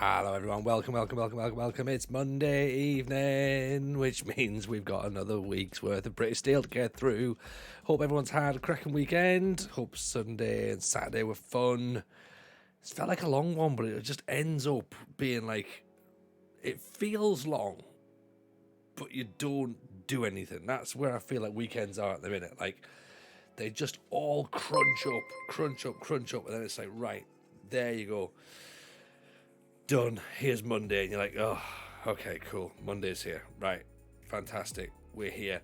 Hello everyone, welcome. It's Monday evening, which means we've got another week's worth of British Steel to get through. Hope everyone's had a cracking weekend. Hope Sunday and Saturday were fun. It's felt like a long one, but it just ends up being like, it feels long, but you don't do anything. That's where I feel like weekends are at the minute. Like, they just all crunch up, and then it's like, right, there you go. Done. Here's Monday, and you're like, oh, okay, cool. Monday's here. Right. Fantastic. We're here.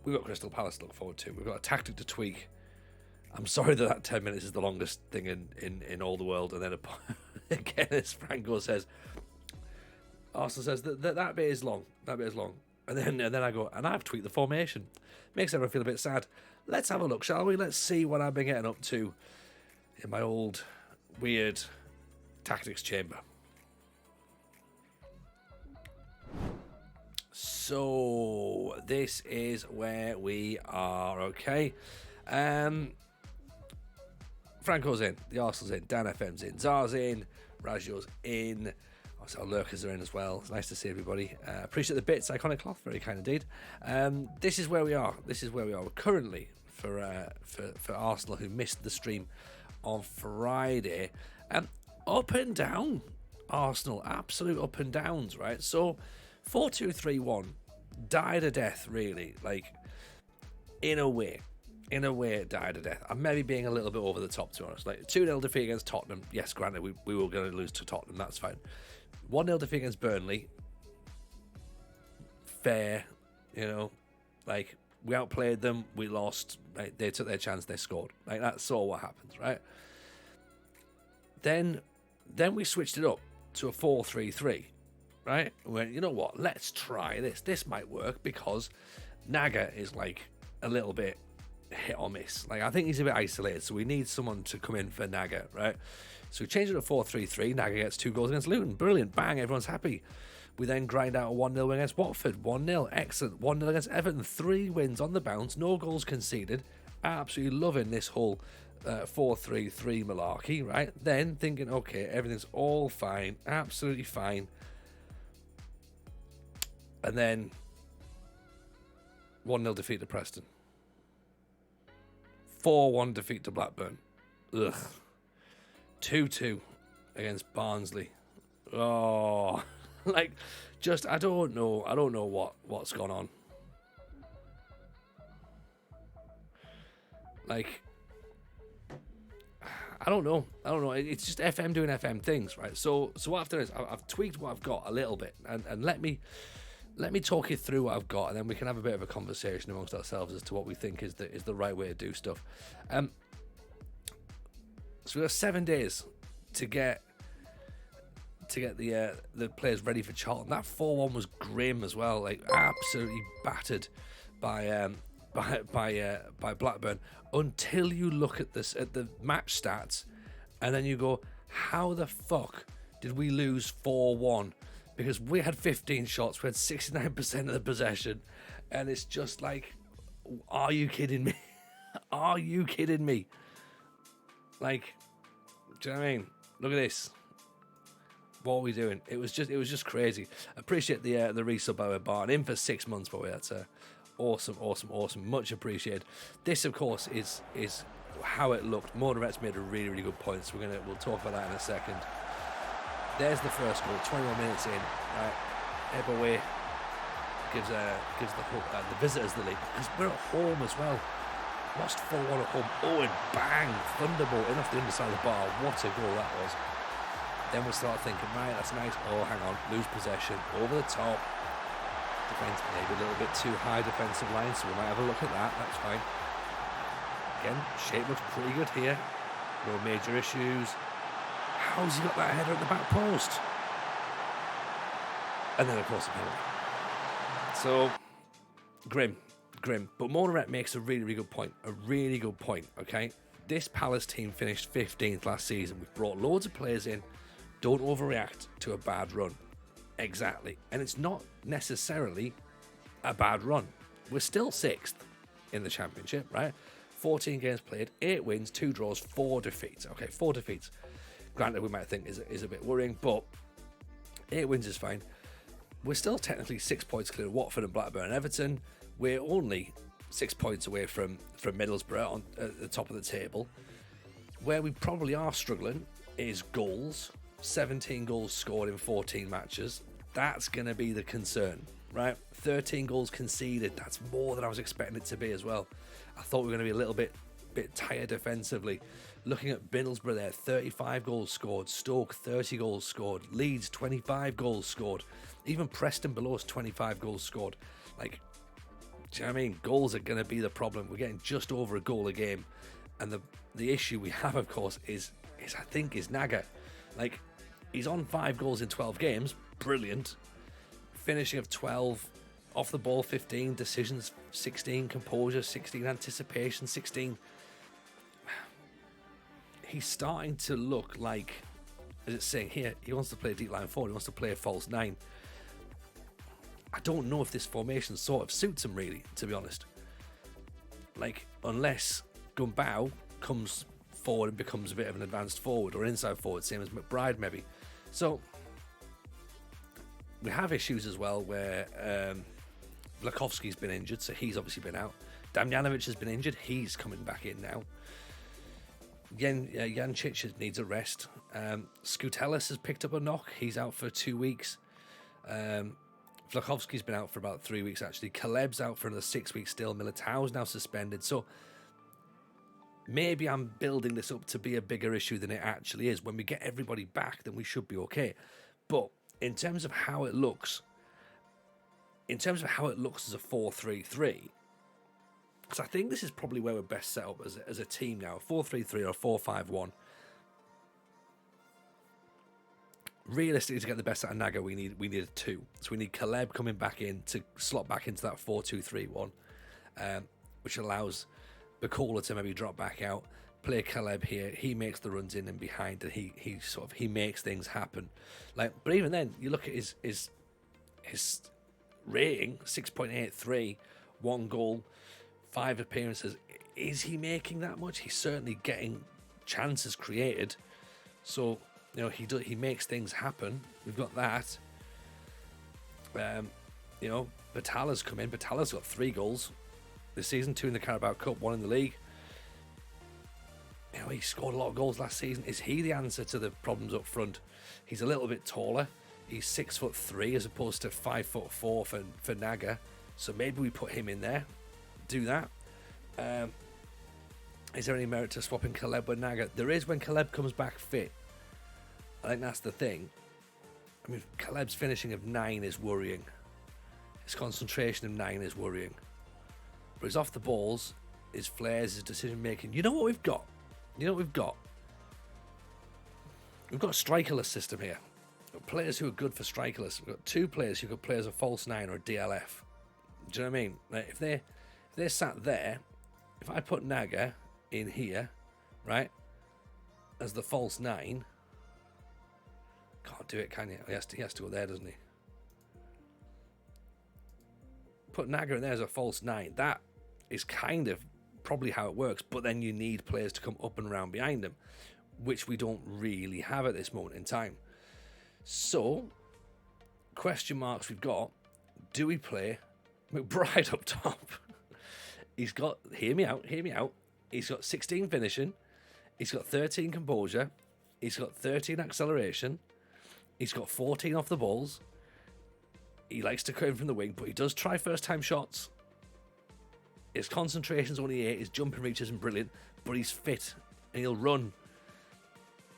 We've got Crystal Palace to look forward to. We've got a tactic to tweak. I'm sorry that 10 minutes is the longest thing in all the world. And then again, as Franco says, Arsenal says that bit is long. That bit is long. And then I go, and I've tweaked the formation. Makes everyone feel a bit sad. Let's have a look, shall we? Let's see what I've been getting up to in my old weird tactics chamber. So this is where we are. Okay, Franco's in, the Arsenal's in, Dan FM's in, Zar's in, Rajo's in. Also, Lurkers are in as well. It's nice to see everybody. Appreciate the bits. Iconic cloth, very kind indeed. This is where we are. We're currently for Arsenal, who missed the stream on Friday. Up and down, Arsenal, absolute up and downs, right? So 4-2-3-1 died a death, really. Like, in a way it died a death. I'm maybe being a little bit over the top, to be honest. Like, 2-0 defeat against Tottenham. Yes, granted, we were going to lose to Tottenham. That's fine. 1-0 defeat against Burnley. Fair, you know. Like, we outplayed them. We lost. Right? They took their chance. They scored. Like, that's all what happens, right? Then we switched it up to a 4-3-3, right? We went, you know what? Let's try this. This might work because Naga is like a little bit hit or miss. Like, I think he's a bit isolated, so we need someone to come in for Naga, right? So we changed it to 4-3-3. Naga gets 2 goals against Luton. Brilliant. Bang. Everyone's happy. We then grind out a 1-0 win against Watford. 1-0. Excellent. 1-0 against Everton. 3 wins on the bounce. No goals conceded. Absolutely loving this whole 4-3-3 malarkey, right? Then thinking, okay, everything's all fine, absolutely fine. And then 1-0 defeat to Preston. 4-1 defeat to Blackburn. Ugh. 2-2 against Barnsley. Oh, like, just, I don't know what's gone on. Like, I don't know. It's just FM doing FM things, right? So what I've done is I've tweaked what I've got a little bit, and let me talk you through what I've got, and then we can have a bit of a conversation amongst ourselves as to what we think is the right way to do stuff. So we've got 7 days to get the players ready for Charlton. That 4-1 was grim as well, like absolutely battered by Blackburn, until you look at the match stats, and then you go, how the fuck did we lose 4-1? Because we had 15 shots, we had 69% of the possession, and it's just like, are you kidding me? Are you kidding me? Like, do you know what I mean? Look at this. What are we doing? It was just crazy. Appreciate the resub by Barton in for 6 months, by the way. That's awesome. Much appreciated. This, of course, is how it looked. Motoret's made a really, really good point, so we'll talk about that in a second. There's the first goal, 21 minutes in. Right, Ebaway gives the visitors the lead, because we're at home as well. Lost 4-1 at home. Owen, bang, thunderbolt in off the underside of the bar. What a goal that was. Then we start thinking, right, that's nice. Oh, hang on, lose possession, over the top. Defence maybe a little bit too high defensive line, so we might have a look at that. That's fine. Again, shape looks pretty good here. No major issues. How's he got that header at the back post? And then, of course, the penalty. So, grim. But Motoret makes a really, really good point. Okay? This Palace team finished 15th last season. We've brought loads of players in. Don't overreact to a bad run. Exactly. And it's not necessarily a bad run. We're still 6th in the Championship, right? 14 games played, 8 wins, 2 draws, 4 defeats. Okay, 4 defeats. Granted, we might think is a bit worrying, but 8 wins is fine. We're still technically 6 points clear of Watford and Blackburn and Everton. We're only 6 points away from Middlesbrough at the top of the table. Where we probably are struggling is goals. 17 goals scored in 14 matches. That's going to be the concern, right? 13 goals conceded. That's more than I was expecting it to be as well. I thought we were going to be a little bit tired defensively. Looking at Middlesbrough there, 35 goals scored. Stoke, 30 goals scored. Leeds, 25 goals scored. Even Preston below us, 25 goals scored. Like, do you know what I mean? Goals are going to be the problem. We're getting just over a goal a game. And the issue we have, of course, is I think, is Naga. Like, he's on 5 goals in 12 games. Brilliant. Finishing of 12. Off the ball, 15. Decisions, 16. Composure, 16. Anticipation, 16. He's starting to look like, as it's saying here, he wants to play deep line forward. He wants to play a false 9. I don't know if this formation sort of suits him, really, to be honest. Like, unless Gumbau comes forward and becomes a bit of an advanced forward or inside forward, same as McBride maybe. So we have issues as well where Vlakovsky's been injured, so he's obviously been out. Damjanovic has been injured, he's coming back in now. Jancic needs a rest. Skoutelis has picked up a knock, he's out for 2 weeks. Vlakovsky's been out for about 3 weeks actually. Kaleb's out for another 6 weeks still. Militao's now suspended. So maybe I'm building this up to be a bigger issue than it actually is. When we get everybody back, then we should be okay. But in terms of how it looks, as a 4-3-3, because I think this is probably where we're best set up as a team now, a 4-3-3 or a 4-5-1. Realistically, to get the best out of Naga, we need a 2. So we need Caleb coming back in to slot back into that 4-2-3-1, which allows Bacola to maybe drop back out, play Caleb here. He makes the runs in and behind, and he makes things happen. Like, but even then, you look at his rating, 6.83, 1 goal, 5 appearances. Is he making that much? He's certainly getting chances created. So, you know, he makes things happen. We've got that. You know, Batala's come in. Batala's got 3 goals this season, 2 in the Carabao Cup, 1 in the league. You know, he scored a lot of goals last season. Is he the answer to the problems up front? He's a little bit taller. He's 6'3" as opposed to 5'4" for Naga. So maybe we put him in there. Do that. Is there any merit to swapping Caleb with Naga? There is when Caleb comes back fit. I think that's the thing. I mean, Caleb's finishing of 9 is worrying. His concentration of 9 is worrying. But he's off the balls, his flares, his decision making. You know what we've got? We've got a strikerless system here. We've got players who are good for strikerless. We've got 2 players who could play as a false 9 or a DLF. Do you know what I mean? Like, if they're sat there, if I put Naga in here, right, as the false 9, can't do it, can you? He has to go there, doesn't he? Put Naga in there as a false 9. That is kind of probably how it works, but then you need players to come up and around behind him, which we don't really have at this moment in time. So, question marks we've got: do we play McBride up top? He's got, hear me out. He's got 16 finishing. He's got 13 composure. He's got 13 acceleration. He's got 14 off the balls. He likes to cut in from the wing, but he does try first-time shots. His concentration's only 8. His jumping reach isn't brilliant, but he's fit and he'll run.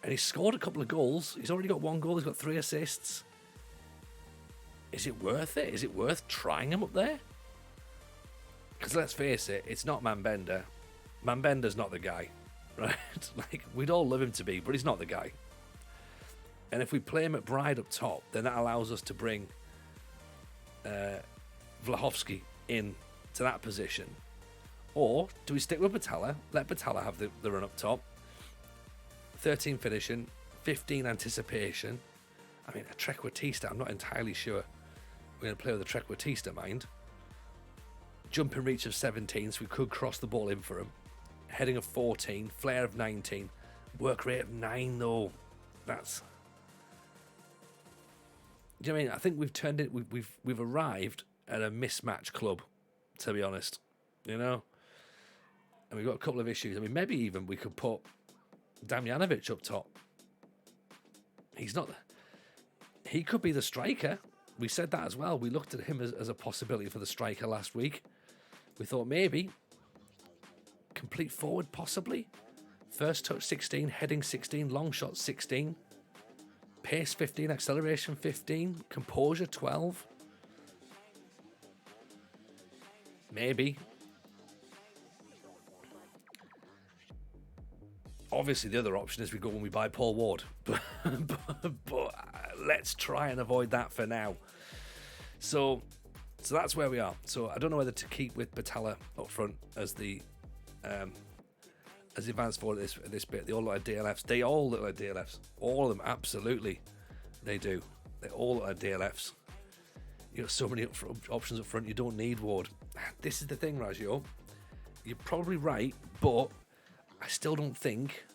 And he's scored a couple of goals. He's already got 1 goal. He's got 3 assists. Is it worth it? Is it worth trying him up there? Because let's face it, it's not Manbender. Manbender's not the guy, right? Like, we'd all love him to be, but he's not the guy. And if we play McBride up top, then that allows us to bring Vlahovsky in to that position. Or do we stick with Batala, let Batala have the run up top, 13 finishing, 15 anticipation. I mean, a Trequartista, I'm not entirely sure we're going to play with a Trequartista, mind. Jumping reach of 17, so we could cross the ball in for him. Heading of 14, flair of 19, work rate of 9 though. That's. Do you know what I mean? I think we've turned it. We've arrived at a mismatch club, to be honest. You know, and we've got a couple of issues. I mean, maybe even we could put Damjanovic up top. He's not. He could be the striker. We said that as well. We looked at him as a possibility for the striker last week. We thought maybe complete forward, possibly. First touch 16, heading 16, long shot 16, pace 15, acceleration 15, composure 12. Maybe. Obviously, the other option is we go and we buy Paul Ward. but let's try and avoid that for now. So that's where we are. So I don't know whether to keep with Batalla up front as the advanced forward at this bit. They all look like DLFs. They all look like DLFs. All of them, absolutely. They do. They all look like DLFs. You got so many options up front. You don't need Ward. This is the thing, Rajio. You're probably right, but I still don't think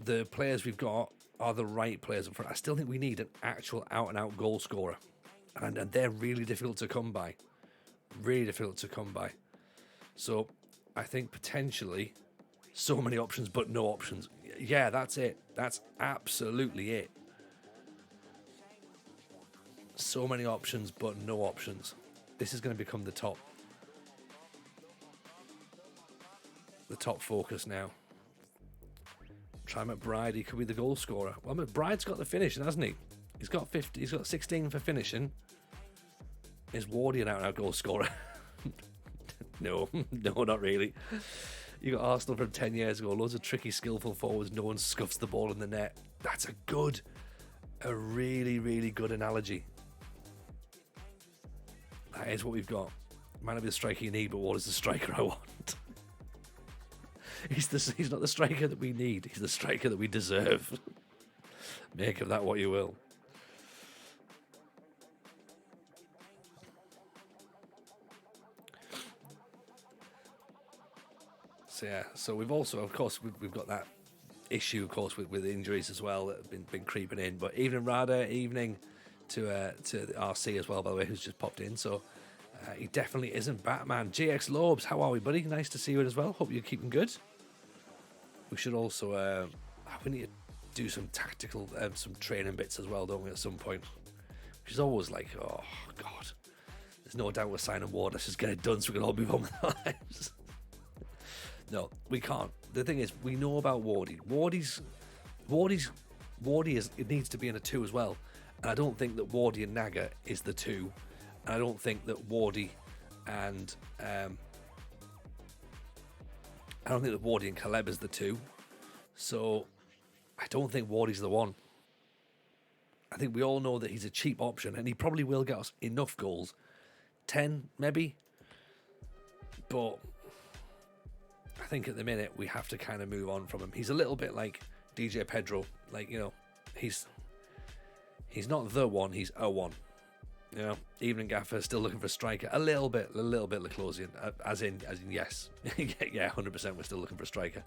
the players we've got are the right players up front. I still think we need an actual out-and-out goal scorer. And they're really difficult to come by. Really difficult to come by. So I think potentially so many options, but no options. Yeah, that's it. That's absolutely it. So many options, but no options. This is going to become the top focus now. Try McBride. He could be the goal scorer. Well, McBride's got the finishing, hasn't he? He's got 50. He's got 16 for finishing. Is Wardy an out-and-out goal scorer? No, not really. You got Arsenal from 10 years ago. Loads of tricky, skillful forwards. No one scuffs the ball in the net. That's a really, really good analogy. That is what we've got. Might not be the striker you need, but what is the striker I want? He's not the striker that we need. He's the striker that we deserve. Make of that what you will. So yeah, so we've also, of course, we've got that issue, of course, with injuries as well that have been creeping in. But evening, Rada, evening to the RC as well, by the way, who's just popped in. So he definitely isn't Batman. GX Lobes, how are we, buddy? Nice to see you as well. Hope you're keeping good. We should also we need to do some tactical, some training bits as well, don't we, at some point? Which is always like, oh god, there's no doubt we're signing Ward. Let's just get it done so we can all move on with our lives. No, we can't. The thing is, we know about Wardy. It needs to be in a 2 as well. And I don't think that Wardy and Naga is the 2. And I don't think that Wardy and Caleb is the 2. So I don't think Wardy's the one. I think we all know that he's a cheap option, and he probably will get us enough goals. 10, maybe. But I think at the minute we have to kind of move on from him. He's a little bit like DJ Pedro. Like, you know, he's not the one, he's a one. You know, Evening Gaffer still looking for a striker. A little bit Laclosian, as in yes. Yeah, 100% we're still looking for a striker.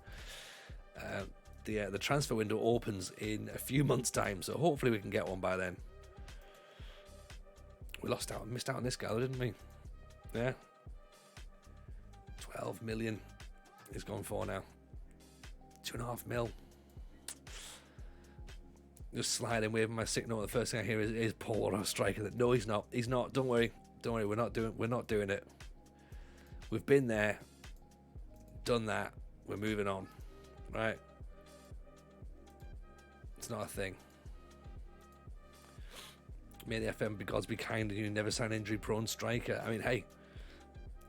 The transfer window opens in a few months' time, so hopefully we can get one by then. We missed out on this guy, didn't we? Yeah. 12 million is gone for now. 2.5 mil. Just sliding, waving my signal. The first thing I hear is Paul, our striker. No, he's not. He's not. Don't worry. We're not doing it. We've been there, done that. We're moving on, right? It's not a thing. May the FM gods be kind and you never sign injury-prone striker. I mean, hey,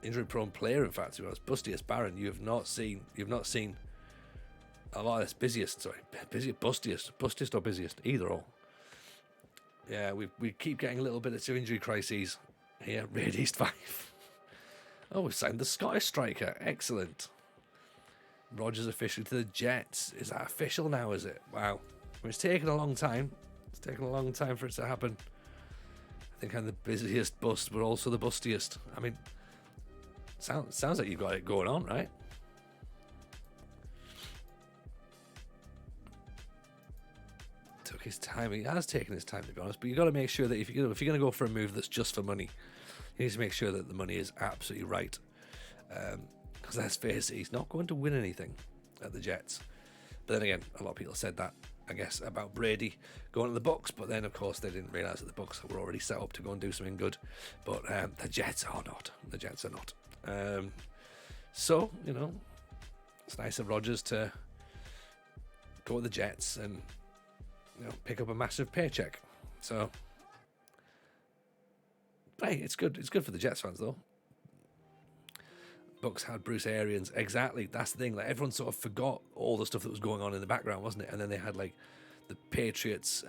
injury-prone player. In fact, to be honest, Bustiest Baron. You've not seen a lot of this busiest or busiest, either or. Yeah, we keep getting a little bit of injury crises here. Raid East 5. Oh, we signed the Scottish striker. Excellent. Rogers officially to the Jets. Is that official now, is it? Wow. I mean, it's taken a long time. It's taken a long time for it to happen. I think I'm the busiest bust, but also the bustiest. I mean, sounds like you've got it going on, right? took his time. He has taken his time, to be honest. But you got to make sure that if you're going to go for a move that's just for money, you need to make sure that the money is absolutely right. Because let's face it, he's not going to win anything at the Jets. But then again, a lot of people said that, I guess, about Brady going to the Bucks. But then, of course, they didn't realise that the Bucks were already set up to go and do something good. But the Jets are not. The Jets are not. So, you know, it's nice of Rodgers to go with the Jets and, you know, pick up a massive paycheck. So, hey, it's good. It's good for the Jets fans, though. Bucks had Bruce Arians. Exactly. That's the thing. Like, everyone sort of forgot all the stuff that was going on in the background, wasn't it? And then they had, like, the Patriots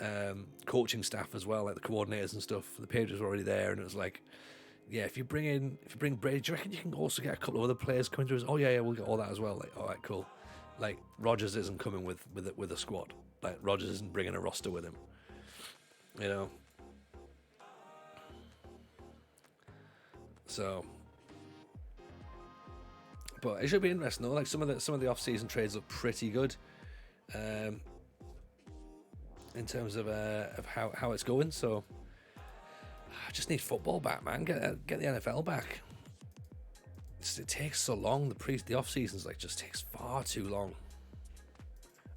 coaching staff as well, like the coordinators and stuff. The Patriots were already there, and it was like, yeah, if you bring Brady, do you reckon you can also get a couple of other players coming through? Oh yeah, we'll get all that as well. Like, all right, cool. Like, Rodgers isn't coming with a squad. Like, Rodgers isn't bringing a roster with him. You know. So, but it should be interesting though. Like, some of the off-season trades look pretty good, in terms of how it's going. So, I just need football back, man. Get the NFL back. It takes so long. The off season's like just takes far too long,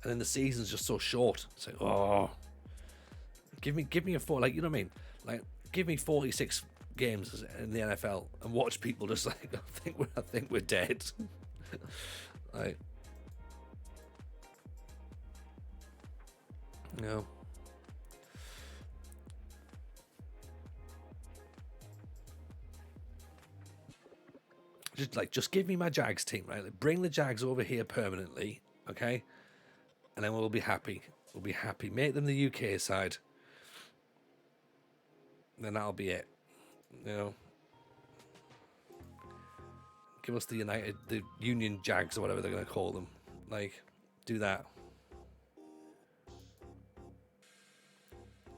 and then the season's just so short. It's like, oh, give me a four, like, you know what I mean? Like, give me 46 games in the NFL and watch people just like, I think we're dead. Like, you know. Just give me my Jags team, right? Like, bring the Jags over here permanently, okay? And then we'll be happy. We'll be happy. Make them the UK side. Then that'll be it. You know? Give us the Union Jags or whatever they're going to call them. Like, do that.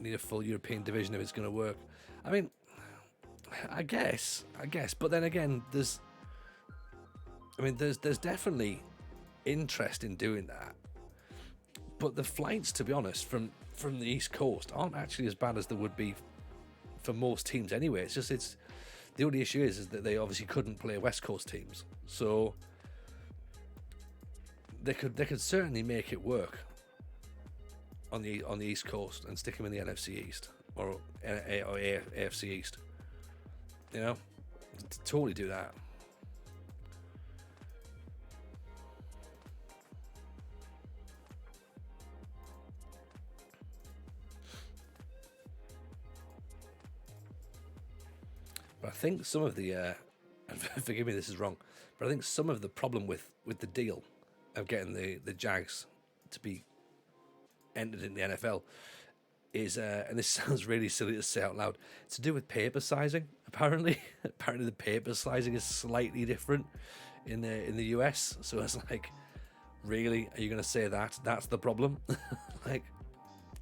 Need a full European division if it's going to work. I mean, I guess. But then again, there's definitely interest in doing that. But the flights, to be honest, from the East Coast aren't actually as bad as they would be for most teams anyway. It's the only issue is that they obviously couldn't play West Coast teams. So they could certainly make it work on the East Coast and stick them in the NFC East or AFC East. You know, totally do that. But I think some of the, forgive me, this is wrong, but I think some of the problem with the deal of getting the Jags to be entered in the NFL is, and this sounds really silly to say out loud, it's to do with paper sizing. Apparently the paper sizing is slightly different in the US. So it's like, really, are you going to say that? That's the problem? Like,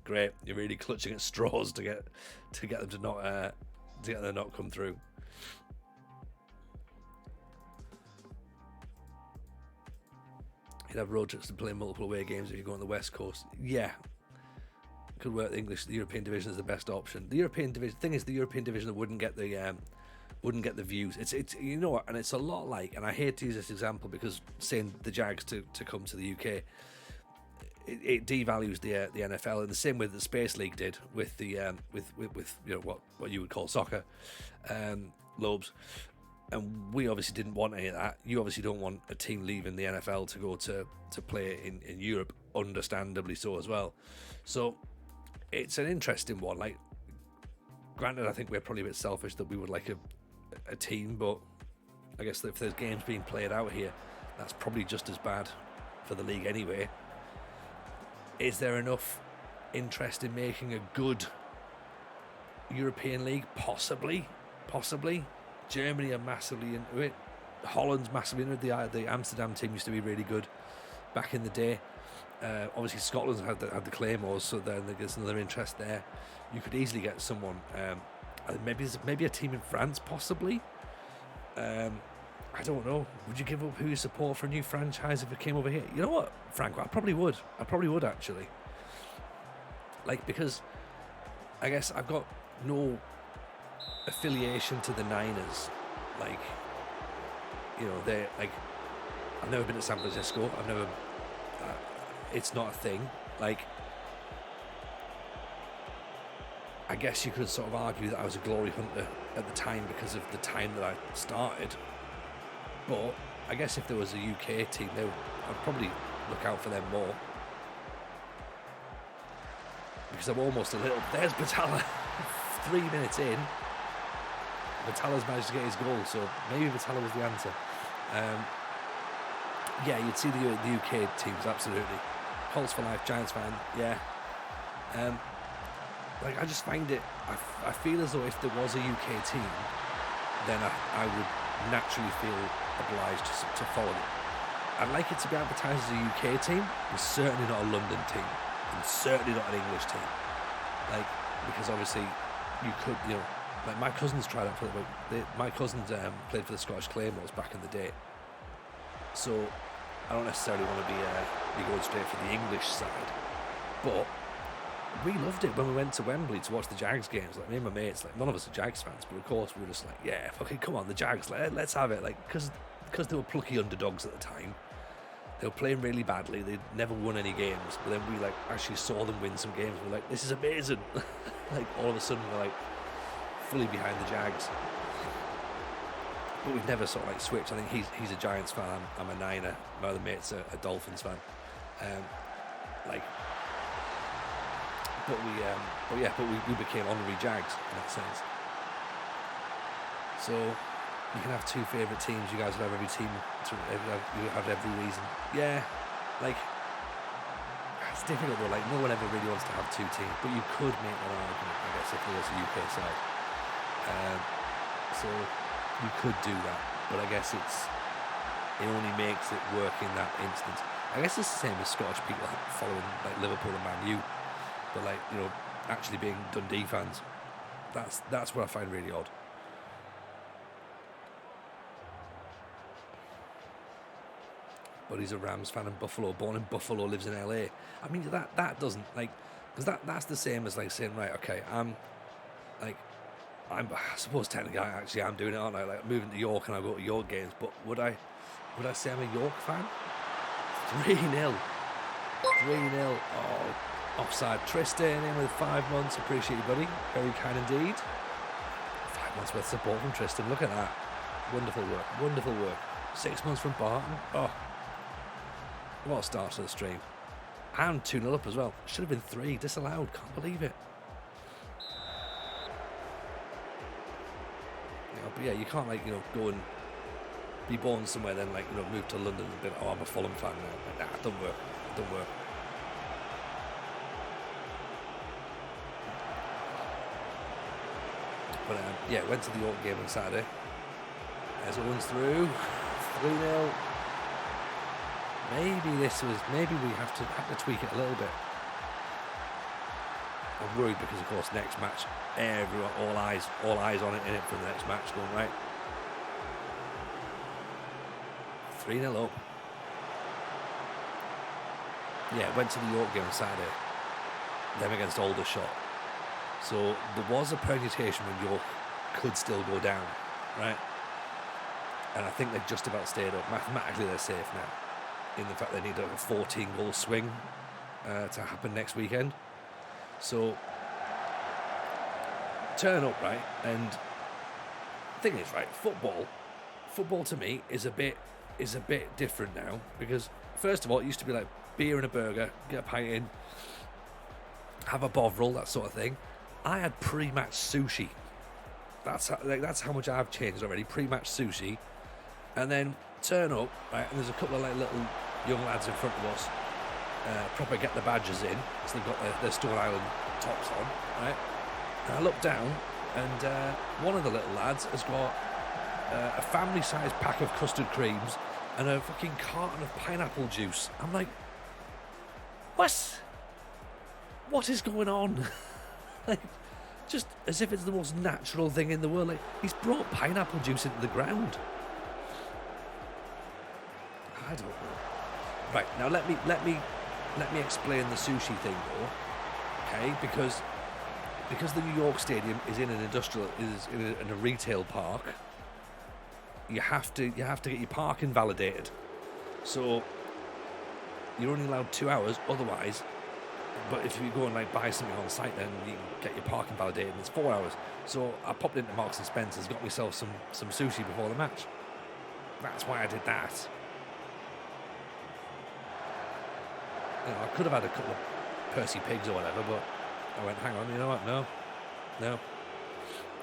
great, you're really clutching at straws to get them to not come through. You'd have road trips to play multiple away games if you go on the West Coast. Yeah, could work. The European division is the best option. The European division thing is, the European division wouldn't get the views. It's you know what, and it's a lot like, and I hate to use this example because saying the Jags to come to the UK, it devalues the NFL in the same way that the Space League did with the with you know what you would call soccer lobes. And we obviously didn't want any of that. You obviously don't want a team leaving the NFL to go to play in Europe, understandably so as well. So it's an interesting one. Like, granted, I think we're probably a bit selfish that we would like a team, but I guess that if there's games being played out here, that's probably just as bad for the league anyway. Is there enough interest in making a good European league? Possibly. Germany are massively into it. Holland's massively into it. The Amsterdam team used to be really good back in the day. Obviously, Scotland's had the Claymores, so then there's another interest there. You could easily get someone. Maybe a team in France, possibly. I don't know. Would you give up who you support for a new franchise if it came over here? You know what, Franco? I probably would actually. Like, because I guess I've got no affiliation to the Niners. Like, you know, they're like, I've never been to San Francisco. I've never, it's not a thing. Like, I guess you could sort of argue that I was a glory hunter at the time because of the time that I started. But I guess if there was a UK team, I'd probably look out for them more. Because I'm almost a little... There's Batalla. 3 minutes in. Batalla's managed to get his goal, so maybe Batalla was the answer. Yeah, you'd see the UK teams, absolutely. Colts for life, Giants fan, yeah. Like, I just find it... I feel as though if there was a UK team, then I would naturally feel obliged to follow it. I'd like it to be advertised as a UK team, but certainly not a London team, and certainly not an English team. Like, because obviously you could, you know, like my cousins tried out for my cousins played for the Scottish Claymores back in the day. So I don't necessarily want to be going straight for the English side, but we loved it when we went to Wembley to watch the Jags games. Like, me and my mates, like, none of us are Jags fans, but of course we were just like, yeah, fucking come on, the Jags, let's have it. Like, because they were plucky underdogs at the time. They were playing really badly. They'd never won any games, but then we like actually saw them win some games. We're like, this is amazing. Like, all of a sudden we're like fully behind the Jags. But we've never sort of like switched. I think he's a Giants fan. I'm a Niner. My other mate's a Dolphins fan. But we became honorary Jags in that sense. So you can have two favourite teams. You guys would have every team. You have every reason. Yeah, like, it's difficult though. Like, no one ever really wants to have two teams, but you could make that argument, I guess, if there was a UK side. So you could do that, but I guess it only makes it work in that instance. I guess it's the same as Scottish people following like Liverpool and Man U. But like, you know, actually being Dundee fans, that's what I find really odd. But he's a Rams fan in Buffalo, born in Buffalo, lives in LA. I mean, that doesn't, like, because that's the same as like saying, right, okay, I suppose technically I'm doing it, aren't I? Like, moving to York and I go to York games, but would I say I'm a York fan? 3-0. Oh. Offside. Tristan in with 5 months. Appreciate you, buddy. Very kind indeed. 5 months worth of support from Tristan. Look at that. Wonderful work. 6 months from Barton. Oh, what a start to the stream. And 2-0 up as well. Should have been 3. Disallowed. Can't believe it. You know, but yeah, you can't, like, you know, go and be born somewhere, then, like, you know, move to London and be like, oh, I'm a Fulham fan now. Like, nah, it don't work. But yeah, went to the York game on Saturday. As it runs through, 3-0. Maybe we have to tweak it a little bit. I'm worried because, of course, next match, everyone, all eyes on it in it for the next match going right. 3-0 up. Yeah, went to the York game on Saturday. Them against Aldershot. So there was a permutation when York could still go down, right? And I think they just about stayed up. Mathematically, they're safe now, in the fact they need a 14-goal swing to happen next weekend. So turn up, right? And the thing is, right, football to me is a bit different now, because first of all, it used to be like beer and a burger, get a pint in, have a bovril, that sort of thing. I had pre-match sushi. That's how much I've changed already. Pre-match sushi, and then turn up, right? And there's a couple of like little young lads in front of us, proper get the badges in, so they've got their Stone Island tops on, right? And I look down, and one of the little lads has got a family-sized pack of custard creams and a fucking carton of pineapple juice. I'm like, what is going on? Like, just as if it's the most natural thing in the world. Like, he's brought pineapple juice into the ground. I don't know. Right, now let me explain the sushi thing though. okay? Because the New York Stadium is in an industrial, is in a retail park. You have to get your parking validated. So you're only allowed 2 hours. Otherwise, but if you go and like buy something on site, then you can get your parking validated, and it's 4 hours. So I popped into Marks and Spencer's, got myself some sushi before the match. That's why I did that. You know, I could have had a couple of Percy pigs or whatever, but I went, hang on, you know what? No.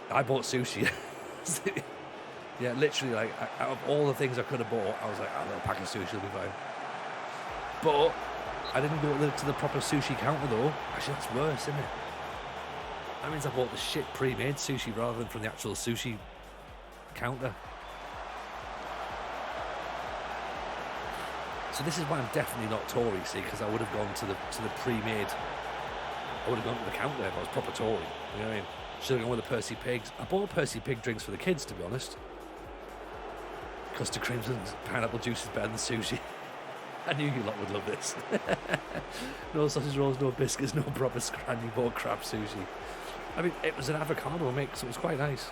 I bought sushi. Yeah, literally, like, out of all the things I could have bought, I was like, a little pack of sushi will be fine. But I didn't go to the proper sushi counter, though. Actually, that's worse, isn't it? That means I bought the shit pre-made sushi rather than from the actual sushi counter. So this is why I'm definitely not Tory, see, because I would have gone to the pre-made. I would have gone to the counter if I was proper Tory. You know what I mean? Should have gone with the Percy pigs. I bought Percy pig drinks for the kids, to be honest. Custard creams and pineapple juice is better than sushi. I knew you lot would love this. No sausage rolls, no biscuits, no proper scran. You bought crap sushi. I mean, it was an avocado mix, so it was quite nice.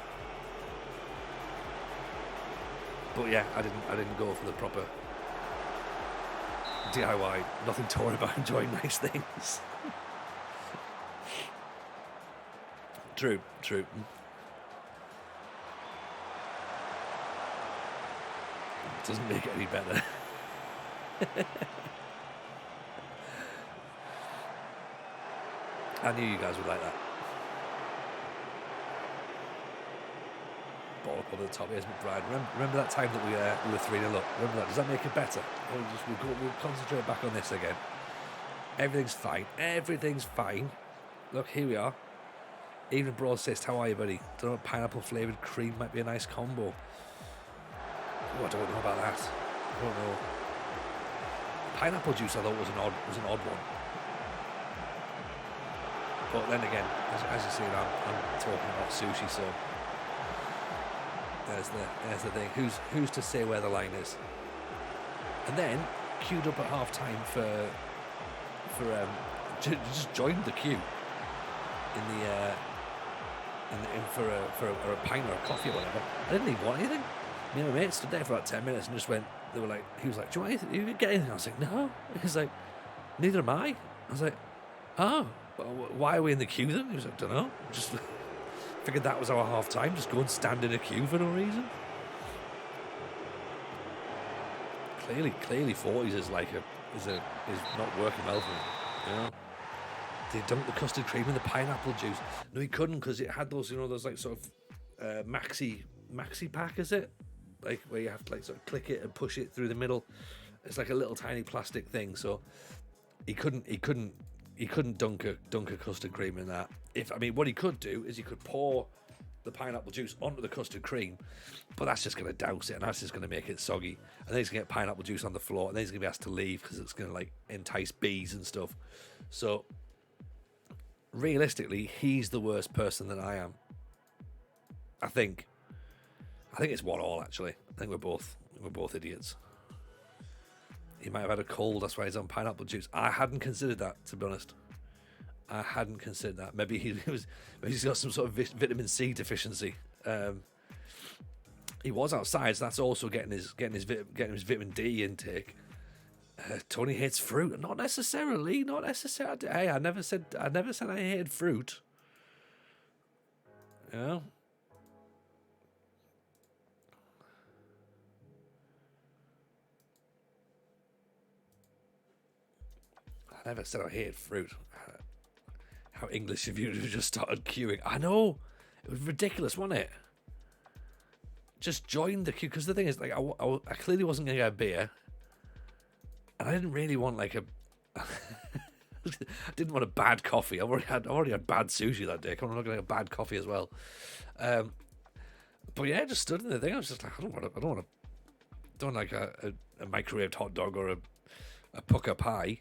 But yeah, I didn't go for the proper DIY. Nothing Tory about enjoying nice things. True. Doesn't make it any better. I knew you guys would like that. Ball up over the top. Here's McBride. Remember that time that we were 3-0 up? Remember that? Does that make it better? We'll concentrate back on this again. Everything's fine. Look, here we are. Even Broad assist. How are you, buddy? Don't know, pineapple flavoured cream might be a nice combo. Oh, I don't know about that. I don't know. Pineapple juice I thought was an odd one. But then again, as you see, I'm talking about sushi, so there's the thing. Who's to say where the line is? And then queued up at half time for just joined the queue for a pint or a coffee or whatever. I didn't even want anything. Me and my mate stood there for about 10 minutes and just went. They were like, he was like, "Do you want anything? You get anything?" I was like, "No." He's like, "Neither am I." I was like, "Oh, well, why are we in the queue then?" He was like, "Don't know. Just figured that was our half time. Just go and stand in a queue for no reason." Clearly, 40s is like is not working well for him. You know, they dunked the custard cream in the pineapple juice. No, he couldn't because it had those, those like sort of maxi pack, is it? Like where you have to like sort of click it and push it through the middle. It's like a little tiny plastic thing. So he couldn't dunk a custard cream in that. What he could do is he could pour the pineapple juice onto the custard cream, but that's just going to douse it and that's just going to make it soggy. And then he's going to get pineapple juice on the floor, and then he's going to be asked to leave because it's going to like entice bees and stuff. So realistically, he's the worst person that I am. I think it's 1-1 actually. I think we're both idiots. He might have had a cold, that's why he's on pineapple juice. I hadn't considered that, to be honest. I hadn't considered that. Maybe he's got some sort of vitamin C deficiency. He was outside, so that's also getting his vitamin D intake. Tony hates fruit. Not necessarily. Hey, I never said I hated fruit. You know? I never said I hated fruit. How English of you to just started queuing. I know. It was ridiculous, wasn't it? Just join the queue. Because the thing is, like, I clearly wasn't going to get a beer. And I didn't really want, like, I didn't want a bad coffee. I've already had bad sushi that day. I'm not going to get a bad coffee as well. But yeah, I just stood in the thing. I was just like, I don't want like a microwaved hot dog or a pucker pie.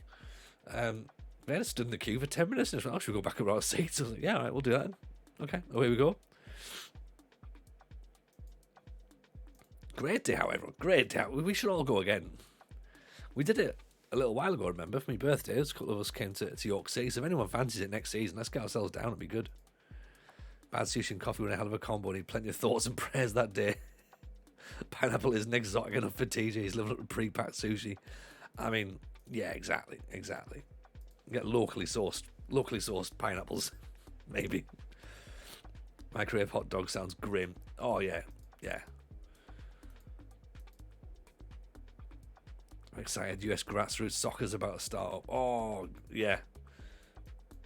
I just stood in the queue for 10 minutes and I was like, oh, should we go back around our seats? I was like, yeah, all right, we'll do that then. Okay, away we go. Great day, however. Great day. We should all go again. We did it a little while ago, remember, for my birthday. A couple of us came to York City. So if anyone fancies it next season, let's get ourselves down. It'd be good. Bad sushi and coffee were a hell of a combo. Need plenty of thoughts and prayers that day. Pineapple isn't exotic enough for TJ. He's living up to pre-packed sushi. I mean, yeah, exactly. Get locally sourced pineapples, maybe. Microwave hot dog sounds grim. Oh yeah. I'm excited. US grassroots soccer's about to start up. Oh yeah,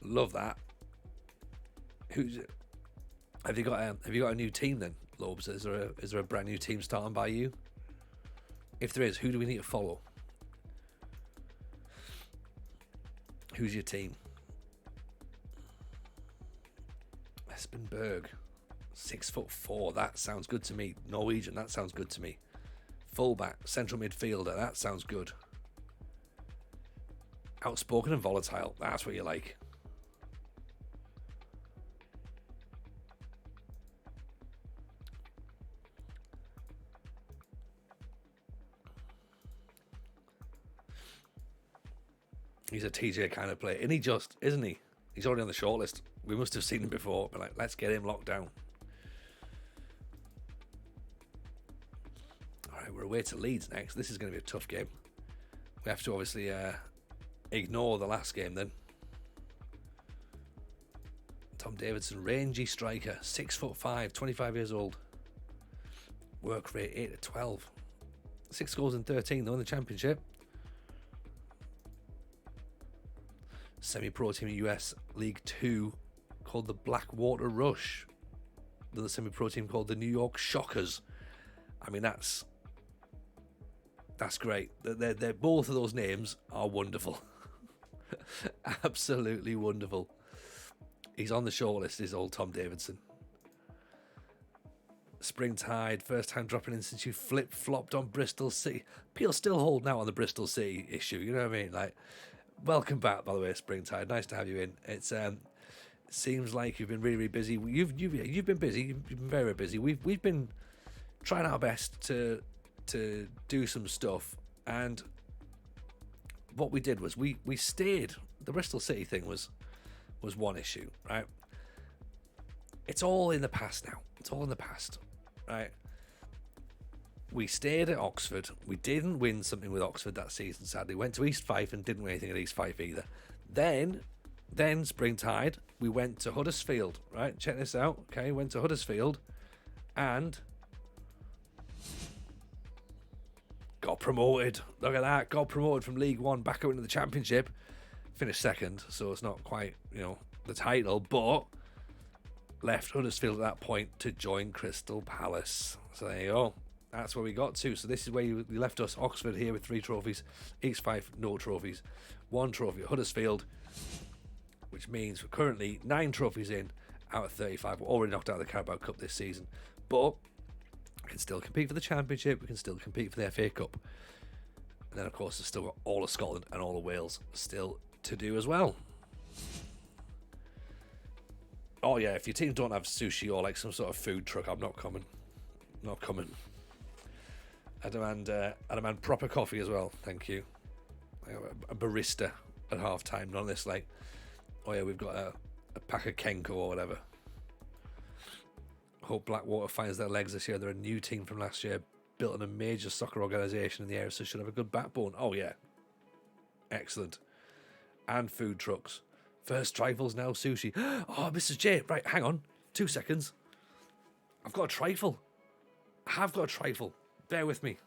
love that. Who's it? Have you got a new team then, Lobes? Is there a brand new team starting by you? If there is, who do we need to follow? Who's your team? Espenberg, 6'4". That sounds good to me. Norwegian. That sounds good to me. Fullback, central midfielder. That sounds good. Outspoken and volatile. That's what you like. He's a TJ kind of player. And he just, isn't he? He's already on the shortlist. We must have seen him before. But like, let's get him locked down. All right, we're away to Leeds next. This is going to be a tough game. We have to obviously ignore the last game then. Tom Davidson, rangy striker, 6'5", 25 years old. Work rate 8 to 12. 6 goals in 13 though in the championship. Semi-pro team in US League 2 called the Blackwater Rush. Another semi-pro team called the New York Shockers. I mean, that's great. They're both of those names are wonderful. Absolutely wonderful. He's on the shortlist, is old Tom Davidson. Spring Tide, first time dropping in since you flip-flopped on Bristol City. Peel's still holding out on the Bristol City issue, you know what I mean? Like, welcome back, by the way, Spring Tide. Nice to have you in. It's seems like you've been really busy. You've been busy. You've been very busy. We've been trying our best to do some stuff, and what we did was we stayed. The Bristol City thing was one issue, right? It's all in the past now. It's all in the past, right? We stayed at Oxford. We didn't win something with Oxford that season, sadly. Went to East Fife and didn't win anything at East Fife either. Then Spring Tide, we went to Huddersfield, right? Check this out, okay? Went to Huddersfield and got promoted. Look at that. Got promoted from League One back up into the Championship. Finished second, so it's not quite, the title, but left Huddersfield at that point to join Crystal Palace. So there you go. That's where we got to. So this is where you left us. Oxford here with 3 trophies. East Fife, no trophies. 1 trophy at Huddersfield, which means we're currently 9 trophies in out of 35. We're already knocked out of the Carabao Cup this season. But we can still compete for the Championship. We can still compete for the FA Cup. And then, of course, there's still got all of Scotland and all of Wales still to do as well. Oh, yeah, if your teams don't have sushi or like some sort of food truck, I'm not coming. Not coming. I demand proper coffee as well, thank you. A barista at half time, none of this like, oh yeah, we've got a pack of Kenko or whatever. Hope Blackwater finds their legs this year. They're a new team from last year, built on a major soccer organisation in the area, so should have a good backbone. Oh yeah, excellent. And food trucks. First trifles, now sushi. Oh, Mrs. J, right, hang on, 2 seconds. I've got a trifle. I have got a trifle. Bear with me.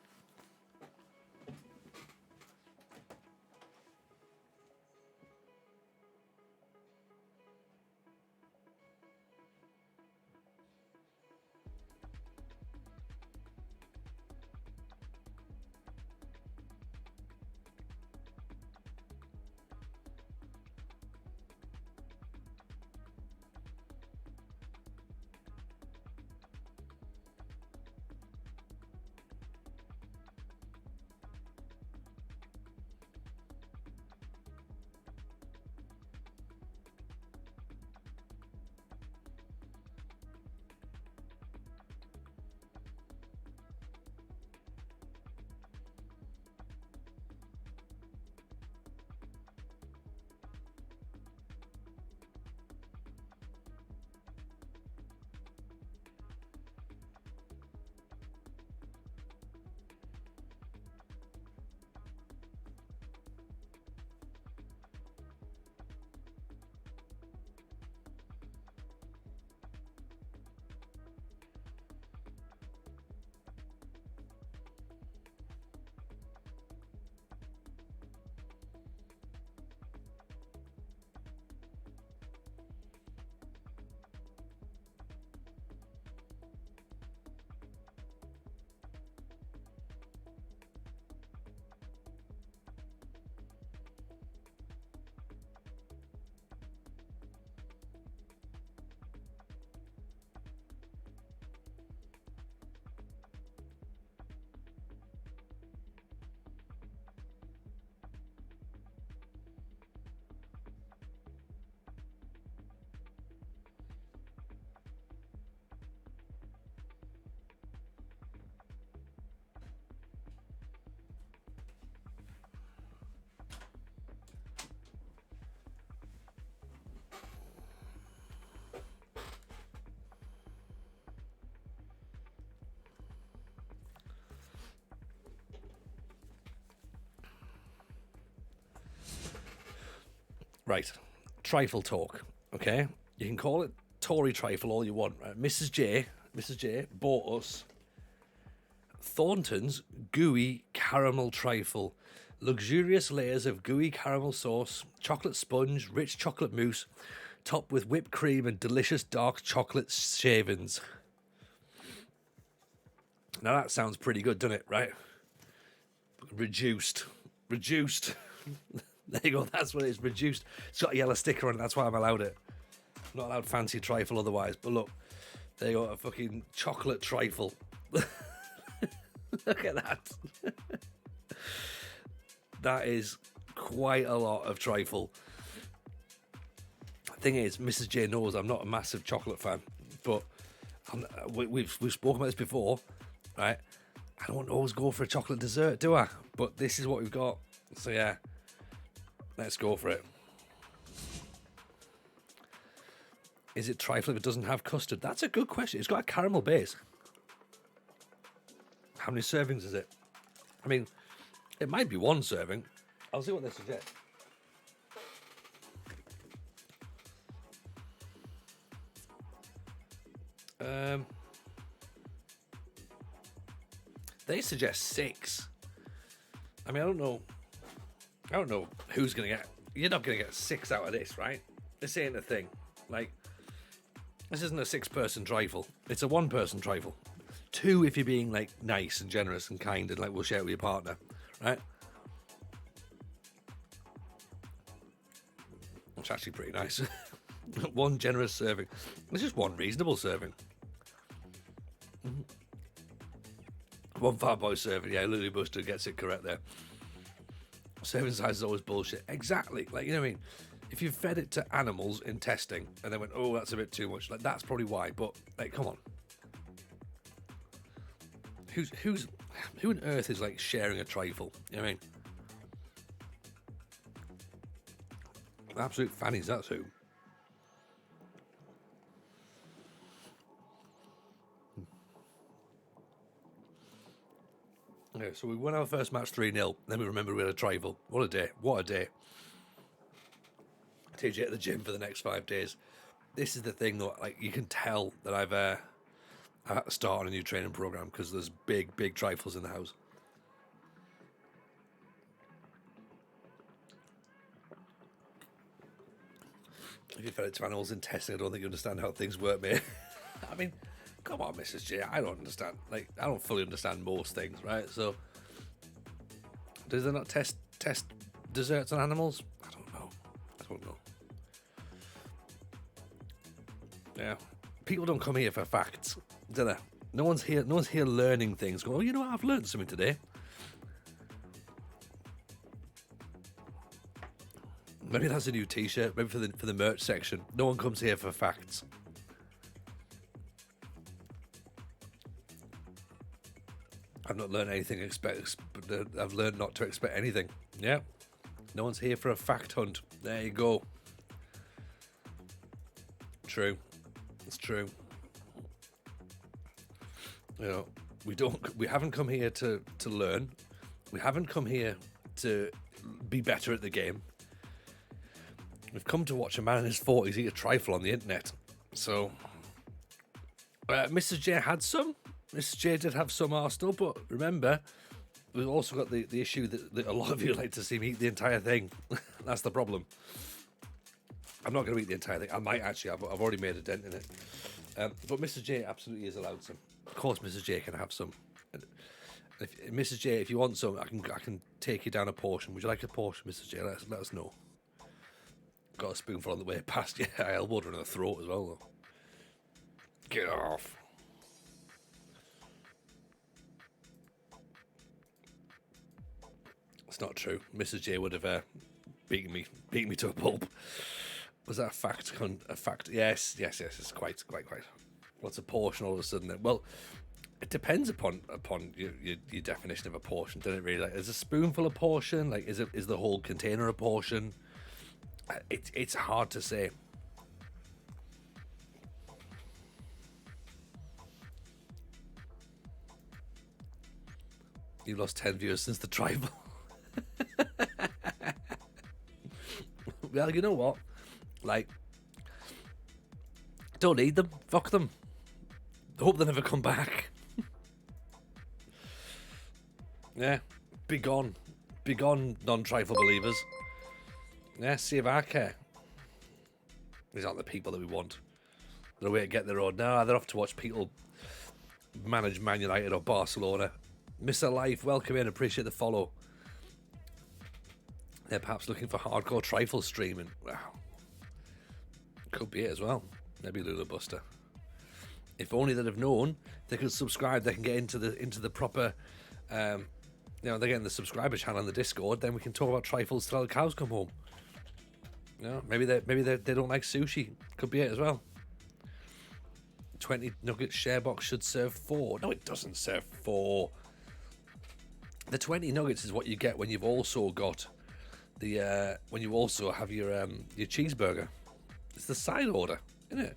Right. Trifle talk. Okay. You can call it Tory trifle all you want. Right? Mrs. J bought us Thornton's gooey caramel trifle. Luxurious layers of gooey caramel sauce, chocolate sponge, rich chocolate mousse, topped with whipped cream and delicious dark chocolate shavings. Now that sounds pretty good, doesn't it? Right? Reduced. There you go, that's what it is, reduced. It's got a yellow sticker on it, that's why I'm allowed it. I'm not allowed fancy trifle otherwise, but look, there you go, a fucking chocolate trifle. Look at that. That is quite a lot of trifle. The thing is, Mrs. J knows I'm not a massive chocolate fan, but we've spoken about this before, right? I don't always go for a chocolate dessert, do I? But this is what we've got, so yeah. Let's go for it. Is it trifle if it doesn't have custard? That's a good question. It's got a caramel base. How many servings is it? I mean, it might be one serving. I'll see what they suggest. They suggest 6. I mean, I don't know who's going to get... You're not going to get 6 out of this, right? This ain't a thing. Like, this isn't a 6-person trifle. It's a 1-person trifle. 2 if you're being, like, nice and generous and kind and, like, we'll share it with your partner, right? It's actually pretty nice. 1 generous serving. It's just 1 reasonable serving. 1 fat boy serving. Yeah, Lily Buster gets it correct there. Serving size is always bullshit. Exactly. Like, you know what I mean? If you fed it to animals in testing and they went, oh, that's a bit too much, like, that's probably why. But, like, come on. Who on earth is, like, sharing a trifle? You know what I mean? Absolute fannies, that's who. Okay, so we won our first match 3-0. Then we remembered we had a trifle. What a day. What a day. I take you at the gym for the next 5 days. This is the thing, though. Like, you can tell that I've had to start on a new training program because there's big trifles in the house. If you fed it to animals in testing, I don't think you understand how things work, mate. I mean... Come on, Mrs. J. I don't understand. Like, I don't fully understand most things, right? So, does they not test desserts on animals? I don't know. Yeah, people don't come here for facts, do they? No one's here learning things. Go, oh, you know what? I've learned something today. Maybe that's a new T-shirt. Maybe for the merch section. No one comes here for facts. I've not learned anything. I've learned not to expect anything. Yeah. No one's here for a fact hunt. There you go. True. It's true. You know, we haven't come here to learn. We haven't come here to be better at the game. We've come to watch a man in his 40s eat a trifle on the internet. So, Mrs. J had some. Mrs. J did have some Arsenal, but remember, we've also got the issue that a lot of you like to see me eat the entire thing. That's the problem. I'm not going to eat the entire thing. I might actually. I've already made a dent in it. But Mrs. J absolutely is allowed some. Of course, Mrs. J can have some. Mrs. J, if you want some, I can take you down a portion. Would you like a portion, Mrs. J? Let us know. Got a spoonful on the way past. Yeah, I elbowed her in the throat as well, though. Get off. It's not true. Mrs. J would have beaten me to a pulp. Was that a fact? A fact? Yes. It's quite. What's a portion all of a sudden? Well, it depends upon your definition of a portion, doesn't it? Really, like, is a spoonful a portion? Like, is the whole container a portion? It's hard to say. You've lost 10 viewers since the tribal. well, you know what? Like, don't need them. Fuck them. Hope they never come back. Yeah, be gone. Be gone, non-trifle believers. Yeah, see if I care. These aren't the people that we want. They're away to get their own. No, they're off to watch people manage Man United or Barcelona. Mr. Life, welcome in. Appreciate the follow. They're perhaps looking for hardcore trifle streaming. Wow. Could be it as well. Maybe Lula Buster. If only they'd have known they could subscribe, they can get into the proper they're getting the subscriber channel in the Discord, then we can talk about trifles till the cows come home. Maybe they don't like sushi. Could be it as well. 20 nuggets share box should serve 4. No, it doesn't serve 4. The 20 nuggets is what you get when you've also got the when you also have your cheeseburger. It's the side order, isn't it?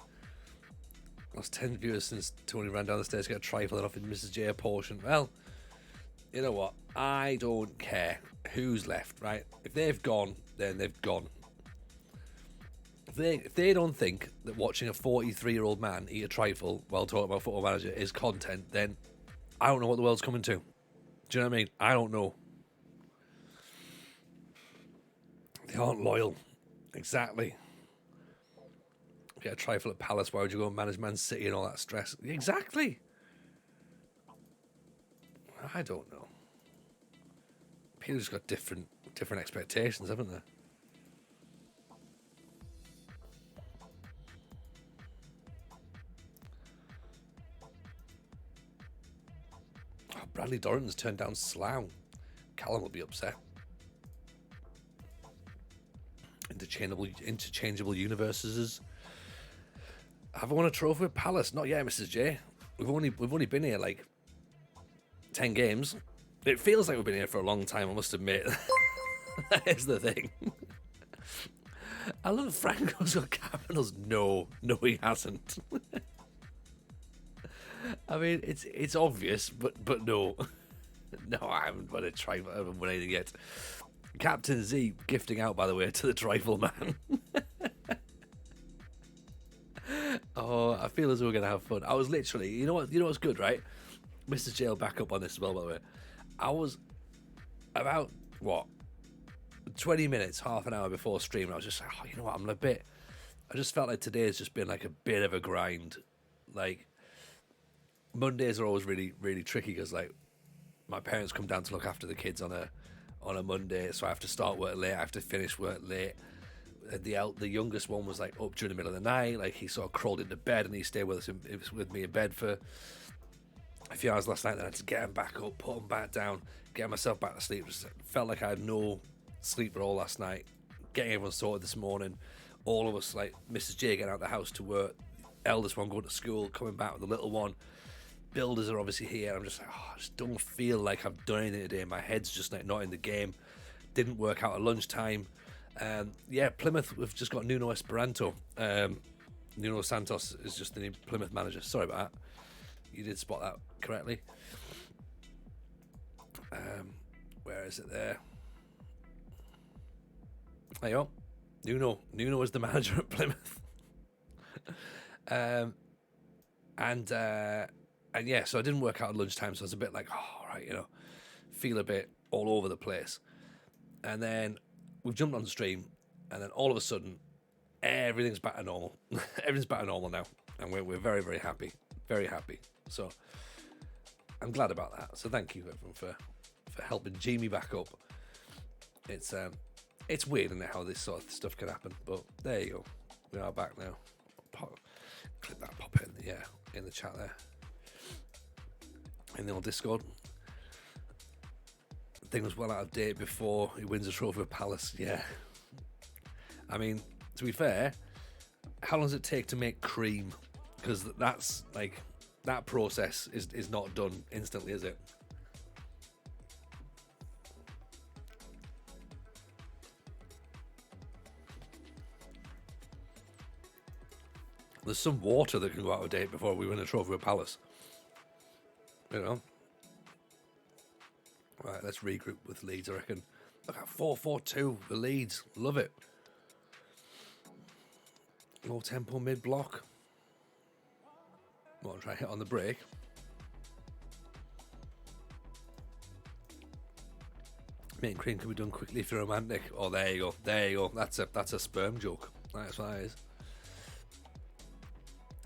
Lost 10 viewers since Tony ran down the stairs to get a trifle and offered Mrs. J a portion. Well, you know what? I don't care who's left, right? If they've gone, then they've gone. If they don't think that watching a 43-year-old man eat a trifle while talking about Football Manager is content, then I don't know what the world's coming to. Do you know what I mean? I don't know. They aren't loyal. Exactly. Get a trifle at Palace, why would you go and manage Man City and all that stress? Exactly. I don't know. People just got different expectations, haven't they? Oh, Bradley Dorran's turned down Slough. Callum will be upset. Interchangeable universes. Have I won a trophy with Palace? Not yet, Mrs. J. We've only been here like 10 games. It feels like we've been here for a long time, I must admit. That is the thing. I love Franco's got capitals. No, he hasn't. I mean, it's obvious, but no. No, I haven't won a trifle. I haven't won anything yet. Captain Z gifting out, by the way, to the trifle man. Oh, I feel as though we're going to have fun. I was literally, you know what's good, right? Mrs. J will back up on this as well, by the way. I was about, 20 minutes, half an hour before stream, I was just like, oh, you know what, I just felt like today has just been like a bit of a grind. Like, Mondays are always really, really tricky because, like, my parents come down to look after the kids on a Monday, so I have to start work late, I have to finish work late. The youngest one was, like, up during the middle of the night, like, he sort of crawled into bed and he stayed with me in bed for a few hours last night. Then I had to get him back up, put him back down, get myself back to sleep. Just felt like I had no sleep at all last night. Getting everyone sorted this morning. All of us, like Mrs. J getting out of the house to work, eldest one going to school, coming back with the little one. Builders are obviously here. I'm just like, I just don't feel like I've done anything today. My head's just like not in the game. Didn't work out at lunchtime. Plymouth, we've just got Nuno Esperanto. Nuno Santos is just the new Plymouth manager. Sorry about that. You did spot that correctly. Where is it there? There you go. Nuno is the manager at Plymouth. So I didn't work out at lunchtime, so I was a bit like, feel a bit all over the place. And then we've jumped on the stream, and then all of a sudden, everything's back to normal. Everything's back to normal now, and we're very, very happy. Very happy. So I'm glad about that. So thank you everyone for helping G me back up. It's weird, isn't it, how this sort of stuff can happen? But there you go. We are back now. Click that, pop it in the chat there. In the old Discord. The thing was well out of date before he wins a trophy with Palace. Yeah. I mean, to be fair, how long does it take to make cream? Because that's like, that process is not done instantly, is it? There's some water that can go out of date before we win a trophy with Palace. You know? Right, let's regroup with Leeds, I reckon. Look at 4-4-2 for Leeds. Love it. Low tempo mid block. Want to try hit on the break. Meat and cream can be done quickly if you're romantic. Oh, there you go. There you go. That's a sperm joke. That's what that is.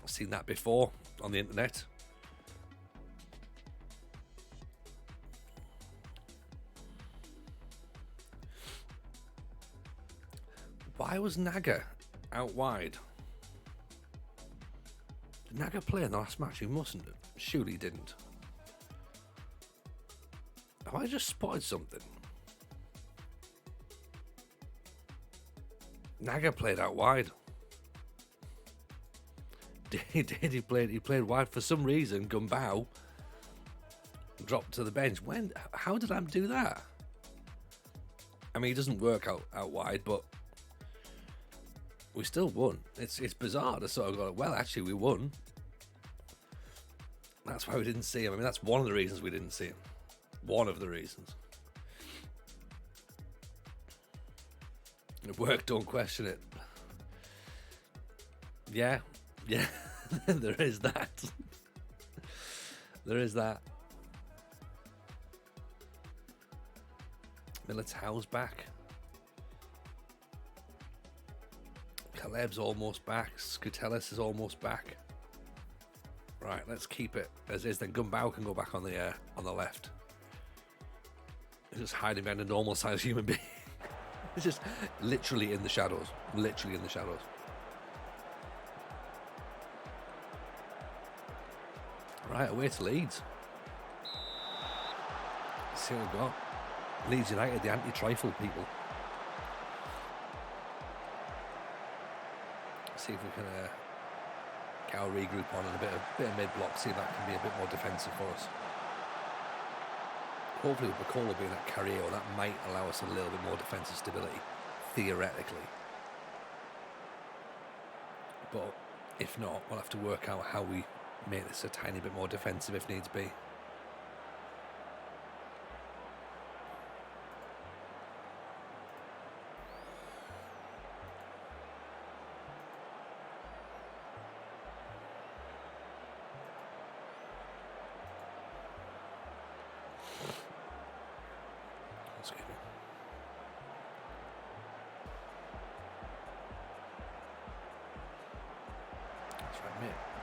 I've seen that before on the internet. Why was Naga out wide? Did Naga play in the last match? He mustn't have. Surely he didn't. Have I just spotted something? Naga played out wide. He did. He played wide for some reason. Gumbao dropped to the bench. How did I do that? I mean, he doesn't work out wide, but we still won. It's bizarre to sort of go, well, actually, we won. That's why we didn't see him. I mean, that's one of the reasons we didn't see him. One of the reasons. It worked, don't question it. Yeah. There is that. There is that. Militao's back. Caleb's almost back. Scutelis is almost back. Right, let's keep it as is. Then Gumbao can go back on the left. He's just hiding behind a normal sized human being. It's just literally in the shadows. Literally in the shadows. Right, away to Leeds. Let's see what we've got. Leeds United, the anti-trifle people. Let's see if we can get our regroup on and a bit of mid-block, see if that can be a bit more defensive for us. Hopefully with Bacolo being at Carrillo, that might allow us a little bit more defensive stability, theoretically. But if not, we'll have to work out how we make this a tiny bit more defensive if needs be.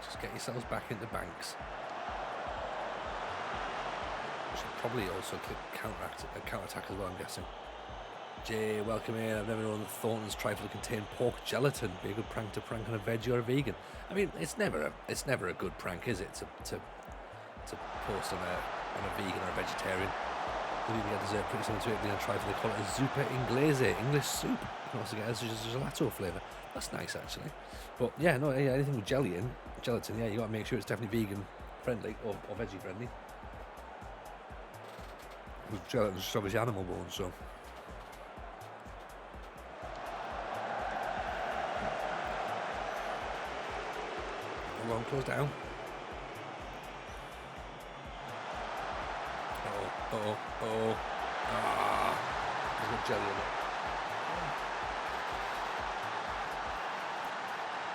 Just get yourselves back into banks. We should probably also counter-attack as well, I'm guessing. Jay, welcome in. I've never known that Thornton's trifle to contain pork gelatin. Be a good prank to prank on a veggie or a vegan. I mean, it's never a good prank, is it? To post on a vegan or a vegetarian. They even get dessert pretty similar to it being a trifle. They call it a zuppa inglese, English soup. You can also get a gelato flavour. That's nice, actually. But yeah, no, yeah, anything with gelatin, yeah, you got to make sure it's definitely vegan friendly or veggie friendly. Because gelatin's just obviously animal born, so. One close down. Oh. There's no jelly in it.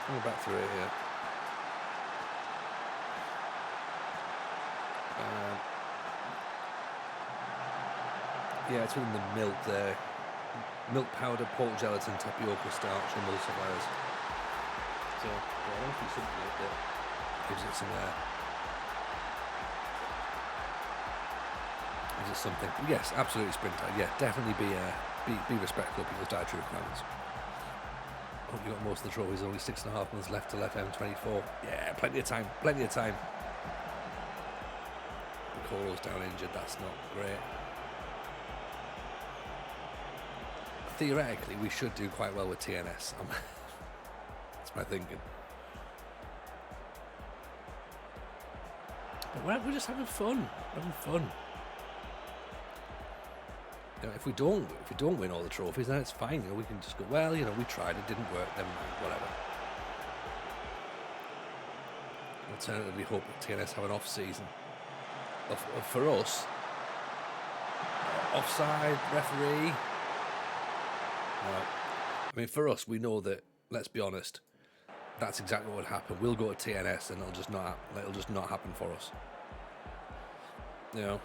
Go back through it here. Yeah, it's within the milk there. Milk powder, pork gelatin, tapioca starch, and emulsifiers. So, yeah, I don't think something like that gives it some gives it something. Yes, absolutely, Sprinter. Yeah, definitely be respectful of people's dietary requirements. Hope you got most of the trophies. Only 6.5 months left till FM23. Yeah, plenty of time. Coro's down injured. That's not great. Theoretically, we should do quite well with TNS. That's my thinking. But we're just having fun. You know, if we don't win all the trophies, then it's fine. You know, we can just go, well, you know, we tried, it didn't work, never mind, whatever. Alternatively, hope that TNS have an off season. For us, offside, referee. No. I mean, for us, we know that, let's be honest, That's exactly what would happen. We'll go to TNS and it'll just not happen for us. You know,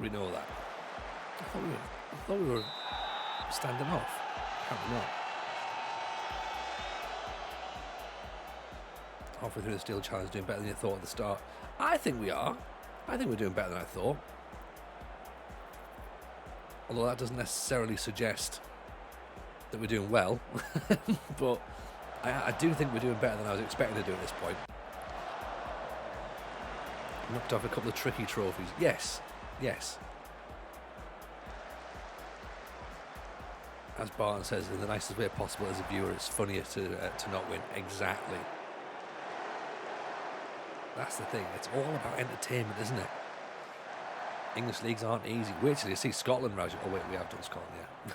we know that. I thought we were standing off. Apparently not. Halfway through the Steel Challenge, doing better than you thought at the start. I think we are. I think we're doing better than I thought. Although that doesn't necessarily suggest that we're doing well. But I do think we're doing better than I was expecting to do at this point. Knocked off a couple of tricky trophies. Yes. As Barton says, in the nicest way possible as a viewer, it's funnier to not win. Exactly. That's the thing. It's all about entertainment, isn't it? English leagues aren't easy. Wait till you see Scotland, Raj. Oh wait, we have done Scotland, yeah.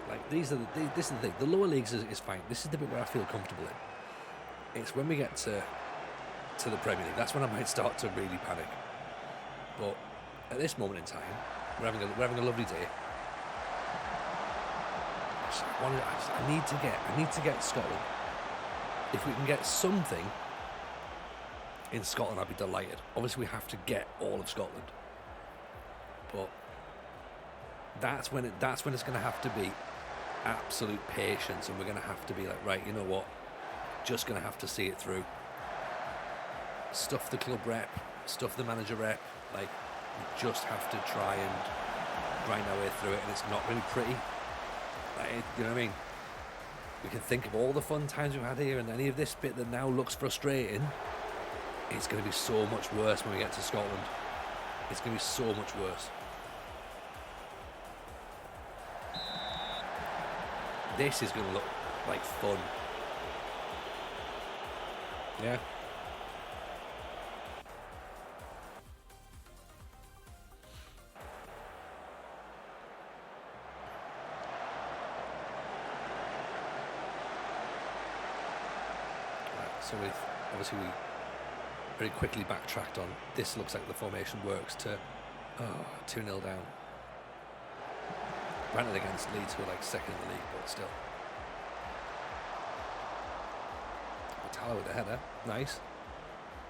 Like this is the thing. The lower leagues is fine. This is the bit where I feel comfortable in. It's when we get to the Premier League. That's when I might start to really panic. But at this moment in time, we're having a lovely day. I need to get Scotland. If we can get something in Scotland, I'd be delighted. Obviously, we have to get all of Scotland, but that's when it's going to have to be absolute patience, and we're going to have to be like, right, you know what, just going to have to see it through. Stuff the club rep, stuff the manager rep. Like, we just have to try and grind our way through it, and it's not really pretty. Like, you know what I mean? We can think of all the fun times we've had here, and any of this bit that now looks frustrating. It's going to be so much worse when we get to Scotland. It's going to be so much worse. This is going to look like fun. Yeah. Right, so obviously we very quickly backtracked on. This looks like the formation works to 2-0 down. Granted against Leeds, who are like second in the league, but still. Metallo with the header, nice.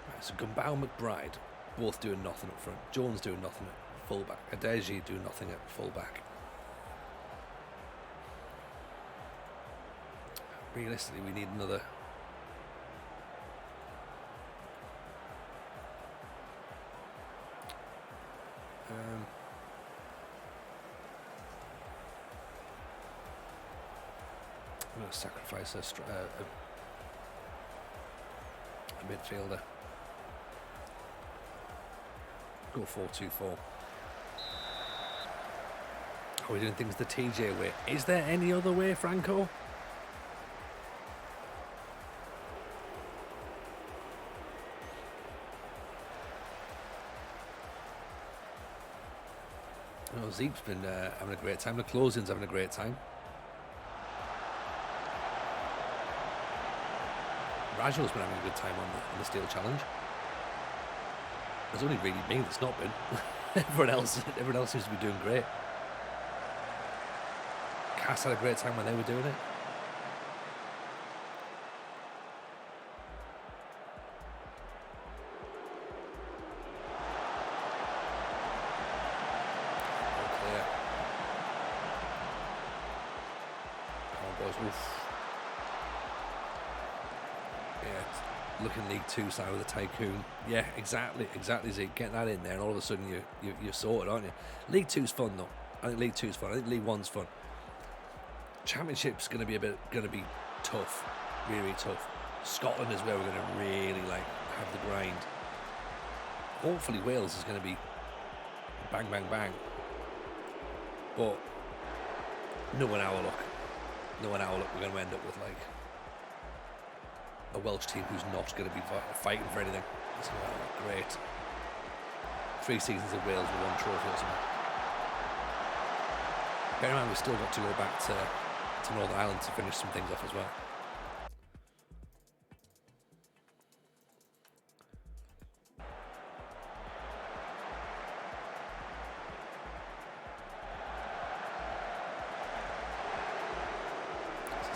Right, so Gumbau, McBride, both doing nothing up front. Jones doing nothing at fullback. Adeji doing nothing at fullback. Realistically, we need another. I'm going to sacrifice a midfielder. Go 4-2-4. Are we doing things the TJ way? Is there any other way, Franco? Oh, Zeke's been having a great time. The closing's having a great time. Rajo's been having a good time on the Steel Challenge. There's only really me that's not been. everyone else seems to be doing great. Cass had a great time when they were doing it. Okay. Come on, boys. Oof. Yeah, looking League Two side with a Tycoon. Yeah, exactly, Zeke. Get that in there, and all of a sudden you're sorted, aren't you? League Two's fun though. I think League Two's fun. I think League One's fun. Championship's going to be tough, really, really tough. Scotland is where we're going to really have the grind. Hopefully Wales is going to be bang, bang, bang. But knowing our luck, we're going to end up with a Welsh team who's not going to be fighting for anything. So, great. 3 seasons of Wales with 1 trophy or something. Bear in mind, we've still got to go back to Northern Ireland to finish some things off as well.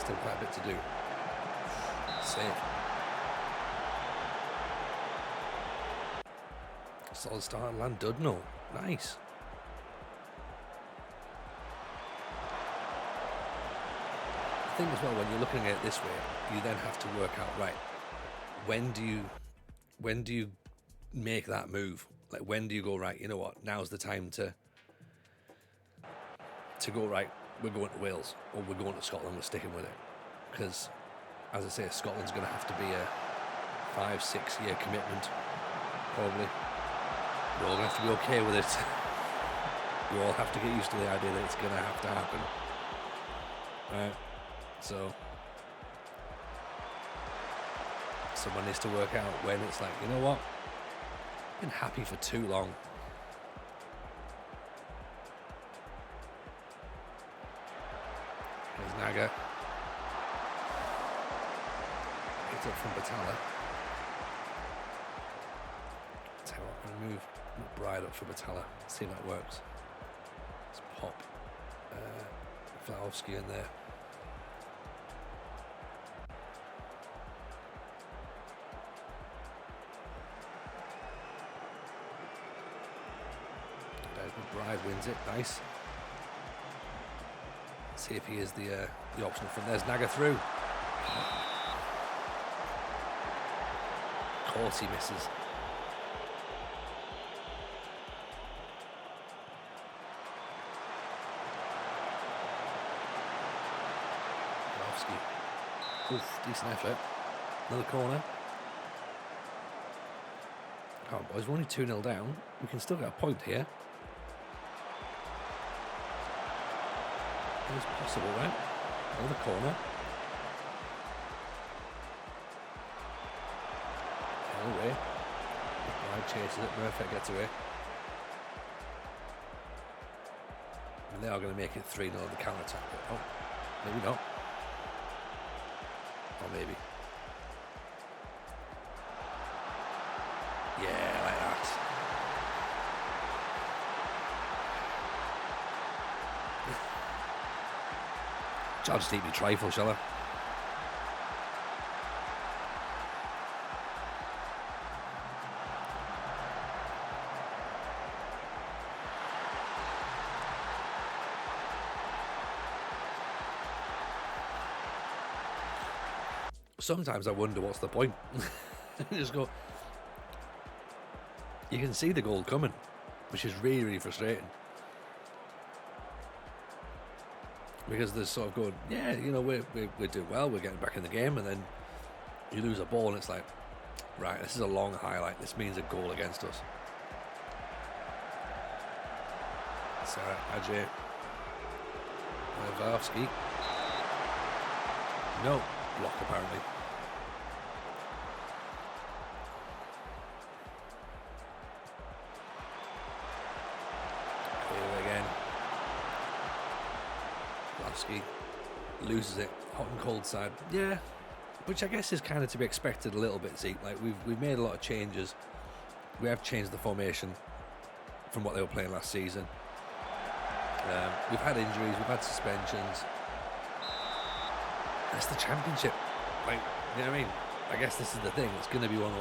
Still quite a bit to do. Save. Solid start, Landudno. Nice. I think as well, when you're looking at it this way, you then have to work out, right, when do you make that move? Like, when do you go, right, you know what, now's the time to go, right, we're going to Wales, or we're going to Scotland, we're sticking with it. Because, as I say, Scotland's going to have to be a 5-6 year commitment, probably. We're all going to have to be okay with it. We all have to get used to the idea that it's going to have to happen. Right? So, someone needs to work out when it's like, you know what? I've been happy for too long. There's Naga. Picked up from Batala. Tell you what, I'm going to move McBride up for Batala. See if that works. Let's pop Flahovsky in there. McBride wins it, nice. See if he is the option from there's Naga through. Of course he misses. Oof, decent effort. Another corner. Come on, boys, we're only 2-0 down. We can still get a point here. It is possible, right? Another corner. Hell away. McBride chases it. Murphy gets away. And they are going to make it 3-0 on the counter attack. Oh, maybe not. Or maybe. Yeah, like that. I'll just eat me trifle, shall I? Sometimes I wonder what's the point. You just go. You can see the goal coming, which is really, really frustrating. Because there's sort of going, yeah, you know, we're doing well, we're getting back in the game, and then you lose a ball, and it's like, right, this is a long highlight. This means a goal against us. So Ajay Varovsky. No block apparently. Loses it, hot and cold side. Yeah, which I guess is kind of to be expected a little bit, Zeke. Like we've made a lot of changes. We have changed the formation from what they were playing last season. We've had injuries, we've had suspensions. That's the championship. Like, you know what I mean? I guess this is the thing. It's going to be one of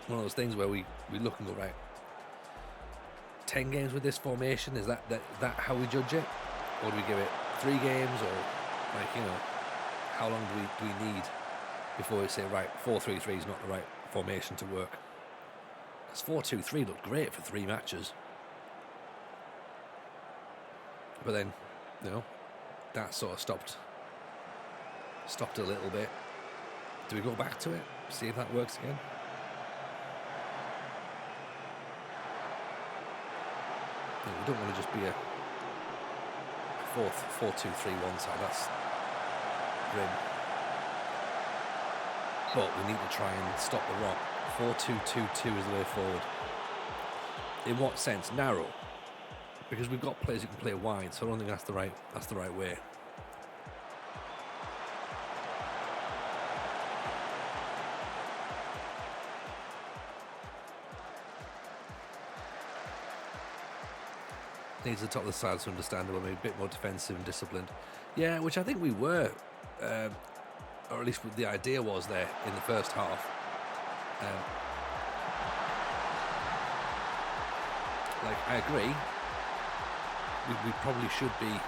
those things where we look and go, right, 10 games with this formation, is that how we judge it? Or do we give it 3 games, or like, you know, how long do we need before we say, right, 4-3-3 is not the right formation to work? Because 4-2-3 looked great for 3 matches, but then, you know, that sort of stopped a little bit. Do we go back to it, see if that works again? You know, we don't want to just be a 4-2-3 side. That's grim. But we need to try and stop the rot. 4-2-2-2 is the way forward. In what sense? Narrow. Because we've got players who can play wide, so I don't think that's the right way. needs the top of the side to understand we're a bit more defensive and disciplined. Yeah, which I think we were, or at least the idea was there in the first half. Like, I agree. We probably should be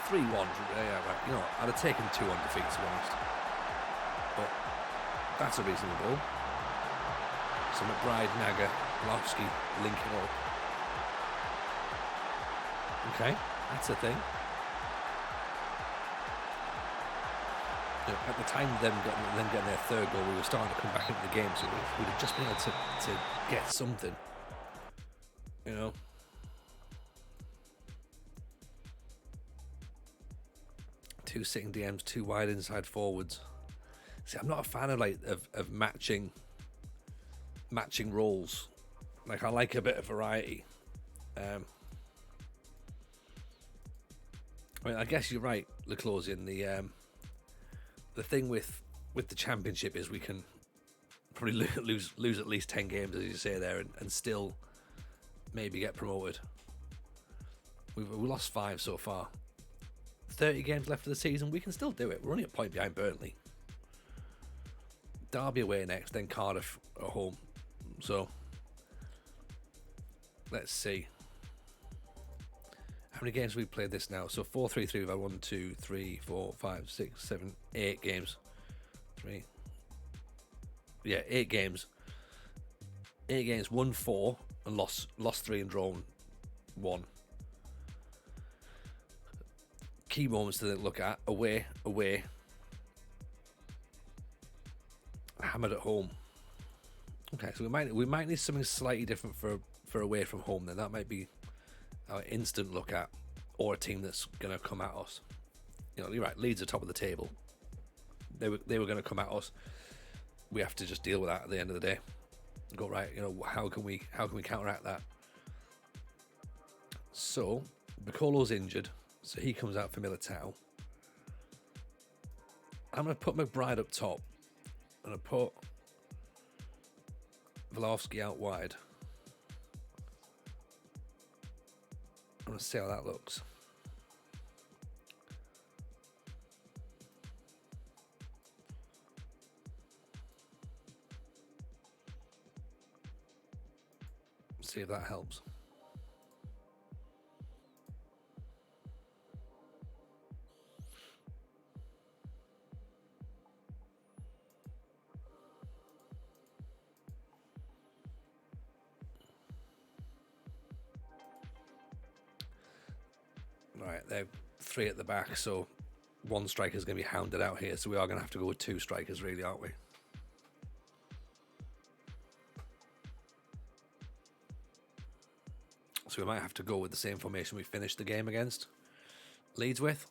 3-1. Yeah, right. You know, I'd have taken 2 on defeat, to be honest. But that's a reasonable goal. So McBride, Naga, Lofsky linking up. Okay, that's a thing. You know, at the time of them getting their third goal, we were starting to come back into the game, so we'd have just been able to get something. You know. Two sitting DMs, 2 wide inside forwards. See, I'm not a fan of matching roles. Like, I like a bit of variety. I mean, I guess you're right, Leclosian. The thing with the championship is we can probably lose at least 10 games, as you say there, and still maybe get promoted. We lost 5 so far. 30 games left of the season, we can still do it. We're only a point behind Burnley. Derby away next, then Cardiff at home. So, let's see. How many games have we played this now? So 4-3-3, we've had 1, 2, 3, 4, 5, 6, 7, 8 games. 8 games. 8 games, won 4 and lost 3 and drawn 1. Key moments to look at: away, hammered at home. Okay, so we might need something slightly different for away from home. Then that might be our instant look at, or a team that's going to come at us. You know, you're right. Leeds are top of the table. They were going to come at us. We have to just deal with that at the end of the day. Go right. You know, how can we counteract that? So Bicolo's injured. So he comes out for Militao. I'm going to put McBride up top. I'm going to put Vlahovsky out wide. I'm going to see how that looks. See if that helps. Right, they're 3 at the back, so 1 striker's going to be hounded out here, so we are going to have to go with 2 strikers, really, aren't we? So we might have to go with the same formation we finished the game against Leeds with.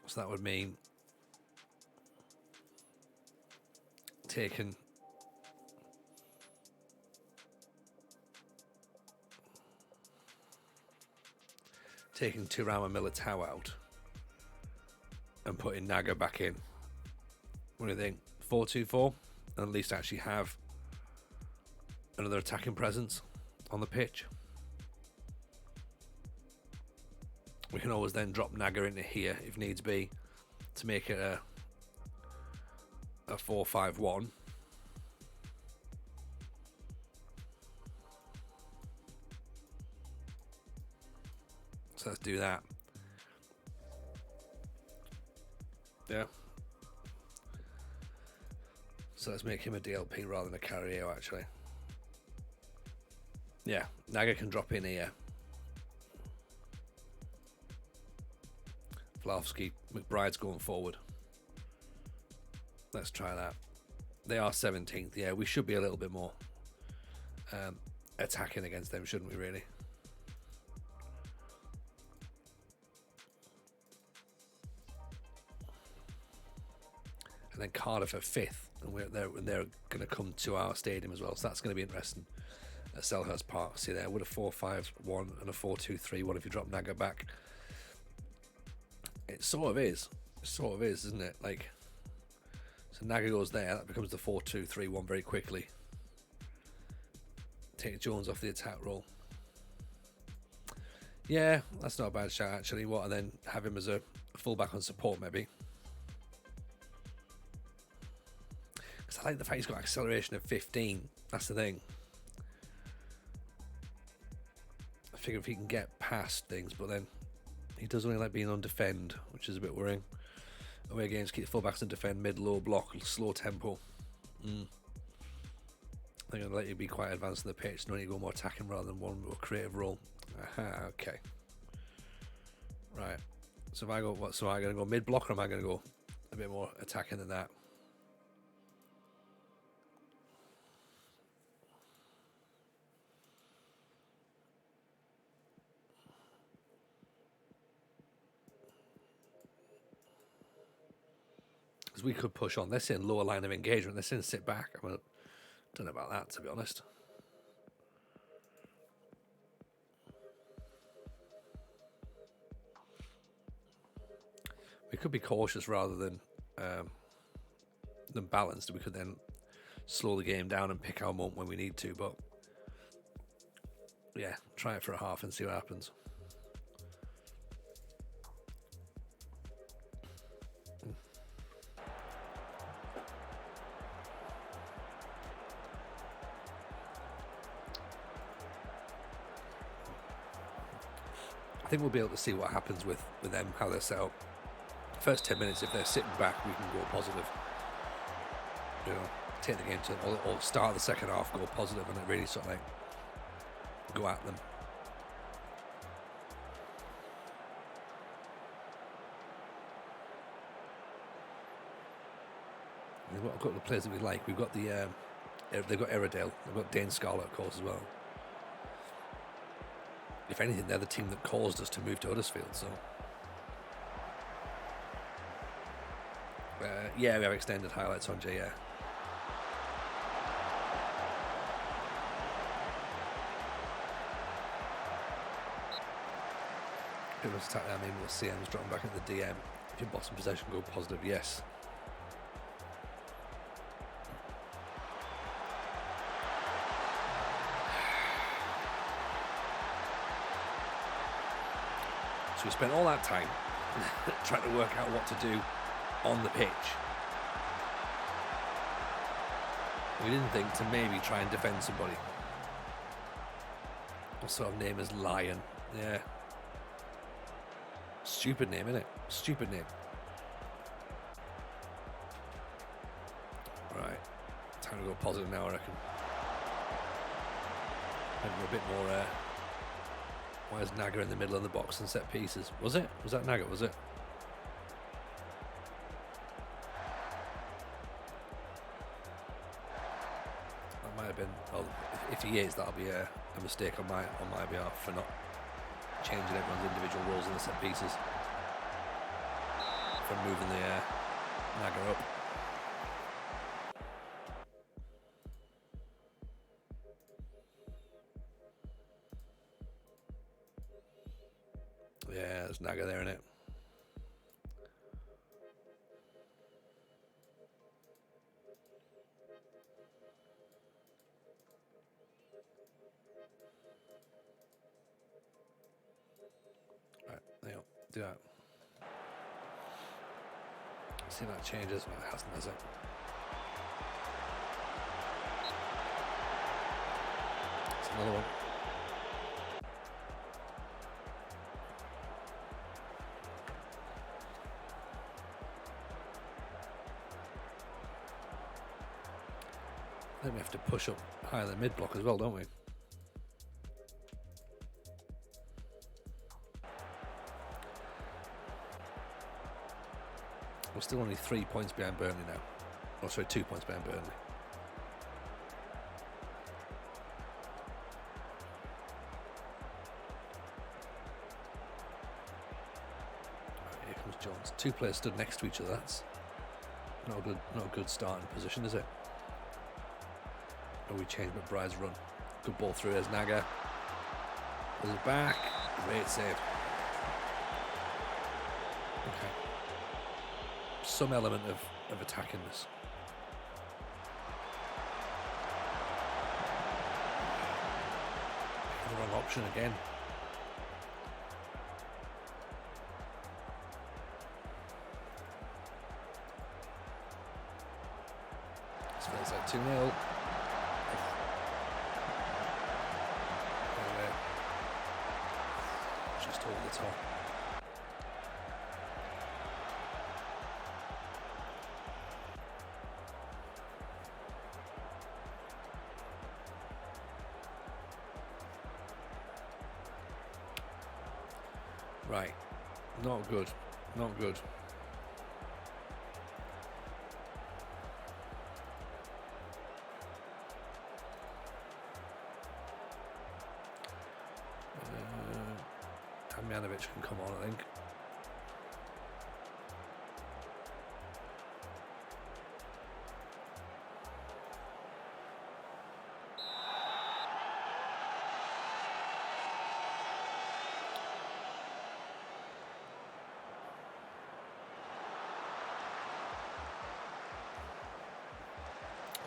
So that would mean taking Thuram and Militao out and putting Naga back in. What do you think? 4-2-4, and at least actually have another attacking presence on the pitch. We can always then drop Naga into here if needs be to make it a 4-5-1. So let's do that. Yeah. So let's make him a DLP rather than a Carrier, actually. Yeah, Naga can drop in here. Vlahovsky, McBride's going forward. Let's try that. They are 17th. Yeah, we should be a little bit more attacking against them, shouldn't we, really? And then Cardiff are 5th, and they're going to come to our stadium as well, so that's going to be interesting. at Selhurst Park. See there, with a 4-5-1 and a 4-2-3-1 if you drop Naga back. It sort of is. It sort of is, isn't it? Like, so Naga goes there, that becomes the 4-2-3-1 very quickly. Take Jones off the attack roll. Yeah, that's not a bad shout actually. What, and then have him as a fullback on support maybe. Because I like the fact he's got acceleration of 15. That's the thing. I figure if he can get past things, but then he does only like being on defend, which is a bit worrying. Away games, keep the fullbacks on defend, mid, low block, slow tempo. I think I'd let you be quite advanced in the pitch and only go more attacking rather than one more creative role. Aha, okay. Right. So if I go, what? So am I going to go mid block, or am I going to go a bit more attacking than that? Because we could push on. They're saying lower line of engagement. They're saying sit back. I mean, I don't know about that, to be honest. We could be cautious rather than balanced. We could then slow the game down and pick our moment when we need to. But yeah, try it for a half and see what happens. I think we'll be able to see what happens with them, how they're set up. First 10 minutes, if they're sitting back, we can go positive. You know, take the game to, or start the second half, go positive, and then really sort of like go at them. We've got a couple of players that we like. We've got the they've got Eredale, they've got Dane Scarlett, of course, as well. If anything, they're the team that caused us to move to Huddersfield, so. Yeah, we have extended highlights on Jay, yeah. People attack that, I mean, we'll see him dropping back at the DM. If your bottom possession go positive, yes. So we spent all that time trying to work out what to do on the pitch. We didn't think to maybe try and defend somebody. What sort of name is Lion? Yeah. Stupid name, innit? Stupid name. Right. Time to go positive now, I reckon. Maybe a bit more. Why is Naga in the middle of the box and set pieces? Was it? Was that Naga? Was it? That might have been. Well, if he is, that'll be a mistake on my behalf for not changing everyone's individual roles in the set pieces. For moving the Naga up. Yeah, there's Naga there, innit? Right, there you go. Do that. See if that changes. Well, it hasn't, has it? It's another one. Then we have to push up higher than mid block as well, don't we? We're still only 3 points behind Burnley now. Oh, sorry, 2 points behind Burnley. Right, here comes Jones. Two players stood next to each other. That's not a good starting position, is it? Oh, we changed McBride's run. Good ball through as Naga. Pulls it back. Great save. Okay. Some element of attacking this. The wrong option again. This feels like 2-0. Just over the top. Right, not good, not good. Damjanovic can come on, I think.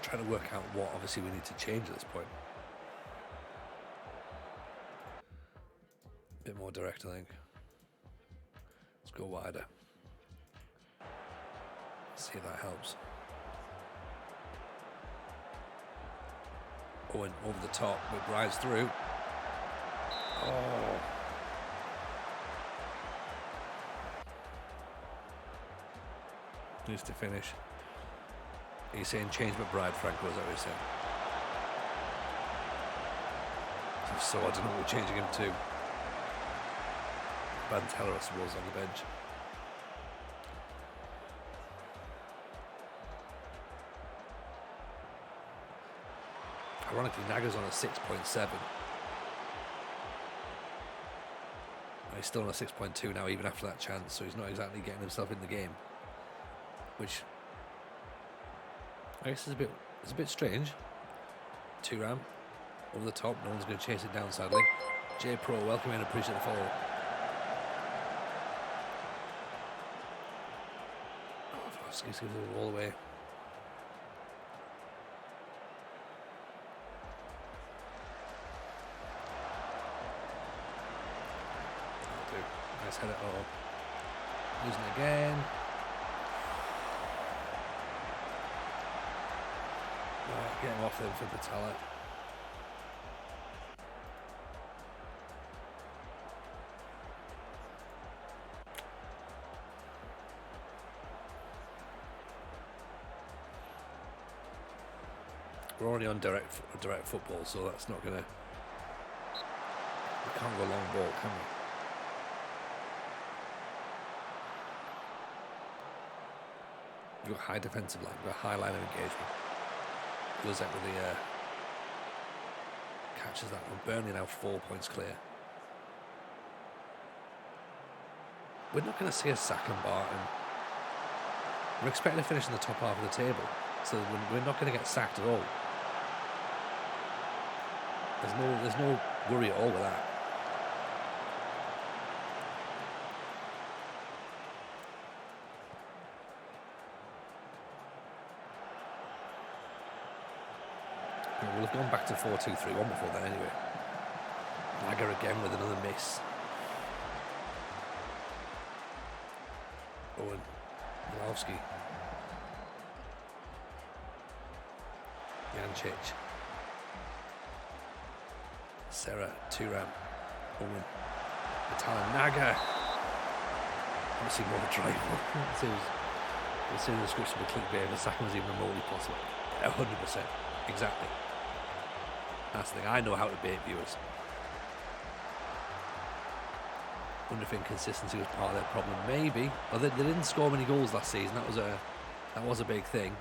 Trying to work out what obviously we need to change at this point. A bit more direct, I think. Let's go wider. See if that helps. Owen over the top, but rides through. Oh. Needs to finish. He's saying change McBride, Franco, is that what he's saying? So I don't know what we're changing him to. Banteros was on the bench. Ironically, Naga's on a 6.7. He's still on a 6.2 now, even after that chance, so he's not exactly getting himself in the game. Which I guess it's a bit strange. Thuram over the top, no one's going to chase it down, sadly. J Pro, welcome in, appreciate the follow. Oh, gives it all away. Nice header. Oh, losing again. Right, getting off them for Batalla. We're already on direct football, so that's not gonna. We can't go long ball, can we? We've got high defensive line, we've got high line of engagement. Goes out with the catches that one. Burnley now 4 points clear. We're not going to see a sack and Barton. We're expecting to finish in the top half of the table, so we're not going to get sacked at all. There's no worry at all with that. We'll have gone back to 4-2-3-1 before then anyway. Lager again with another miss. Owen, Milowski. Jancic. Serra, Thuram, Owen. Italian Naga. Obviously more of a drive. We'll see the description of the clickbait if the second was even remotely possible. 100%. Exactly. That's the thing. I know how to bait viewers. Wonder if inconsistency was part of their problem. Maybe. Well, they didn't score many goals last season. That was a big thing.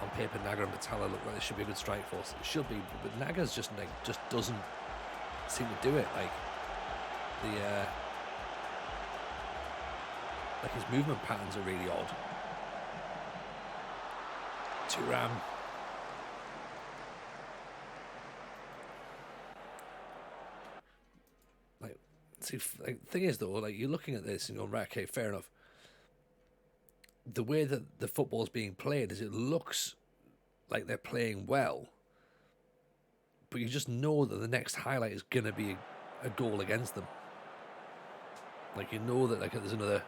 On paper, Naga and Batalla look like they should be a good strike force. It should be, but Naga's just doesn't seem to do it. Like his movement patterns are really odd. Thuram. See, like, thing is though, like, you're looking at this and going, right, okay, fair enough. The way that the football's being played is it looks like they're playing well, but you just know that the next highlight is going to be a goal against them. Like, you know that, like, there's another.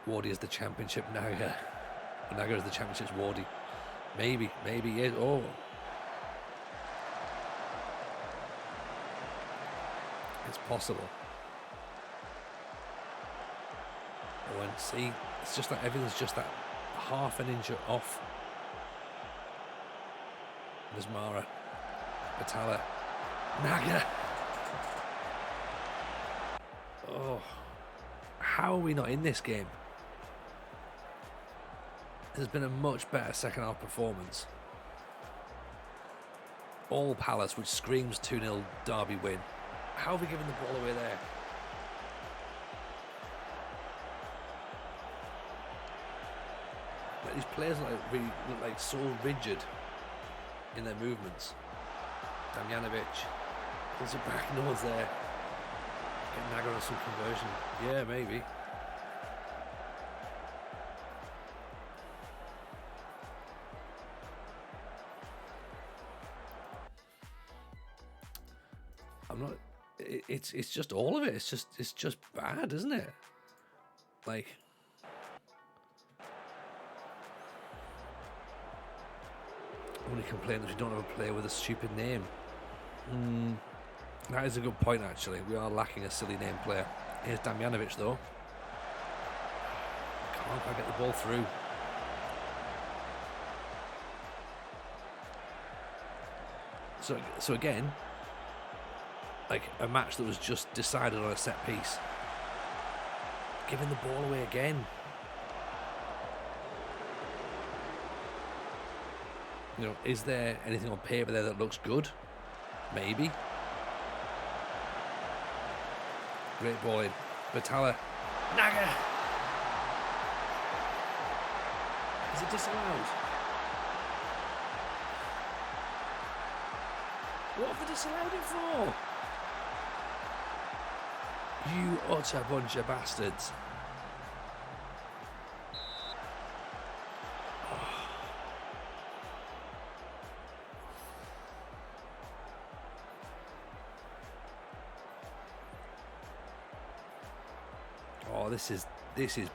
Wardy is the championship. Naga is the championship's Wardy. Maybe, yeah. Oh. It's possible. Oh, and see, it's just like everything's just that half an inch off. There's Mara. Batala. Naga. Oh. How are we not in this game? There's been a much better second half performance. All Palace, which screams 2-0 Derby win. How have we given the ball away there? Like, these players look like so rigid in their movements. Damjanovic pulls it back, no one's there. Get Naga on some conversion. Yeah, maybe. I'm not. It's just all of it. It's just bad, isn't it? Like, only complain that we don't have a player with a stupid name. That is a good point, actually. We are lacking a silly name player. Here's Damjanovic, though. Can't quite get the ball through. So again, like a match that was just decided on a set piece. Giving the ball away again. You know, is there anything on paper there that looks good? Maybe. Great ball in. Batala. Naga! Is it disallowed? What have they disallowed it for? You utter bunch of bastards. Oh, this is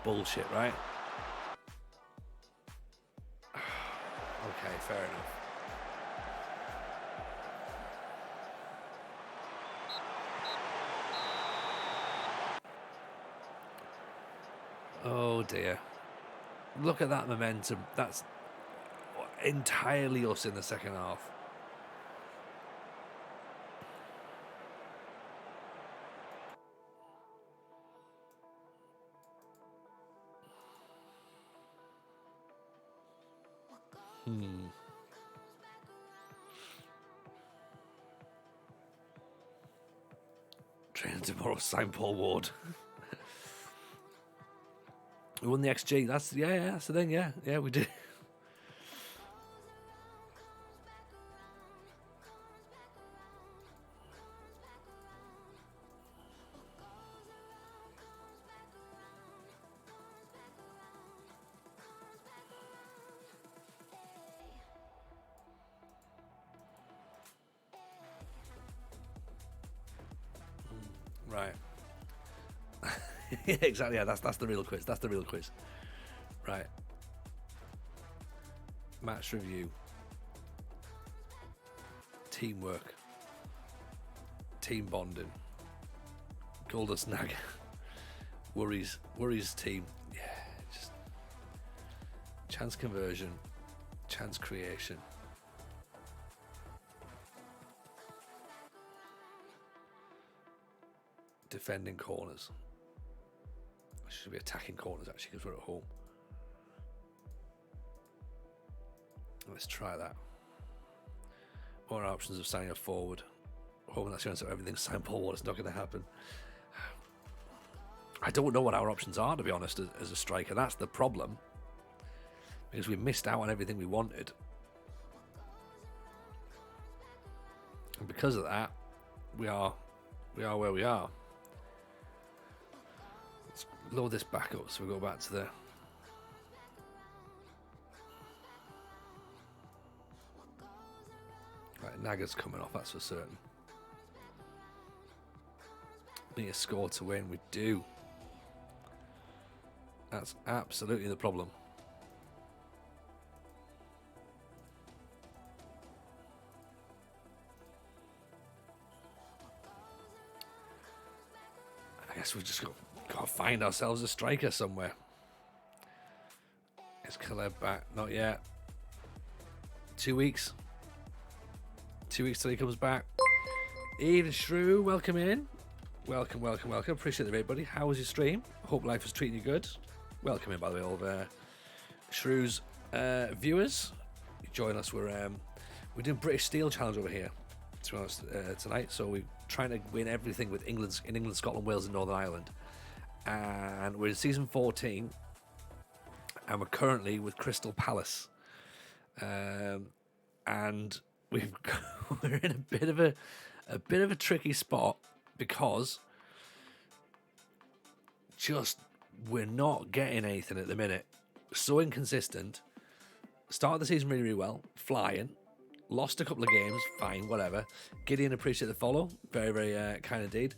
bullshit, right? Okay, fair enough. Oh dear. Look at that momentum. That's entirely us in the second half. Training tomorrow, sign Paul Ward. We won the XG. That's that's the thing. Yeah, we did. Right. Yeah, exactly. Yeah, that's the real quiz. That's the real quiz. Right. Match review. Teamwork. Team bonding. Goldust Naga. Worries team. Yeah, just chance conversion, chance creation. Defending corners. Should be attacking corners actually because we're at home. Let's try that. More options of signing a forward. Hoping that's the answer to everything. Sign Paul Ward. It's not going to happen. I don't know what our options are, to be honest, as a striker. That's the problem. Because we missed out on everything we wanted. And because of that, we are where we are. Let's load this back up so we go back to the... Right, Naga's coming off, that's for certain. Need a score to win, we do. That's absolutely the problem. I guess we've just got to find ourselves a striker somewhere. Is Caleb back? Not yet. 2 weeks. 2 weeks till he comes back. Even Shrew, welcome in. Welcome. Appreciate the raid, buddy. How was your stream? Hope life was treating you good. Welcome in, by the way, all of Shrew's viewers. You join us. We're doing British Steel Challenge over here, to be honest, tonight. So we're trying to win everything with England, Scotland, Wales, and Northern Ireland. And we're in season 14, and we're currently with Crystal Palace. And we're in a bit of a tricky spot because just we're not getting anything at the minute. So inconsistent. Started the season really, really well, flying. Lost a couple of games, fine, whatever. Gideon, appreciate the follow, very, very kind indeed.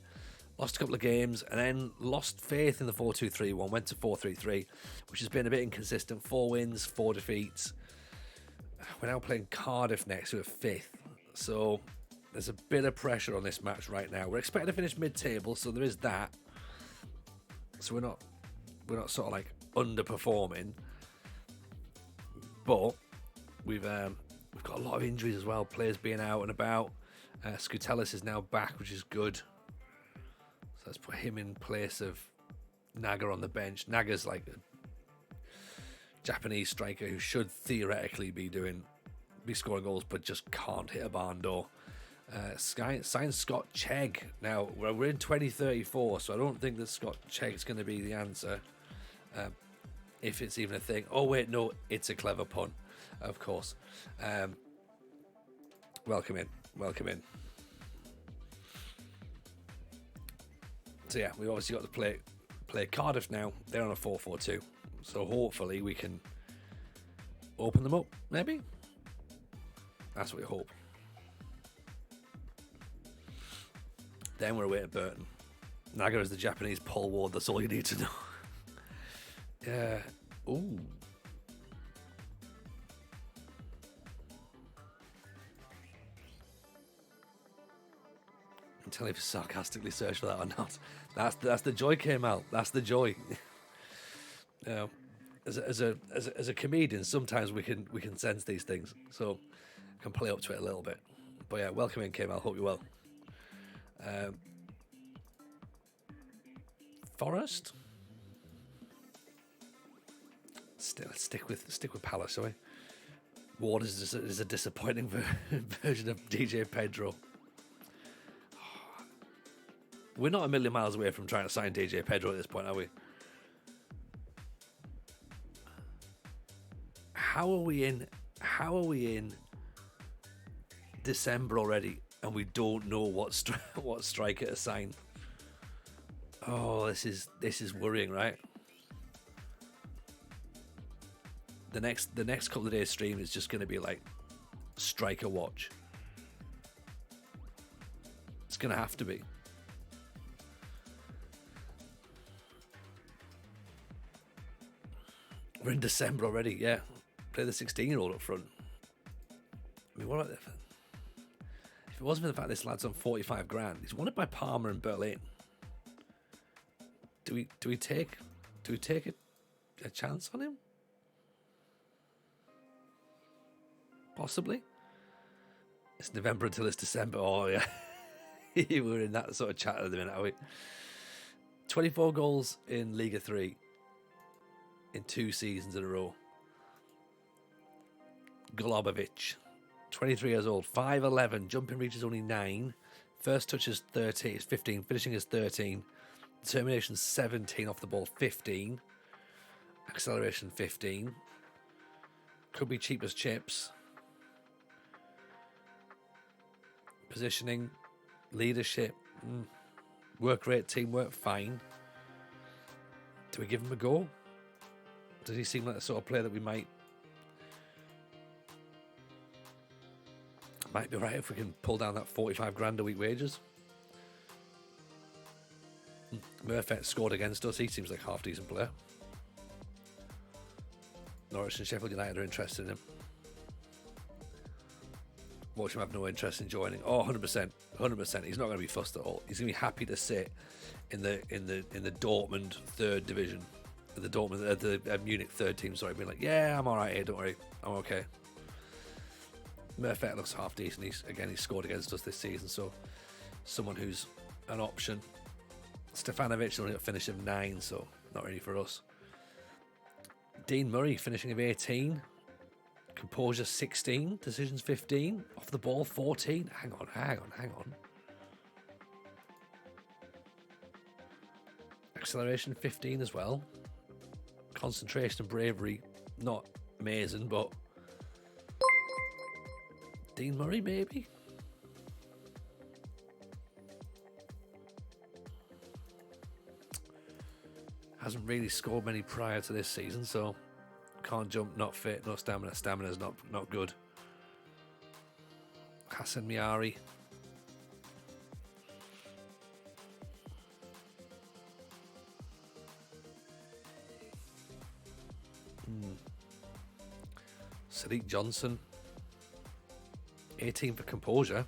Lost a couple of games and then lost faith in the 4-2-3-1. Went to 4-3-3, which has been a bit inconsistent. 4 wins, 4 defeats. We're now playing Cardiff next, who are 5th. So there's a bit of pressure on this match right now. We're expecting to finish mid-table, so there is that. So we're not sort of like underperforming, but we've got a lot of injuries as well. Players being out and about. Scutellis is now back, which is good. So let's put him in place of Naga on the bench. Naga's like a Japanese striker who should theoretically be scoring goals, but just can't hit a barn door. Sign Scott Chegg. Now, we're in 2034, so I don't think that Scott Chegg's going to be the answer. If it's even a thing. Oh, wait, no, it's a clever pun, of course. Welcome in. So, yeah, we've obviously got to play Cardiff now. They're on a 4-4-2. So, hopefully, we can open them up, maybe? That's what we hope. Then we're away at Burton. Naga is the Japanese Paul Ward. That's all you need to know. Yeah. Ooh. I'm telling you if you sarcastically search for that or not. That's the joy came out. That's the joy. As a comedian, sometimes we can sense these things, so I can play up to it a little bit. But yeah, welcome in, Kim. I hope you're well. Forest. Let's stick with Palace, shall we? Ward is a disappointing version of DJ Pedro. We're not a million miles away from trying to sign DJ Pedro at this point, are we? How are we in December already and we don't know what striker to sign? Oh, this is worrying, right? The next couple of days stream is just going to be like striker watch. It's going to have to be. We're in December already, yeah. Play the 16-year-old up front. I mean, what about if it wasn't for the fact this lad's on 45 grand, he's wanted by Parma and Berlin. Do we take a chance on him? Possibly. It's November until it's December. Oh yeah, we're in that sort of chat at the minute, are we? 24 goals in Liga 3 in 2 seasons in a row. Golubovic, 23 years old, 5'11", jumping reach is only 9, first touch is 13, it's 15, finishing is 13, determination 17 off the ball, 15, acceleration 15, could be cheap as chips. Positioning, leadership, work rate, teamwork, fine. Do we give him a go? Does he seem like the sort of player that we might be right if we can pull down that 45 grand a week wages? Murphy scored against us. He seems like a half decent player. Norwich and Sheffield United are interested in him. Watch him have no interest in joining. Oh, 100%. 100%. He's not going to be fussed at all. He's going to be happy to sit in the Dortmund third division. The Munich third team, sorry, being like, yeah, I'm alright here, don't worry. I'm okay. Murphy looks half decent. He scored against us this season, so someone who's an option. Stefanovic only got finished of 9, so not really for us. Dean Murray finishing of 18. Composure 16. Decisions 15. Off the ball 14. Hang on. Acceleration 15 as well. Concentration and bravery, not amazing, but Dean Murray maybe? Hasn't really scored many prior to this season, so can't jump, not fit, no stamina. Stamina's not good. Hassan Miari. Sadiq Johnson. 18 for composure.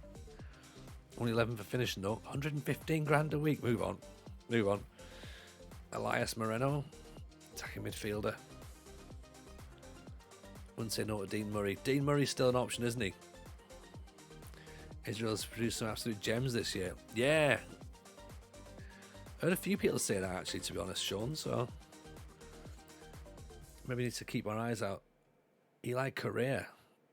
Only 11 for finishing though. 115 grand a week. Move on. Elias Moreno. Attacking midfielder. Wouldn't say no to Dean Murray. Dean Murray's still an option, isn't he? Israel's produced some absolute gems this year. Yeah. Heard a few people say that actually, to be honest, Sean, so maybe need to keep our eyes out. Eli Correa,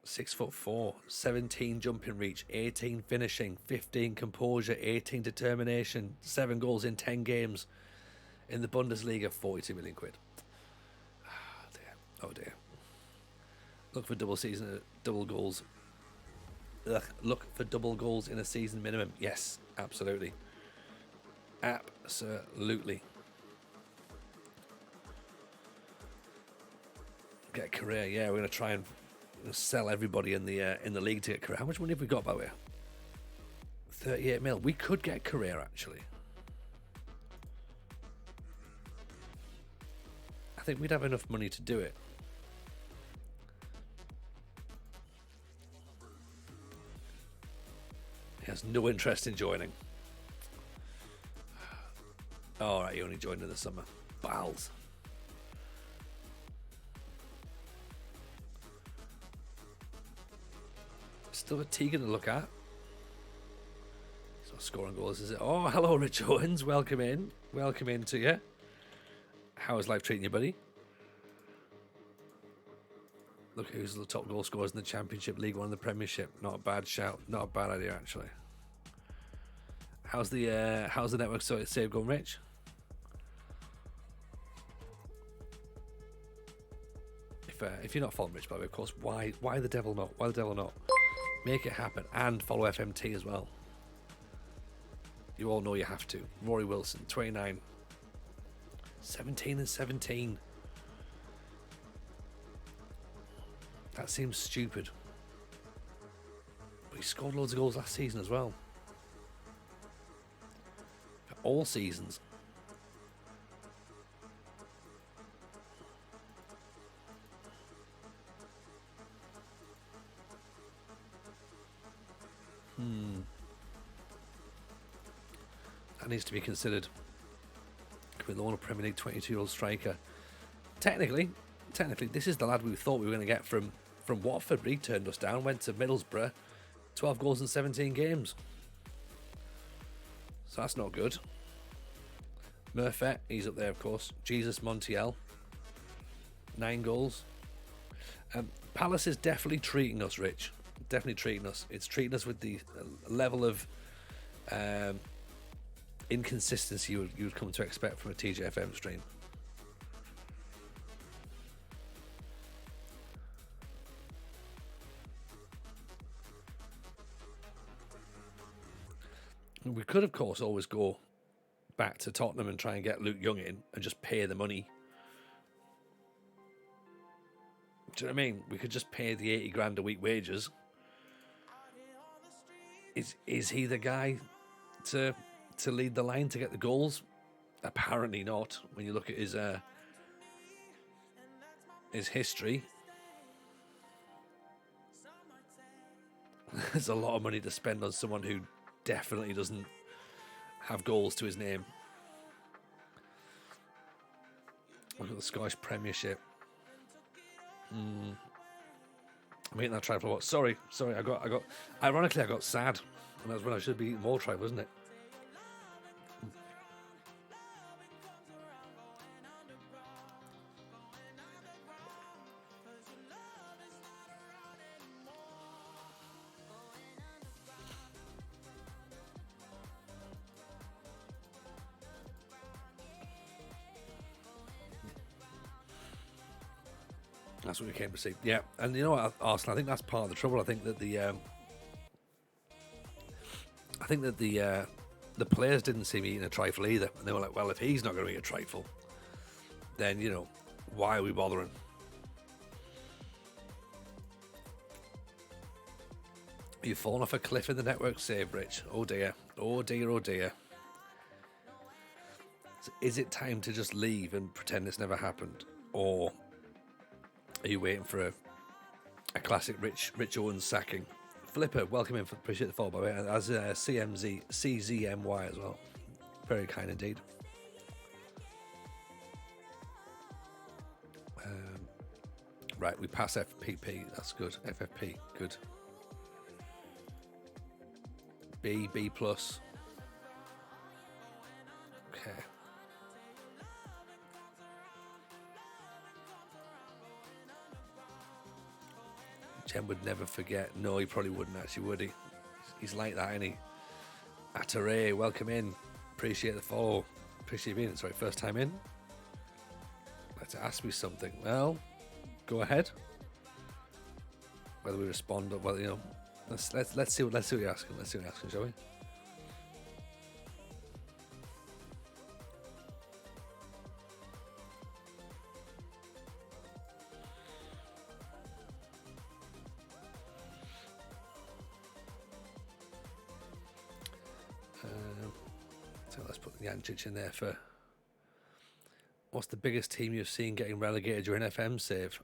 6'4", 17 jumping reach, 18 finishing, 15 composure, 18 determination, 7 goals in 10 games. In the Bundesliga, 42 million quid. Oh dear. Look for double goals. Look for double goals in a season minimum. Yes, absolutely. Absolutely. Get Correa, yeah, we're going to try and sell everybody in the league to get Correa. How much money have we got, by the way? 38 mil. We could get Correa, actually. I think we'd have enough money to do it. He has no interest in joining. Alright, he only joined in the summer. Balls. Still a Tegan to look at. He's not scoring goals, is it? Oh, hello, Rich Owens. Welcome in. Welcome in to you. How is life treating you, buddy? Look who's the top goal scorers in the Championship, League One, and the Premiership. Not a bad shout. Not a bad idea, actually. How's the network save going, Rich? If you're not following Rich, by the way, of course, why the devil not? Why the devil not? Make it happen and follow FMT as well. You all know you have to. Rory Wilson, 29. 17 and 17. That seems stupid. But he scored loads of goals last season as well. All seasons. That needs to be considered. With the one Premier League 22-year-old striker. Technically, this is the lad we thought we were going to get from Watford, but he turned us down, went to Middlesbrough, 12 goals in 17 games. So that's not good. Murphy, he's up there, of course. Jesus Montiel, 9 goals. Palace is definitely treating us, Rich. Definitely treating us. It's treating us with the level of inconsistency you would come to expect from a TJFM stream. We could, of course, always go back to Tottenham and try and get Luke Young in and just pay the money. Do you know what I mean? We could just pay the 80 grand a week wages. Is he the guy to lead the line to get the goals? Apparently not. When you look at his history, there's a lot of money to spend on someone who definitely doesn't have goals to his name. Look at the Scottish Premiership. I'm eating that trifle. What? Sorry. I got. Ironically, I got sad, and that's when I should be eating more trifle, isn't it? That's what we came to see. Yeah, and you know what, Arsenal, I think that's part of the trouble. I think that the players didn't see me eating a trifle either. And they were like, well, if he's not going to eat a trifle, then, you know, why are we bothering? You've fallen off a cliff in the network save, Rich. Oh dear. Oh dear, oh dear. So is it time to just leave and pretend this never happened? Or are you waiting for a classic Rich Owens sacking? Flipper, welcome in. Appreciate the follow, by the way. As CZMY as well. Very kind indeed. Right, we pass FPP. That's good. FFP, good. B plus. Okay. Jen would never forget. No, he probably wouldn't actually, would he? He's like that, isn't he? Atare, welcome in. Appreciate the follow. Appreciate you being in. Sorry, first time in. Like to ask me something. Well, go ahead. Whether we respond or whether, you know, let's see what you're asking. Let's see what you're asking, shall we? So let's put Jancic in there for what's the biggest team you've seen getting relegated during FM save?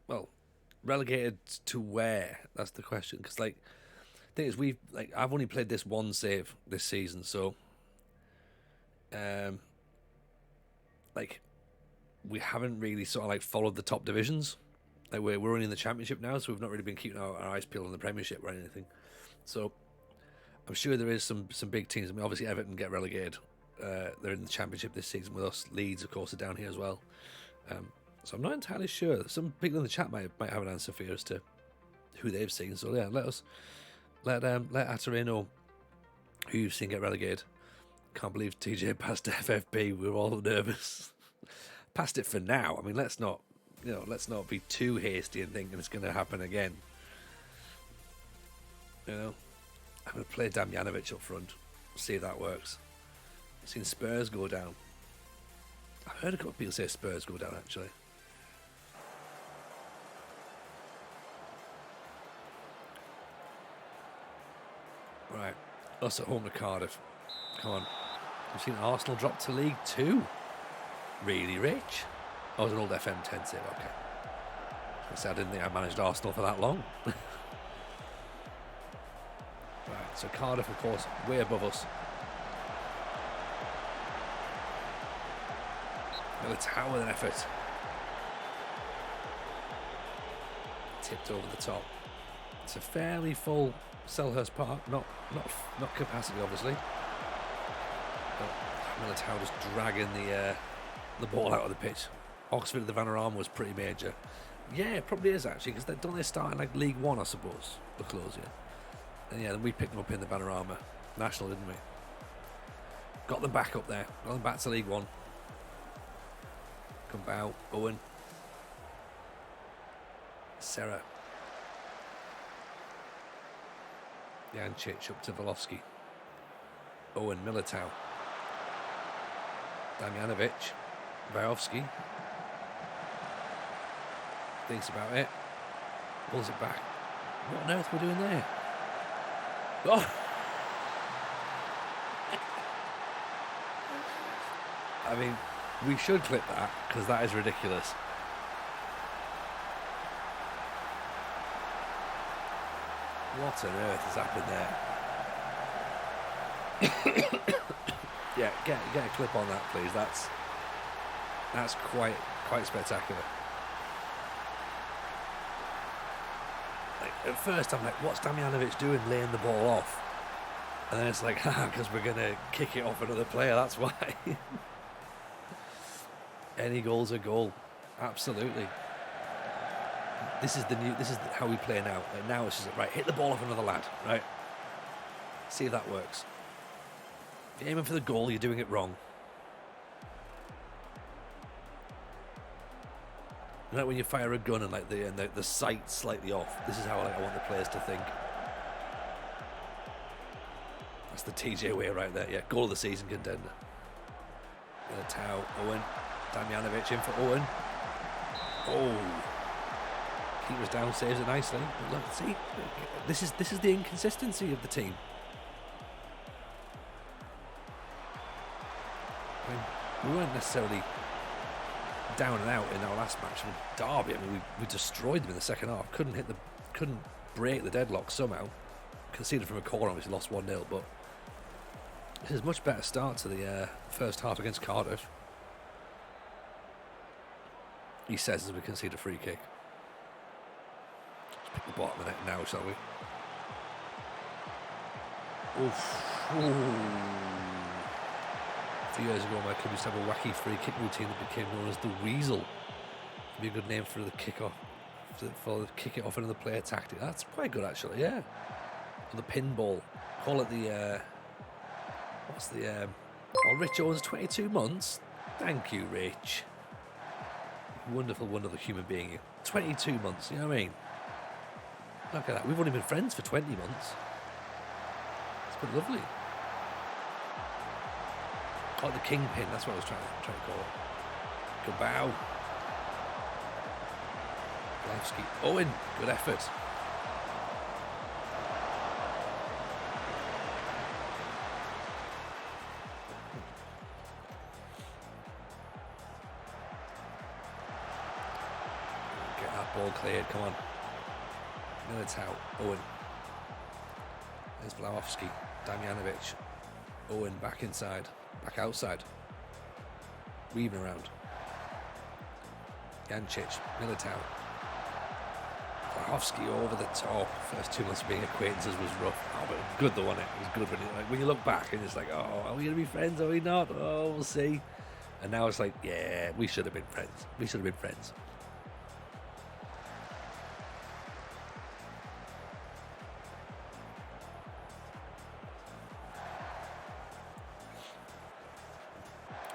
Well, relegated to where? That's the question. Because the thing is, I've only played this one save this season, so we haven't really sort of followed the top divisions. Like we're only in the Championship now, so we've not really been keeping our eyes peeled on the Premiership or anything. So I'm sure there is some big teams. I mean, obviously Everton get relegated. They're in the Championship this season with us. Leeds, of course, are down here as well. So I'm not entirely sure. Some people in the chat might have an answer for you as to who they've seen. So yeah, let Atare know who you've seen get relegated. Can't believe TJ passed FFB. We were all nervous. Passed it for now. I mean, let's not be too hasty and thinking it's going to happen again. You know, I'm going to play Damjanovic up front. See if that works. I've seen Spurs go down. I've heard a couple of people say Spurs go down, actually. Right. Us at home to Cardiff. Come on. We've seen Arsenal drop to League 2. Really rich. Oh, it was an old FM10 save. Okay. I didn't think I managed Arsenal for that long. Right. So Cardiff, of course, way above us. Well, it's how with an effort. Tipped over the top. It's a fairly full Selhurst Park, not capacity, obviously. But Militao just dragging the ball out of the pitch. Oxford at the Vanarama was pretty major. Yeah, it probably is actually, because don't they start in League One, I suppose, the close, yeah. And yeah, then we picked them up in the Vanarama National, didn't we? Got them back up there. Got them back to League One. Gumbau, Owen, Sarah. Jancic up to Volofsky. Owen, Militao. Damjanovic. Vajovsky. Thinks about it. Pulls it back. What on earth are we doing there? Oh! I mean, we should clip that, because that is ridiculous. What on earth has happened there? Yeah, get a clip on that, please. That's quite spectacular. Like, at first, I'm like, what's Damjanovic doing, laying the ball off? And then it's like, because we're gonna kick it off another player. That's why. Any goal's a goal, absolutely. This is how we play now. Like now it's just right, hit the ball off another lad, right? See if that works. If you're aiming for the goal, you're doing it wrong. You know, when you fire a gun and like the sight's slightly off. This is how I want the players to think. That's the TJ way right there. Yeah, goal of the season contender. Tau, Owen, Damjanovic in for Owen. Oh. Keeper's down, saves it nicely. But look, see, this is the inconsistency of the team. I mean, we weren't necessarily down and out in our last match with Derby. I mean, we destroyed them in the second half. Couldn't break the deadlock somehow. Conceded from a corner, obviously lost 1-0. But this is a much better start to the first half against Cardiff. He says as we concede a free kick. Pick the bottom of the net now, shall we? Oof. Ooh. A few years ago, my club used to have a wacky free kick routine that became known as the Weasel. It'd be a good name for the kick-off, for the kick it off another player tactic. That's quite good, actually, yeah. Or the pinball. Call it the, what's the, oh, Rich Owens, 22 months. Thank you, Rich. Wonderful, wonderful human being. 22 months, you know what I mean? Look at that. We've only been friends for 20 months. It's been lovely. Oh, the kingpin. That's what I was trying to call it. Good bow. Levski. Owen. Good effort. Get that ball cleared. Come on. Militao, Owen. There's Vlahovsky, Damjanovic. Owen back inside, back outside. Weaving around. Jancic, Militao. Vlahovsky over the top. First 2 months of being acquaintances was rough. Oh, but good though, wasn't it? It was good when you look back and it's like, oh, are we going to be friends? Are we not? Oh, we'll see. And now it's like, yeah, we should have been friends. We should have been friends.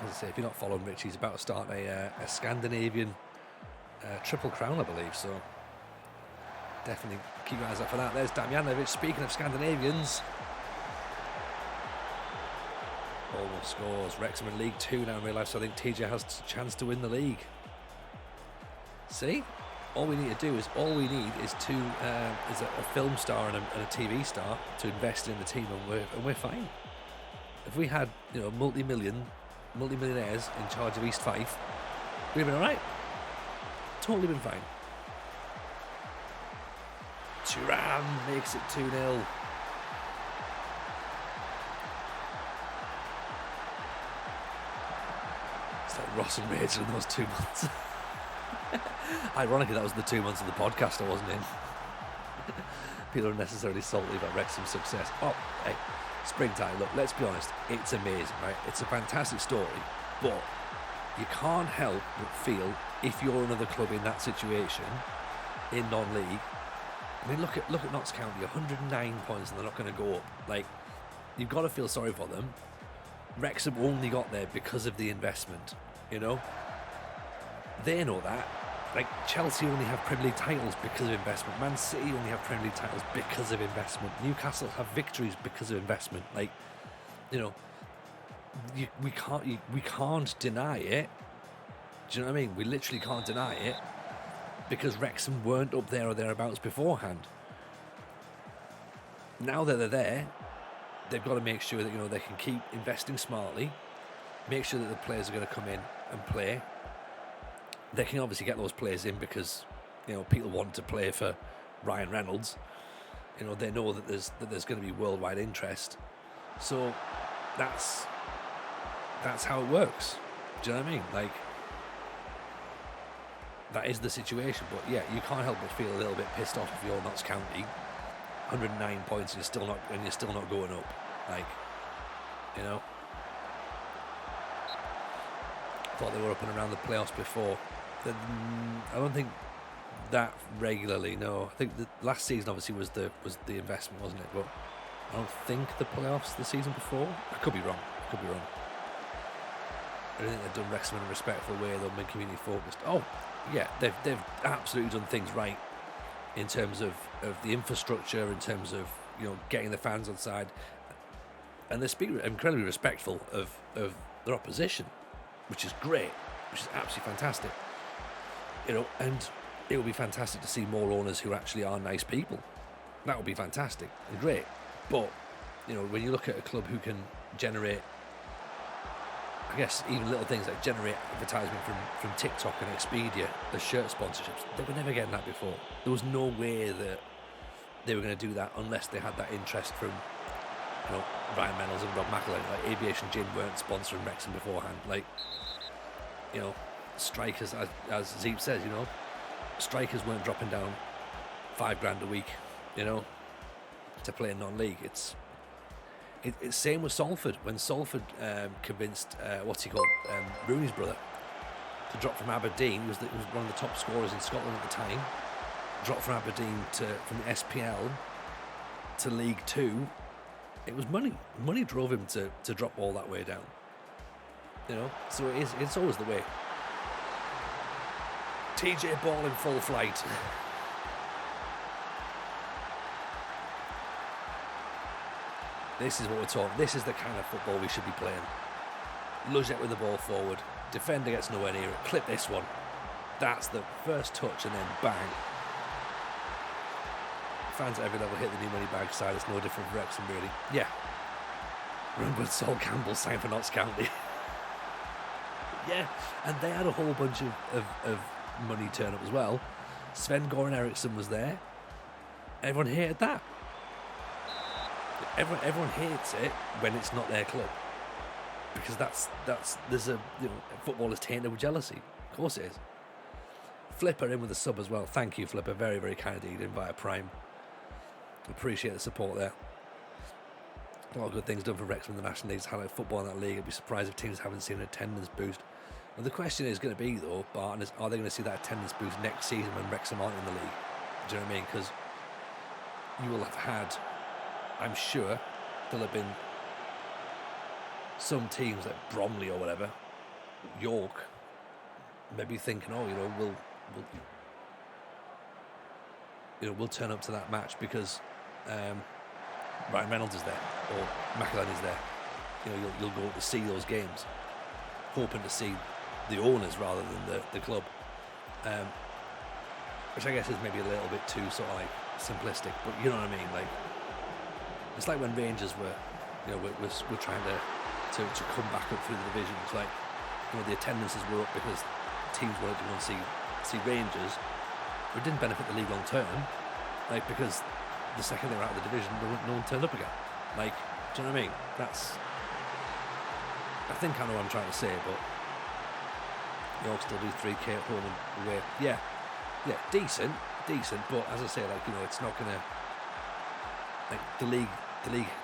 As I say, if you're not following Rich, he's about to start a Scandinavian triple crown, I believe. So definitely keep your eyes out for that. There's Damjanovic. Speaking of Scandinavians, almost scores. Wrexham in League 2 now in real life, so I think TJ has a chance to win the league. See, all we need to do is a film star and a TV star to invest in the team, and we're fine. If we had multi-millionaires in charge of East Fife, we'd have been alright. Totally been fine. Turan makes it 2-0. It's like Ross and Rachel in those 2 months. Ironically, that was the 2 months of the podcast I wasn't in. People are unnecessarily salty about Wrexham's success. Oh, hey. Springtime, look, let's be honest, it's amazing, right? It's a fantastic story, but you can't help but feel, if you're another club in that situation, in non-league, I mean, look at Notts County, 109 points and they're not going to go up. Like, you've got to feel sorry for them. Wrexham only got there because of the investment, you know? They know that. like Chelsea only have Premier League titles because of investment. Man City only have Premier League titles because of investment. Newcastle have victories because of investment. Like, you know, we can't deny it. Do you know what I mean? We literally can't deny it because Wrexham weren't up there or thereabouts beforehand. Now that they're there, they've got to make sure that, you know, they can keep investing smartly, make sure that the players are going to come in and play. They can obviously get those players in because, you know, people want to play for Ryan Reynolds. You know, they know that there's going to be worldwide interest. So that's how it works. Do you know what I mean? Like, that is the situation. But yeah, you can't help but feel a little bit pissed off if you're Notts County. 109 points and you're still not going up. Like, you know. Thought they were up and around the playoffs before. I don't think that regularly. No, I think the last season obviously was the investment, wasn't it? But I don't think the playoffs the season before. I could be wrong. I don't think they've done Wrexham in a respectful way. They've been community focused. Oh, yeah, they've absolutely done things right in terms of the infrastructure, in terms of, you know, getting the fans on side, and they speak incredibly respectful of their opposition, which is great, which is absolutely fantastic. You know, and it would be fantastic to see more owners who actually are nice people. That would be fantastic and great. But, you know, when you look at a club who can generate, I guess, even little things like generate advertisement from TikTok and Expedia, the shirt sponsorships, they were never getting that before. There was no way that they were going to do that unless they had that interest from, you know, Ryan Reynolds and Rob McElhenney. Like, Aviation Gin weren't sponsoring Wrexham beforehand. Like, you know, strikers, as Zeep says, you know, strikers weren't dropping down $5,000 a week, you know, to play in non-league. It's same with Salford. When Salford convinced Rooney's brother to drop from Aberdeen, he was one of the top scorers in Scotland at the time. Dropped from Aberdeen from the SPL to League Two. It was money. Money drove him to drop all that way down. You know, so it's always the way. TJ Ball in full flight. This is what we're talking. This is the kind of football we should be playing. Lugette with the ball forward. Defender gets nowhere near it. Clip this one. That's the first touch and then bang. Fans at every level hit the new money bag side. It's no different for Wrexham, really. Yeah. Remember when Sol Campbell signed for Notts County? Yeah. And they had a whole bunch of money turn up as well. Sven-Goran Eriksson was there. Everyone hated that. Everyone hates it when it's not their club, because there's a, you know, football is tainted with jealousy. Of course it is. Flipper in with a sub as well. Thank you, Flipper. Very, very kind indeed. Via Prime. Appreciate the support there. A lot of good things done for Wrexham in the National League's highlight football in that league. I'd be surprised if teams haven't seen an attendance boost. And the question is going to be, though, Barton, is are they going to see that attendance boost next season when Wrexham aren't in the league? Do you know what I mean? Because you will have had, I'm sure there'll have been some teams like Bromley or whatever, York, maybe thinking, oh, you know, we'll turn up to that match because Ryan Reynolds is there or McElhenney is there. You know, you'll go to see those games, hoping to see the owners rather than the club, which I guess is maybe a little bit too sort of like simplistic, but you know what I mean. Like, it's like when Rangers were, you know, we're trying to come back up through the division. It's like, you know, the attendances were up because teams wanted to go and see Rangers, but it didn't benefit the league long term. Like, because the second they were out of the division, no one turned up again. Like, do you know what I mean? I think I know what I'm trying to say, but York still do 3K at home and away. Yeah, decent. But as I say, like, you know, it's not gonna, like, the league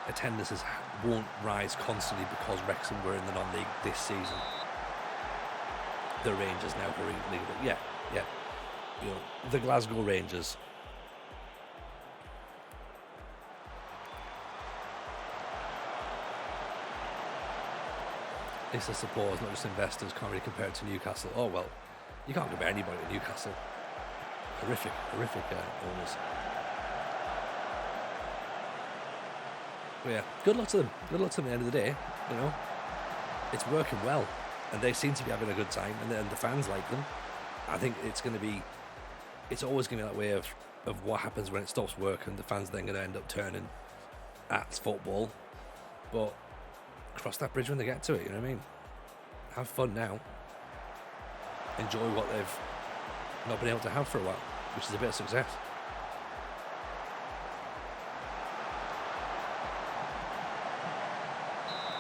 attendances won't rise constantly because Wrexham were in the non-league this season. The Rangers now for league, but yeah, you know, the Glasgow Rangers. It's the supporters, not just investors. Can't really compare it to Newcastle. Oh well, You can't compare anybody to Newcastle. Horrific owners. But yeah, good luck to them. Good luck to them at the end of the day. You know, it's working well, and they seem to be having a good time, and the fans like them. I think it's always going to be that way of what happens when it stops work, and the fans then going to end up turning at football. But cross that bridge when they get to it. You know what I mean? Have fun now. Enjoy what they've not been able to have for a while, which is a bit of success.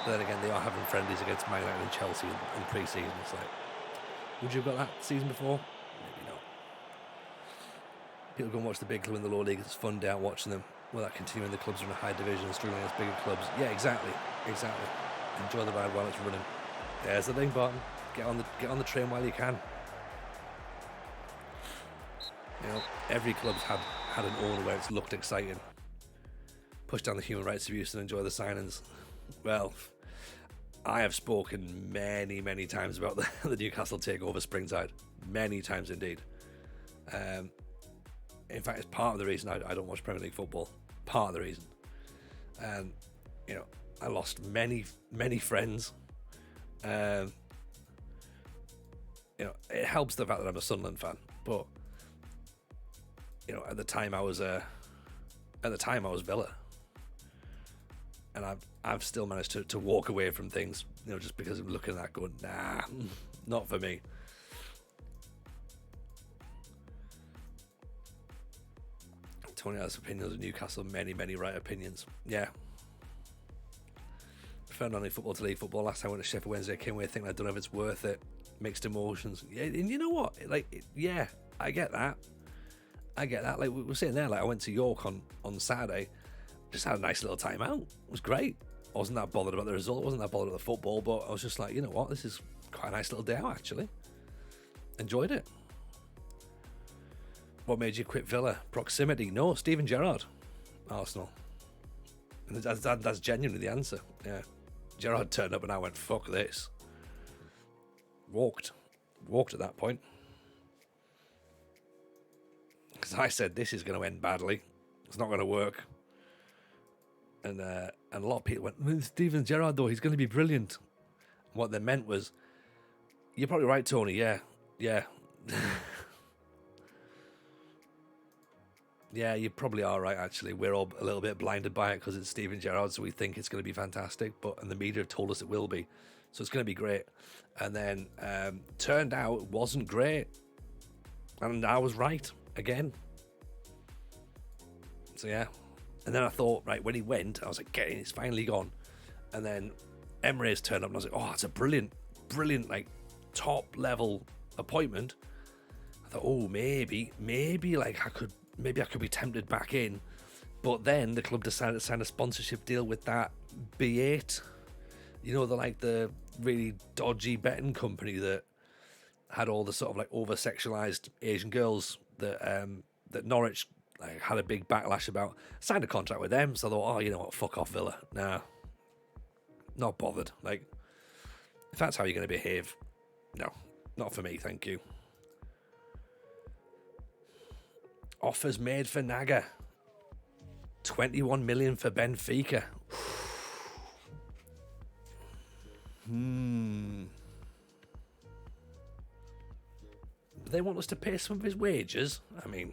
But then again, they are having friendlies against Man United and Chelsea in pre-season. It's like, would you have got that season before? Maybe not. People go and watch the big club in the lower league. It's a fun day out watching them. Will that continue when the clubs are in a high division and struggling against bigger clubs? Yeah, exactly. Enjoy the ride while it's running. There's the thing, Barton. Get on the train while you can. You know, every club's had an owner where it's looked exciting. Push down the human rights abuse and enjoy the signings. Well, I have spoken many, many times about the Newcastle takeover Springside. Many times indeed. In fact, it's part of the reason I don't watch Premier League football. Part of the reason. You know, I lost many, many friends. You know, it helps the fact that I'm a Sunderland fan, but you know, at the time I was Villa, and I've still managed to walk away from things, you know, just because I'm looking at that going, nah, not for me. Tony has opinions of Newcastle, many, many right opinions. Yeah. Prefer non-league football to league football. Last time I went to Sheffield Wednesday, I came away thinking I don't know if it's worth it. Mixed emotions. Yeah, and you know what? Like, yeah, I get that. Like we were saying there, like I went to York on Saturday, just had a nice little time out. It was great. I wasn't that bothered about the result, wasn't that bothered about the football, but I was just like, you know what? This is quite a nice little day out, actually. Enjoyed it. What made you quit Villa? Proximity? No, Steven Gerrard. Arsenal. And that's genuinely the answer. Yeah. Gerrard turned up and I went, fuck this. Walked at that point. Because I said, this is going to end badly. It's not going to work. And a lot of people went, Steven Gerrard, though, he's going to be brilliant. And what they meant was, you're probably right, Tony, yeah. Yeah, you probably are right, actually. We're all a little bit blinded by it because it's Steven Gerrard, so we think it's going to be fantastic, and the media have told us it will be. So it's going to be great. And then turned out it wasn't great. And I was right, again. So yeah. And then I thought, right, when he went, I was like, okay, it's finally gone. And then Emre's turned up and I was like, oh, it's a brilliant, like, top-level appointment. I thought, oh, maybe, like, I could be tempted back in. But then the club decided to sign a sponsorship deal with that B8. You know, the really dodgy betting company that had all the sort of like over-sexualized Asian girls that Norwich like had a big backlash about. Signed a contract with them, so I thought, oh, you know what, fuck off, Villa. Nah, not bothered. Like, if that's how you're going to behave, no, not for me, thank you. Offers made for Naga. 21 million for Benfica. They want us to pay some of his wages? I mean,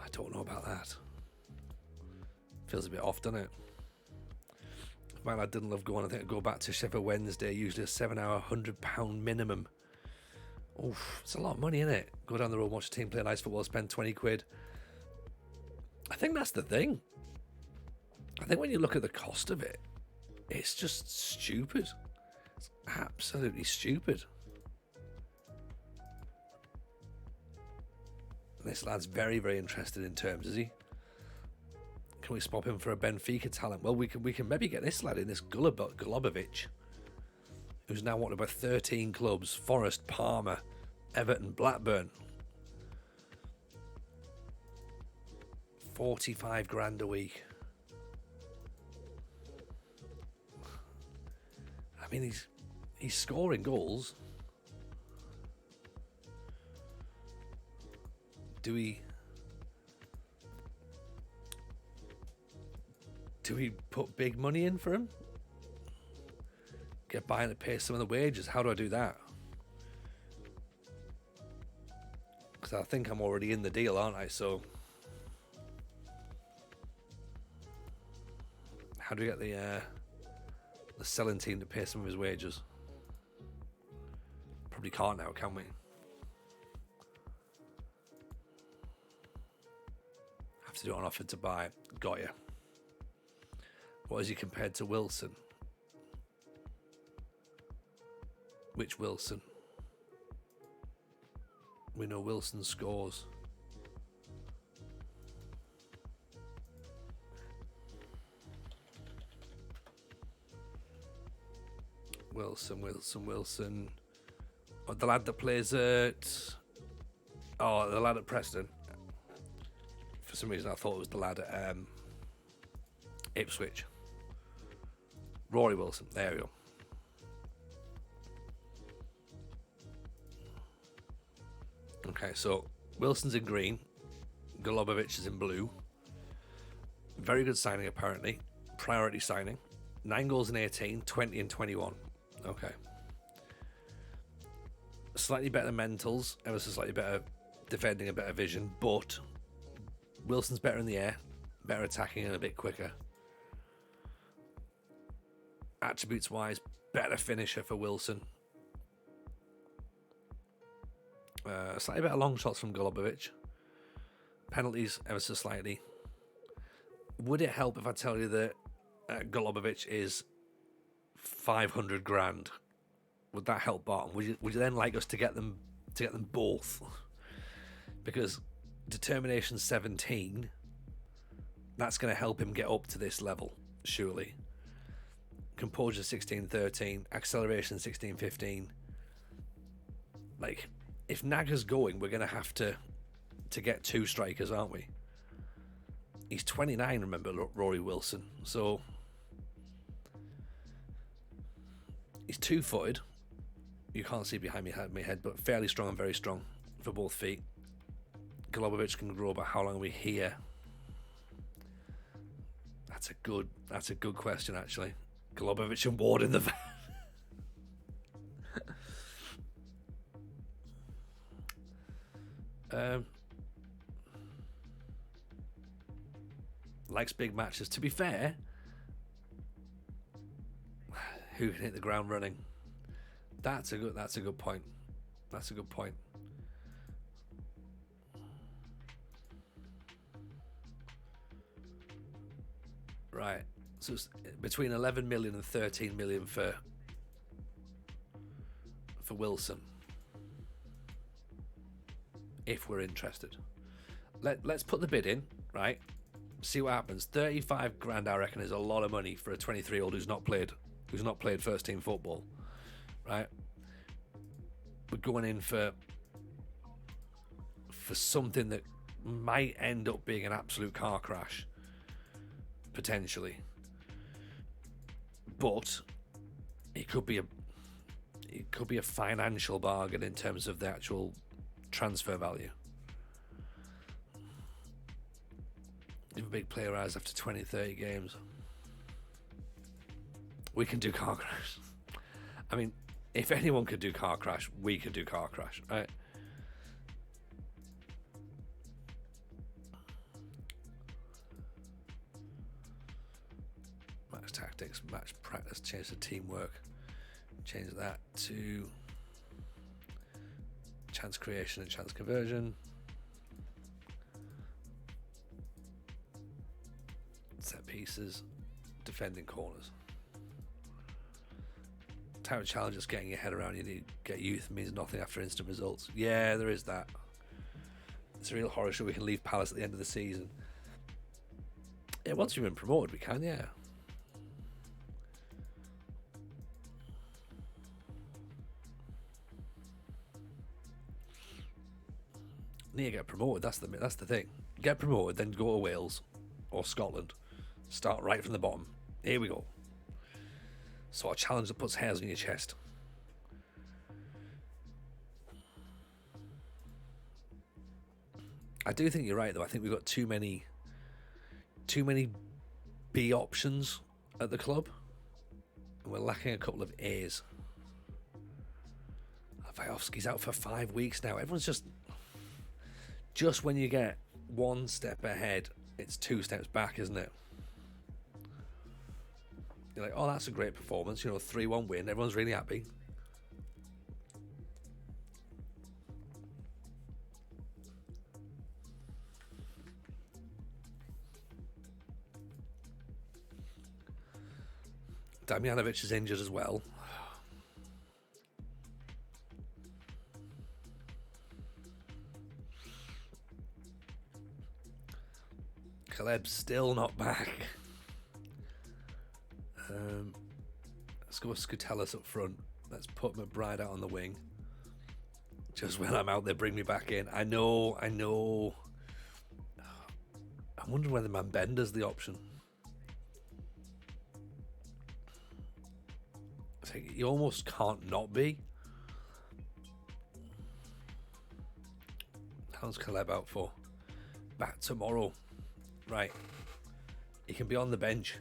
I don't know about that. Feels a bit off, doesn't it? Man, I didn't love going. I think I'd go back to Sheffield Wednesday, usually a 7-hour, £100 minimum. Oof, it's a lot of money, isn't it? Go down the road, watch a team play nice football, spend 20 quid. I think that's the thing. I think when you look at the cost of it, it's just stupid. It's absolutely stupid. This lad's very, very interested in terms, is he? Can we swap him for a Benfica talent? Well, we can maybe get this lad in, this Golubovic, who's now wanted by 13 clubs: Forest, Parma, Everton, Blackburn. 45 grand a week. I mean, he's scoring goals. Do we put big money in for him? Get by and pay some of the wages. How do I do that? Because I think I'm already in the deal, aren't I? So how do we get the selling team to pay some of his wages? Probably can't now, can we? Have to do it on offer to buy. Got you. What is he compared to Wilson? Which Wilson? We know Wilson scores. Wilson. Oh, the lad that plays at... Oh, the lad at Preston. For some reason I thought it was the lad at Ipswich. Rory Wilson. There we go. Okay, so Wilson's in green. Golubovic is in blue. Very good signing, apparently. Priority signing. 9 goals in 18, 20 and 21. Okay. Slightly better mentals, ever so slightly better defending, a better vision, but Wilson's better in the air, better attacking and a bit quicker. Attributes wise, better finisher for Wilson. Slightly better long shots from Golubovic. Penalties ever so slightly. Would it help if I tell you that Golubovic is 500 grand? Would that help Barton? Would you then like us to get them both? Because determination 17, that's going to help him get up to this level, surely. Composure 16-13, acceleration 16-15. Like, if Naga's going, we're going to have to get 2 strikers, aren't we? He's 29, remember, Rory Wilson. So he's 2-footed. You can't see behind my head, but fairly strong and very strong for both feet. Golubovic can grow, but how long are we here? That's a good question, actually. Golubovic and Ward in the van. Likes big matches. To be fair, who can hit the ground running? That's a good point. That's a good point. Right. So it's between 11 million and 13 million for Wilson. If we're interested. Let's put the bid in, right? See what happens. 35 grand, I reckon, is a lot of money for a 23-year-old who's not played first team football, right? We're going in for something that might end up being an absolute car crash, potentially. But it could be a financial bargain in terms of the actual transfer value. If a big player arrives after 20-30 games, we can do car crash. I mean, if anyone could do car crash, we could do car crash, right? Match tactics, match practice, change the teamwork. Change that to chance creation and chance conversion. Set pieces, defending corners. Type of challenge is getting your head around. You need to get youth means nothing after instant results. Yeah, there is that. It's a real horror show. We can leave Palace at the end of the season. Yeah, once we've been promoted, we can, yeah. Need to get promoted. That's the thing. Get promoted, then go to Wales or Scotland. Start right from the bottom. Here we go. Sort of challenge that puts hairs on your chest. I do think you're right, though. I think we've got too many B options at the club. And we're lacking a couple of A's. Vajovski's out for 5 weeks now. Everyone's just when you get one step ahead, it's 2 steps back, isn't it? You're like, oh, that's a great performance. 3-1 win. Everyone's really happy. Damjanovic is injured as well. Caleb's still not back. Let's go with Scutellas up front. Let's put McBride out on the wing. Just when I'm out, they bring me back in. I know. I'm wondering whether Mambenda's the option. I think you almost can't not be. How's Caleb out for? Back tomorrow. Right. He can be on the bench.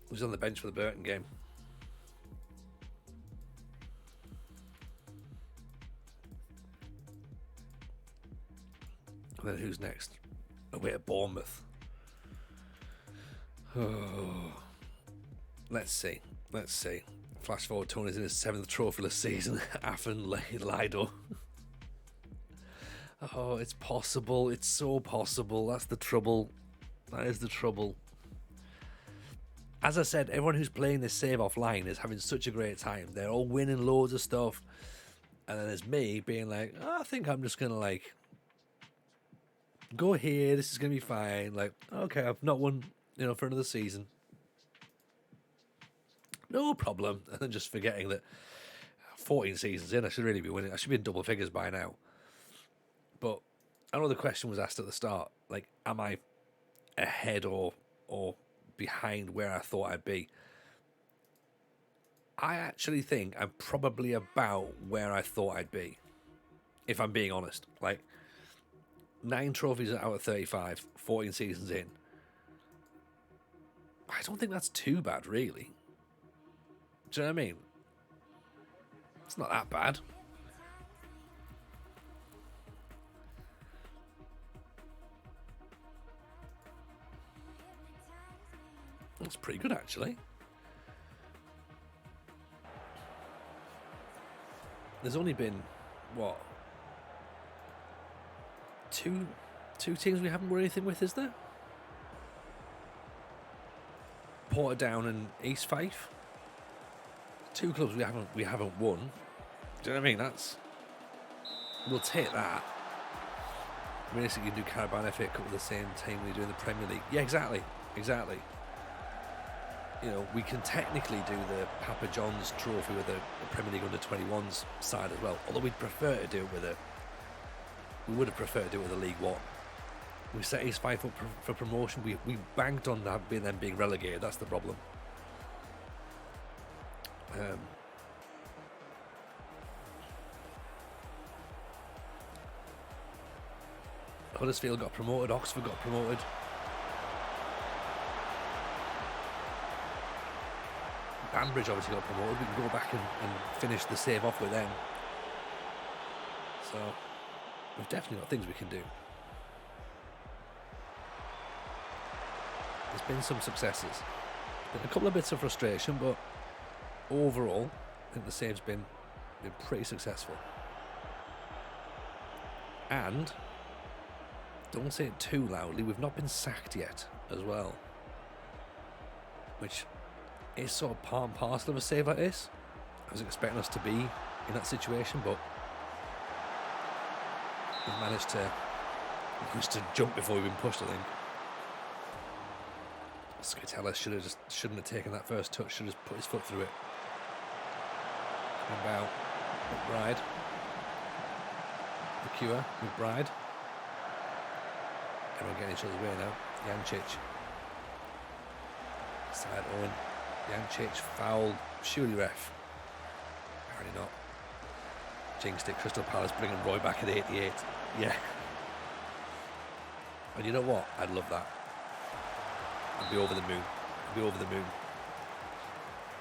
He was on the bench for the Burton game. And then who's next? Away at Bournemouth. Oh. Let's see. Flash forward, Tony's in his 7th trophyless season. Affin Lido. Oh, it's possible. It's so possible. That's the trouble. That is the trouble. As I said, everyone who's playing this save offline is having such a great time. They're all winning loads of stuff. And then there's me being like, I think I'm just going to go here. This is going to be fine. Okay, I've not won, for another season. No problem. And then just forgetting that 14 seasons in, I should really be winning. I should be in double figures by now. But I know the question was asked at the start, am I ahead or behind where I thought I'd be? I actually think I'm probably about where I thought I'd be, if I'm being honest. 9 trophies out of 35, 14 seasons in. I don't think that's too bad, really. Do you know what I mean? It's not that bad. That's pretty good, actually. There's only been, two teams we haven't won anything with, is there? Portadown and East Fife. 2 clubs we haven't won. Do you know what I mean? We'll take that. Basically, you can do Carabao FA Cup with the same team we do in the Premier League. Yeah, exactly. We can technically do the Papa John's Trophy with the Premier League under-21s side as well. Although we'd prefer to do it we would have preferred to do it with a League One. We set East Fife up for promotion. We banked on that them being relegated. That's the problem. Huddersfield got promoted. Oxford got promoted. Banbridge obviously got promoted. We can go back and finish the save off with them. So we've definitely got things we can do. There's been some successes. Been a couple of bits of frustration, but overall, I think the save's been pretty successful. And don't say it too loudly, we've not been sacked yet as well, which is sort of part and parcel of a save like this. I was expecting us to be in that situation, but we've managed to jump before we've been pushed, I think. Scutellas shouldn't have taken that first touch, should have just put his foot through it. About McBride. McCure, McBride. Everyone getting each other's way now. Jancic. Side Owen. Jancic foul. Surely ref. Apparently not. Jinxed it. Crystal Palace bringing Roy back at 88. Yeah. And you know what? I'd love that. I'd be over the moon. I'd be over the moon.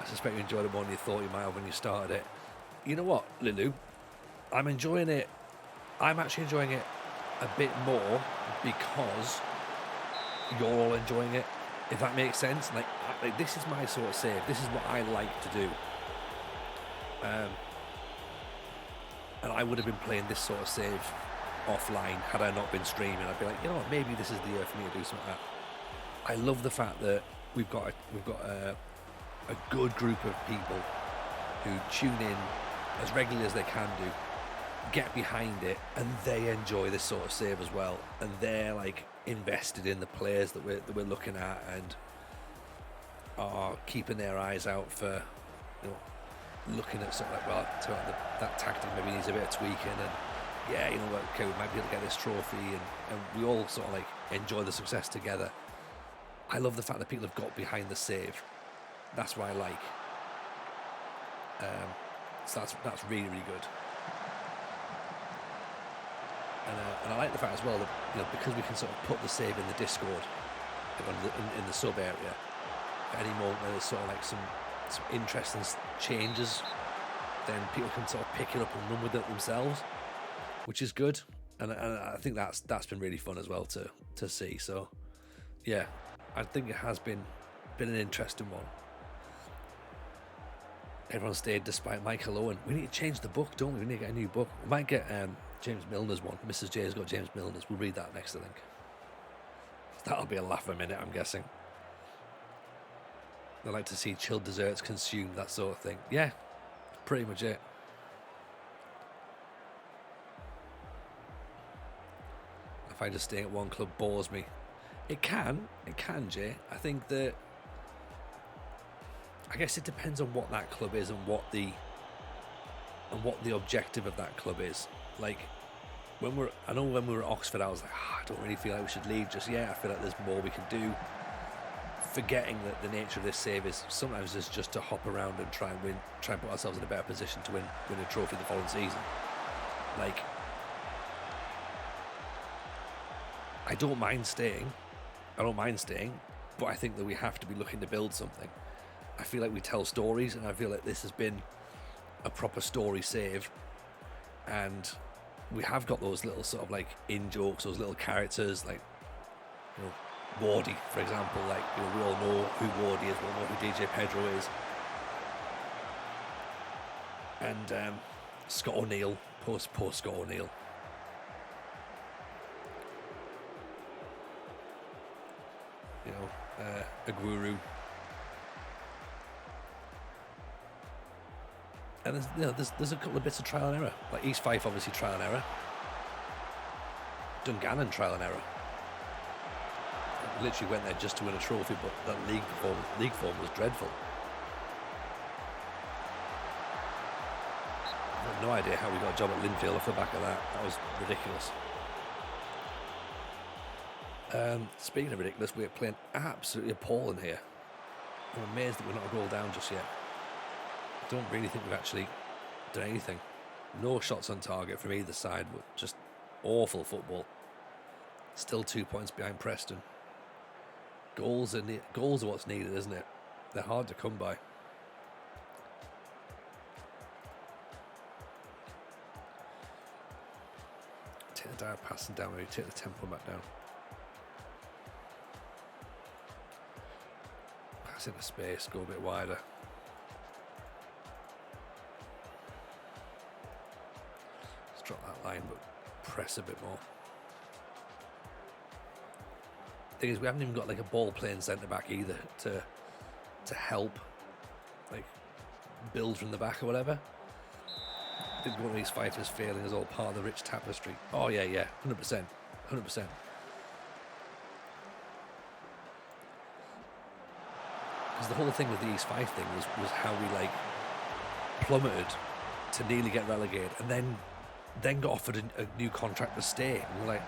I suspect you enjoyed it more than you thought you might have when you started it. You know what, Lulu? I'm enjoying it. I'm actually enjoying it a bit more because you're all enjoying it, if that makes sense. Like this is my sort of save. This is what I like to do. And I would have been playing this sort of save offline had I not been streaming. I'd be like, you know what, maybe this is the year for me to do something like that. I love the fact that we've got a good group of people who tune in as regularly as they can do, get behind it, and they enjoy this sort of save as well, and they're like invested in the players that we're looking at and are keeping their eyes out for, you know, looking at something like, well, that tactic maybe needs a bit of tweaking, and yeah, you know what, okay, we might be able to get this trophy, and we all sort of like enjoy the success together. I love the fact that people have got behind the save. That's what I like. So that's really, really good. And I like the fact as well that, you know, because we can sort of put the save in the Discord, in the sub area, at any moment where there's sort of like some interesting changes, then people can sort of pick it up and run with it themselves, which is good. And I think that's been really fun as well to see. So yeah, I think it has been an interesting one. Everyone stayed despite Michael Owen. We need to change the book, don't we? We need to get a new book. We might get James Milner's one. Mrs. J has got James Milner's. We'll read that next, I think. That'll be a laugh a minute, I'm guessing. They like to see chilled desserts consumed, that sort of thing. Yeah, pretty much it. I find just staying at one club bores me. It can, Jay. I think that, I guess it depends on what that club is and what the objective of that club is. Like when we were at Oxford, I was like, I don't really feel like we should leave just yet. I feel like there's more we can do. Forgetting that the nature of this save is sometimes it's just to hop around and try and put ourselves in a better position to win a trophy the following season. Like, I don't mind staying, but I think that we have to be looking to build something. I feel like we tell stories, and I feel like this has been a proper story save, and we have got those little sort of like in jokes, those little characters, like, you know, Wardy, for example. Like, you know, we all know who Wardy is, we all know who DJ Pedro is, and Scott O'Neill, poor Scott O'Neill. You know, Aguero. And there's a couple of bits of trial and error. Like East Fife, obviously trial and error. Dungannon, trial and error. Literally went there just to win a trophy, but that league form was dreadful. I have no idea how we got a job at Linfield off the back of that. That was ridiculous. Speaking of ridiculous, we're playing absolutely appalling here. I'm amazed that we're not a goal down just yet. I don't really think we've actually done anything. No shots on target from either side, but just awful football. Still 2 points behind Preston. Goals are what's needed, isn't it? They're hard to come by. Take the direct passing down, maybe take the tempo back down. Pass into space, go a bit wider. Drop that line, but press a bit more. Thing is, we haven't even got like a ball playing centre back either to help, like, build from the back or whatever. I think one of these fighters failing is all part of the rich tapestry. Oh yeah, 100%. Because the whole thing with the East Fife thing was how we like plummeted to nearly get relegated, and then got offered a new contract to stay. And we're like,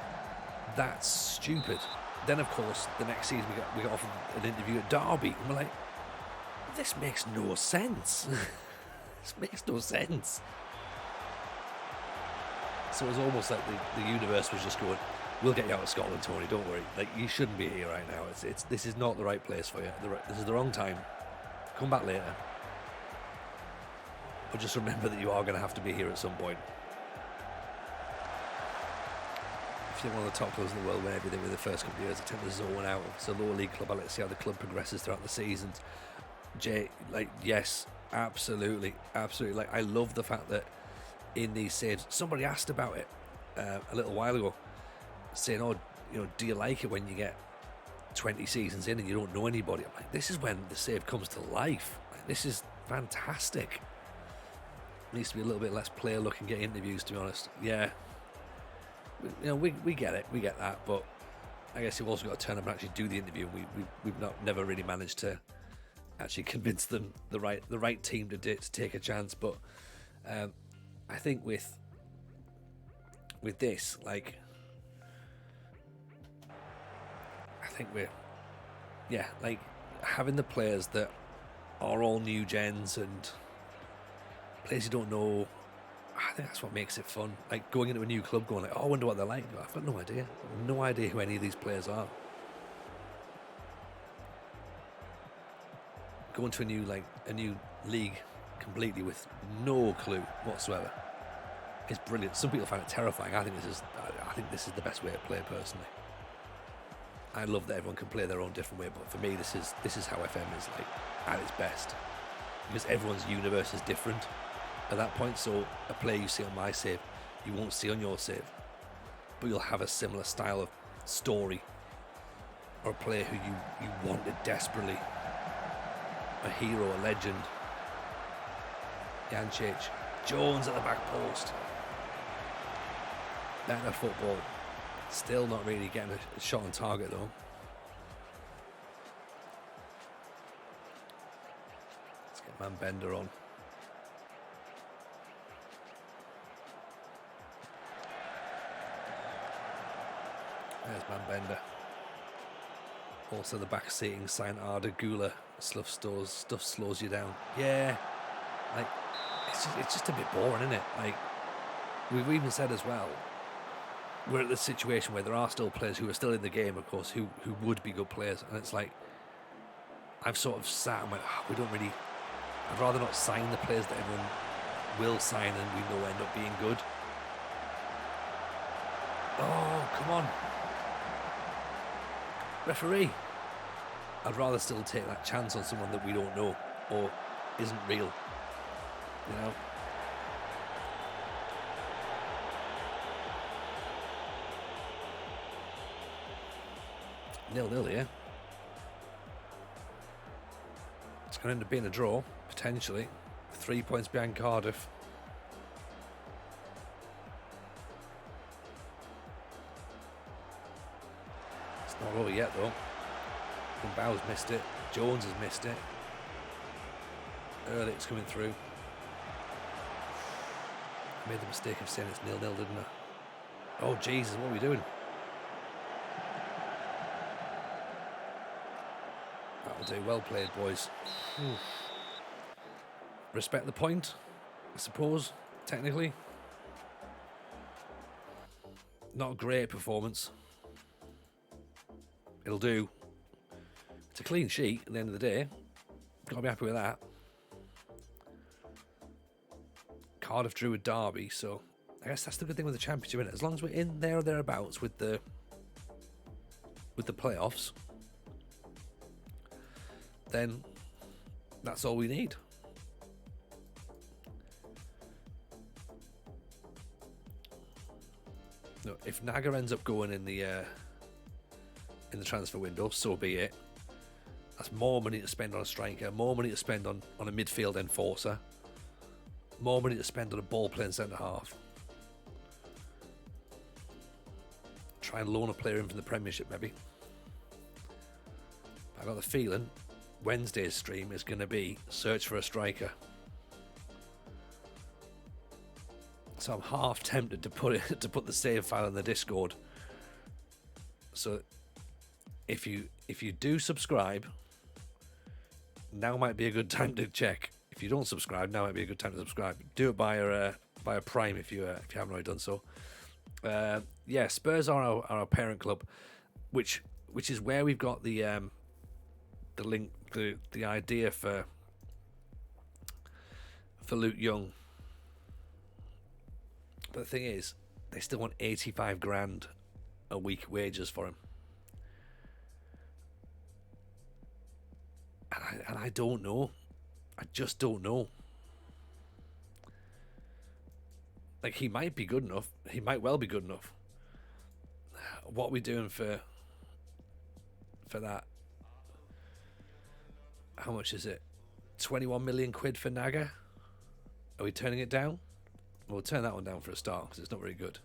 that's stupid. Then, of course, the next season we got offered an interview at Derby, and we're like, this makes no sense. This makes no sense. So it was almost like the universe was just going, we'll get you out of Scotland, Tony, don't worry. Like, you shouldn't be here right now. This is not the right place for you. This is the wrong time. Come back later. But just remember that you are going to have to be here at some point. If you're one of the top clubs in the world where everything with the first couple of years, I tend to zone out. If it's a lower league club, I like to see how the club progresses throughout the seasons. Jay, like, yes, absolutely. Like, I love the fact that in these saves, somebody asked about it a little while ago, saying, oh, you know, do you like it when you get 20 seasons in and you don't know anybody? I'm like, this is when the save comes to life. Like, this is fantastic. Needs to be a little bit less player look and get interviews, to be honest. Yeah, you know, we get it, we get that, but I guess you've also got to turn up and actually do the interview. We've never really managed to actually convince them the right team to take a chance. But I think with this, like, I think like having the players that are all new gens and players you don't know, I think that's what makes it fun. Like going into a new club, going like, oh, I wonder what they're like. I've got no idea. No idea who any of these players are. Going to a new league completely with no clue whatsoever is brilliant. Some people find it terrifying. I think this is the best way to play personally. I love that everyone can play their own different way, but for me, this is how FM is like at its best, because everyone's universe is different at that point. So a player you see on my save, you won't see on your save, but you'll have a similar style of story, or a player who you wanted desperately, a hero, a legend. Jančić, Jones at the back post. Better football. Still not really getting a shot on target though. Let's get Man Bender on. There's Man Bender. Also the back seating sign Arda Gula. Stuff slows you down. Yeah. Like, it's just a bit boring, isn't it? Like, we've even said as well, we're at the situation where there are still players who are still in the game, of course, who would be good players, and it's like, I've sort of sat and went, I'd rather not sign the players that everyone will sign and we know end up being good. Oh, come on. Referee. I'd rather still take that chance on someone that we don't know or isn't real. You know? Nil-nil, yeah. It's going to end up being a draw, potentially. 3 points behind Cardiff. It's not over yet, though. Bow's missed it. Jones has missed it. Ehrlich's coming through. I made the mistake of saying it's 0-0, didn't I? Oh, Jesus, what are we doing? That'll do. Well played, boys. Respect the point, I suppose, technically. Not a great performance. It'll do. It's a clean sheet at the end of the day. Got to be happy with that. Cardiff drew with Derby, so I guess that's the good thing with the Championship, isn't it? As long as we're in there or thereabouts with the playoffs, then that's all we need. No, if Naga ends up going in the transfer window, so be it. That's more money to spend on a striker, more money to spend on a midfield enforcer, more money to spend on a ball-playing centre-half. Try and loan a player in from the Premiership, maybe. I got the feeling Wednesday's stream is going to be search for a striker. So I'm half tempted to put the save file in the Discord. So if you do subscribe, now might be a good time to check. If you don't subscribe, now might be a good time to subscribe. Do it via via Prime if you haven't already done so. Yeah, Spurs are our parent club, which is where we've got the link, the idea for Luke Young. But the thing is, they still want 85 grand a week wages for him. And I don't know. I just don't know. Like, he might be good enough. He might well be good enough. What are we doing for that? How much is it? 21 million quid for Naga? Are we turning it down? We'll turn that one down for a start because it's not very good.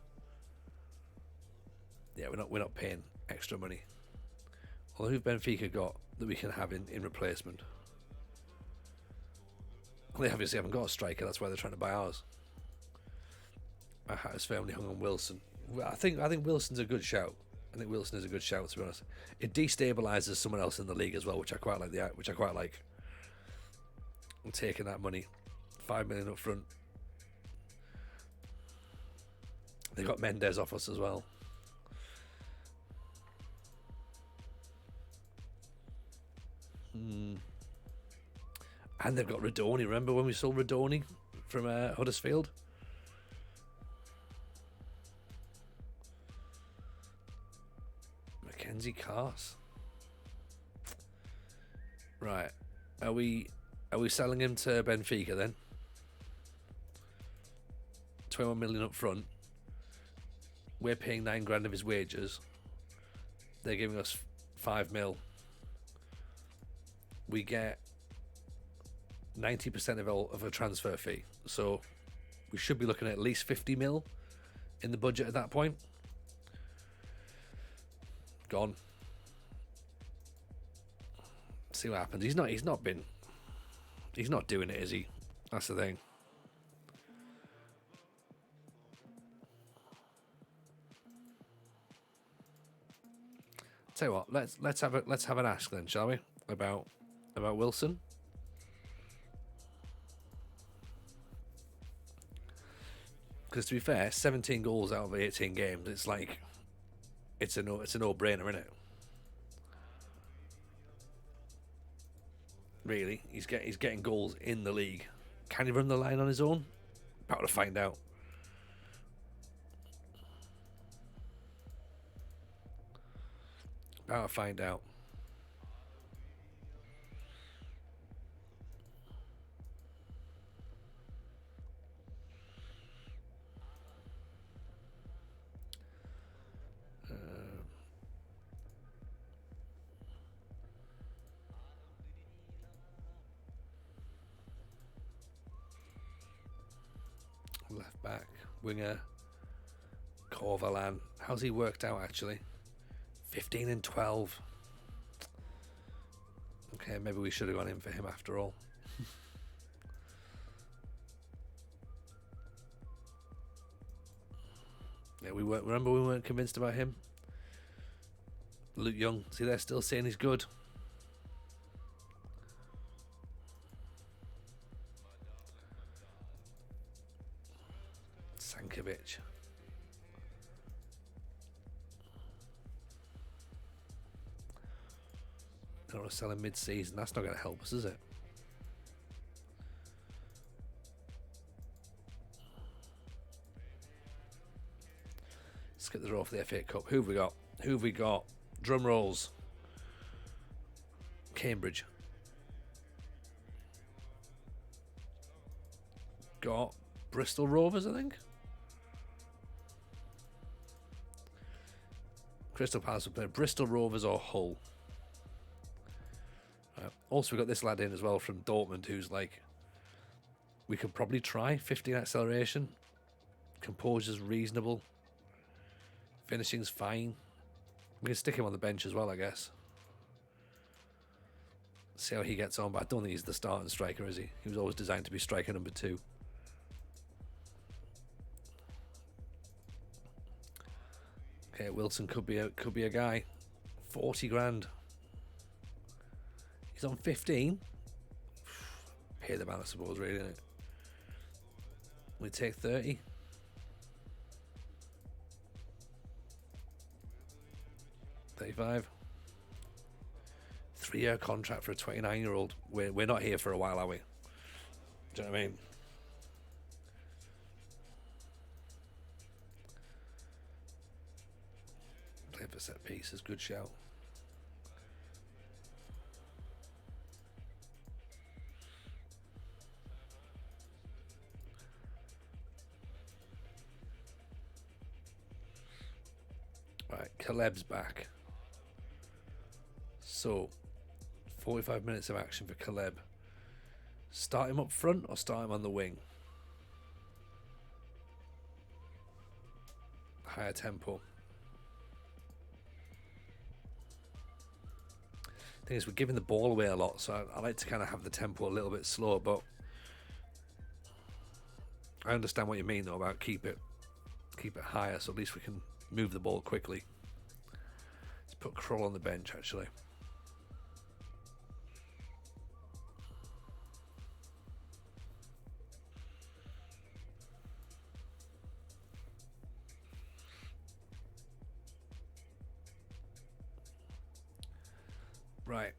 Yeah, we're not paying extra money. Although who've Benfica got that we can have in replacement? Well, they obviously haven't got a striker. That's why they're trying to buy ours. My hat is firmly hung on Wilson. I think Wilson's a good shout. I think Wilson is a good shout, to be honest. It destabilises someone else in the league as well, which I quite like. I'm taking that money, 5 million up front. They got Mendes off us as well. And they've got Radoni. Remember when we sold Radoni from Huddersfield? Mackenzie Cars. Right. Are we selling him to Benfica then? 21 million up front. We're paying 9 grand of his wages. They're giving us 5 mil. We get 90% of a transfer fee. So we should be looking at least 50 mil in the budget at that point. Gone. See what happens. He's not doing it, is he? That's the thing. Tell you what, let's have an ask then, shall we? About Wilson. Because to be fair, 17 goals out of 18 games, it's like it's a no-brainer, isn't it? Really, he's getting goals in the league. Can he run the line on his own? About to find out. About to find out. Left back, winger, Corvalan. How's he worked out actually? 15 and 12. Okay, maybe we should have gone in for him after all. Yeah, remember we weren't convinced about him. Luke Young, see, they're still saying he's good. Sankovic. They don't want to sell him mid-season. That's not going to help us, is it? Let's get the draw for the FA Cup. Who have we got? Who have we got? Drum rolls. Cambridge. Got Bristol Rovers, I think. Crystal Palace will play Bristol Rovers or Hull. Also, we got this lad in as well from Dortmund, who's like, we could probably try 15 acceleration. Composure's reasonable. Finishing's fine. We can stick him on the bench as well, I guess. See how he gets on, but I don't think he's the starting striker, is he? He was always designed to be striker number 2. Okay, Wilson could be a guy. 40 grand. He's on 15. Pay the man, I suppose, really, isn't it? We take 30. $35. 3-year contract for a 29-year-old. We're not here for a while, are we? Do you know what I mean? Play for set pieces, good shout. Right, Caleb's back. So, 45 minutes of action for Caleb. Start him up front or start him on the wing? Higher tempo. Thing is, we're giving the ball away a lot, so I like to kind of have the tempo a little bit slower, but I understand what you mean though about keep it higher, so at least we can move the ball quickly. Let's put Kroll on the bench actually. Right.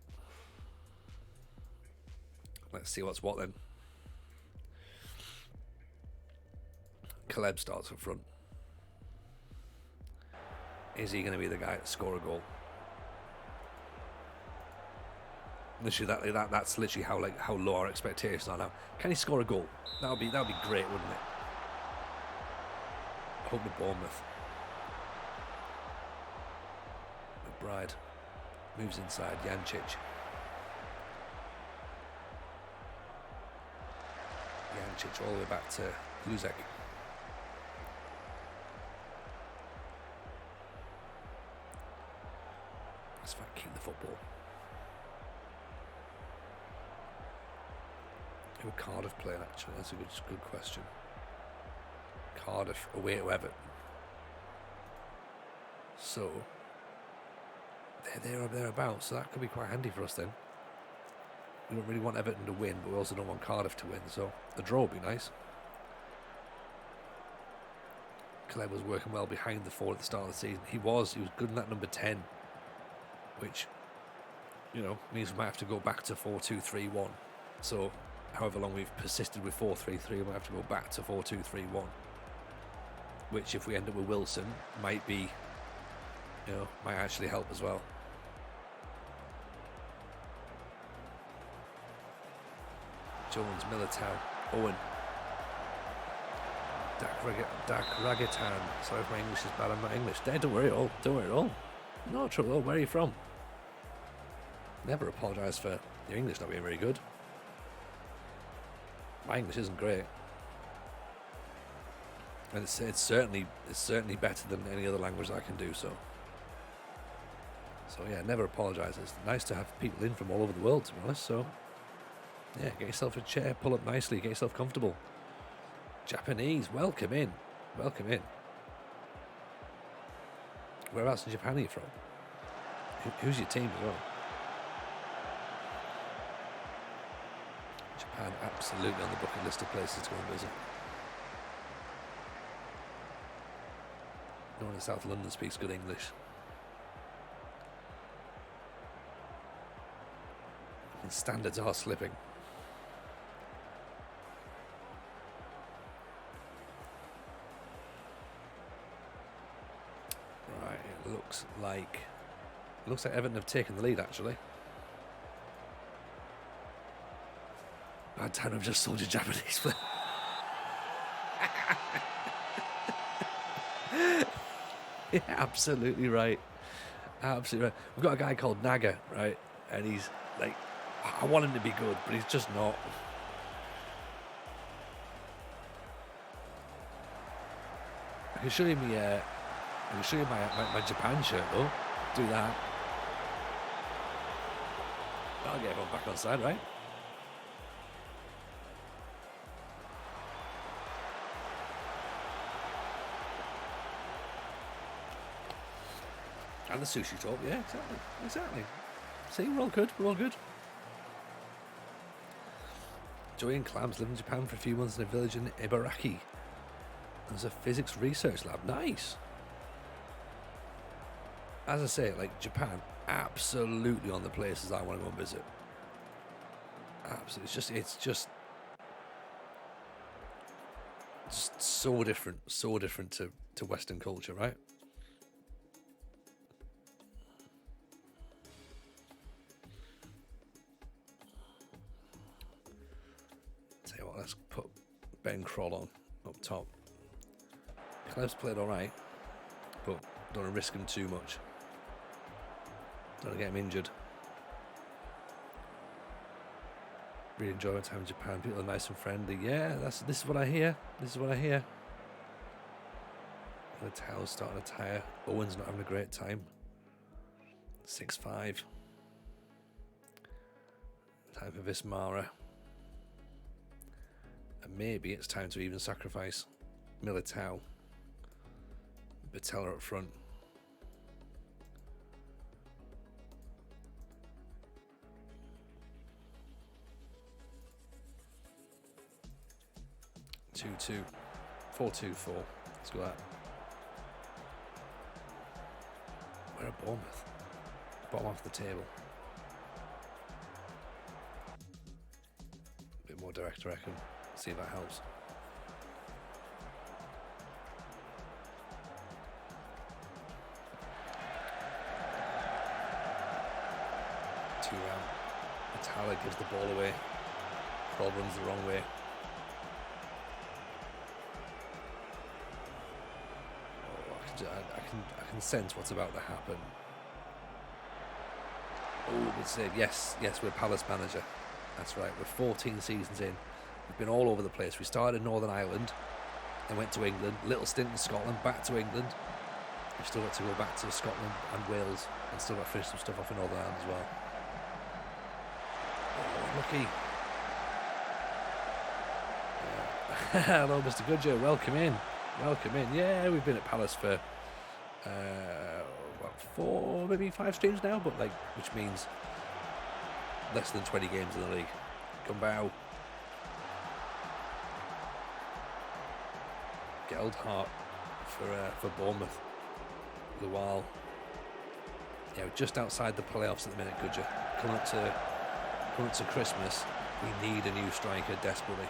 Let's see what's what then. Caleb starts up front. Is he going to be the guy to score a goal? Literally, that's literally how low our expectations are now. Can he score a goal? That would be great, wouldn't it? Hope the Bournemouth. McBride moves inside. Jancic all the way back to Luzek. Let's keep the football. Who would Cardiff play actually? That's a good question. Cardiff away to Everton. So they're thereabouts, so that could be quite handy for us then. We don't really want Everton to win, but we also don't want Cardiff to win, so the draw would be nice. Caleb was working well behind the four at the start of the season. He was good in that number 10, which, means we might have to go back to 4-2-3-1. So however long we've persisted with 4-3-3, we might have to go back to 4-2-3-1, which if we end up with Wilson might be, might actually help as well. Jones, Militao, Owen, Dak Ragitan. Sorry if my English is bad, I'm not English. Don't worry at all. No trouble at all. Where are you from? Never apologise for your English not being very good. My English isn't great. And it's certainly better than any other language I can do, so yeah, never apologise. It's nice to have people in from all over the world, to be honest, so yeah, get yourself a chair, pull up nicely, get yourself comfortable. Japanese, welcome in. Whereabouts in Japan are you from? Who's your team as well? Japan, absolutely on the bucket list of places to go and visit. No one in South London speaks good English. And standards are slipping. Right, it looks like Everton have taken the lead actually. Bad time, I've just sold you Japanese player. Yeah, absolutely right. We've got a guy called Naga, right? And he's like, I want him to be good, but he's just not. I can show you my Japan shirt though. Do that. I'll get everyone back on side, right? And the sushi talk, yeah, exactly. See, we're all good. Joey and Clams live in Japan for a few months in a village in Ibaraki. There's a physics research lab. Nice. As I say, like, Japan, absolutely on the places I want to go and visit. Absolutely. It's just so different to Western culture, right? Tell you what, let's put Ben Kroll on up top. Cleb's played alright, but don't want to risk him too much. Don't want to get him injured. Really enjoy my time in Japan. People are nice and friendly. Yeah, this is what I hear. This is what I hear. The towel's starting to tire. Owen's not having a great time. 6-5. Time for Vismara. And maybe it's time to even sacrifice Militao. Batella up front. Two, 4-2-4. Let's go that. Where are Bournemouth? Bottom off the table. A bit more direct, I reckon. See if that helps. Two round. Batalla gives the ball away. Kroll runs the wrong way. I can sense what's about to happen. Oh, good save. Yes, we're Palace manager. That's right. We're 14 seasons in. We've been all over the place. We started in Northern Ireland, then went to England, little stint in Scotland, back to England. We've still got to go back to Scotland and Wales, and still got to finish some stuff off in Northern Ireland as well. Oh, lucky. Yeah. Hello, Mr. Goodyear. Welcome in. Welcome in. Yeah, we've been at Palace for about 4, maybe 5 streams now, but which means less than 20 games in the league. Gumbau. Geldhart for Bournemouth. Lual. Yeah, we're just outside the playoffs at the minute, Goodyear. Coming up to Christmas, we need a new striker desperately.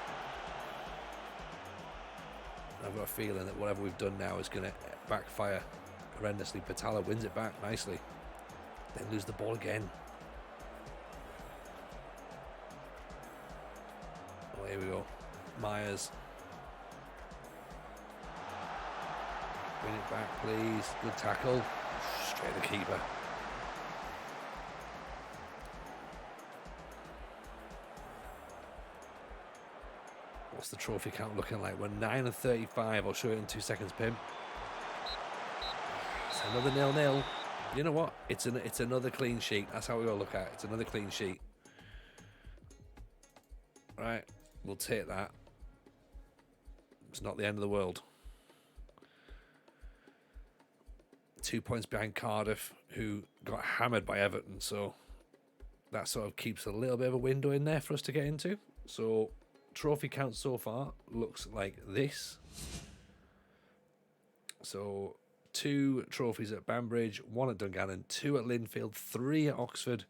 I've got a feeling that whatever we've done now is going to backfire horrendously. Batalla wins it back nicely. Then lose the ball again. Oh, here we go. Myers. Win it back, please. Good tackle. Straight the keeper. What's the trophy count looking like? We're 9-35. I'll show you in 2 seconds, Pim. It's another 0-0. You know what? It's another clean sheet. That's how we all look at it. It's another clean sheet. Right, we'll take that. It's not the end of the world. 2 points behind Cardiff, who got hammered by Everton. So that sort of keeps a little bit of a window in there for us to get into. So trophy count so far looks like this. So 2 trophies at Banbridge, 1 at Dungannon, 2 at Linfield, 3 at Oxford,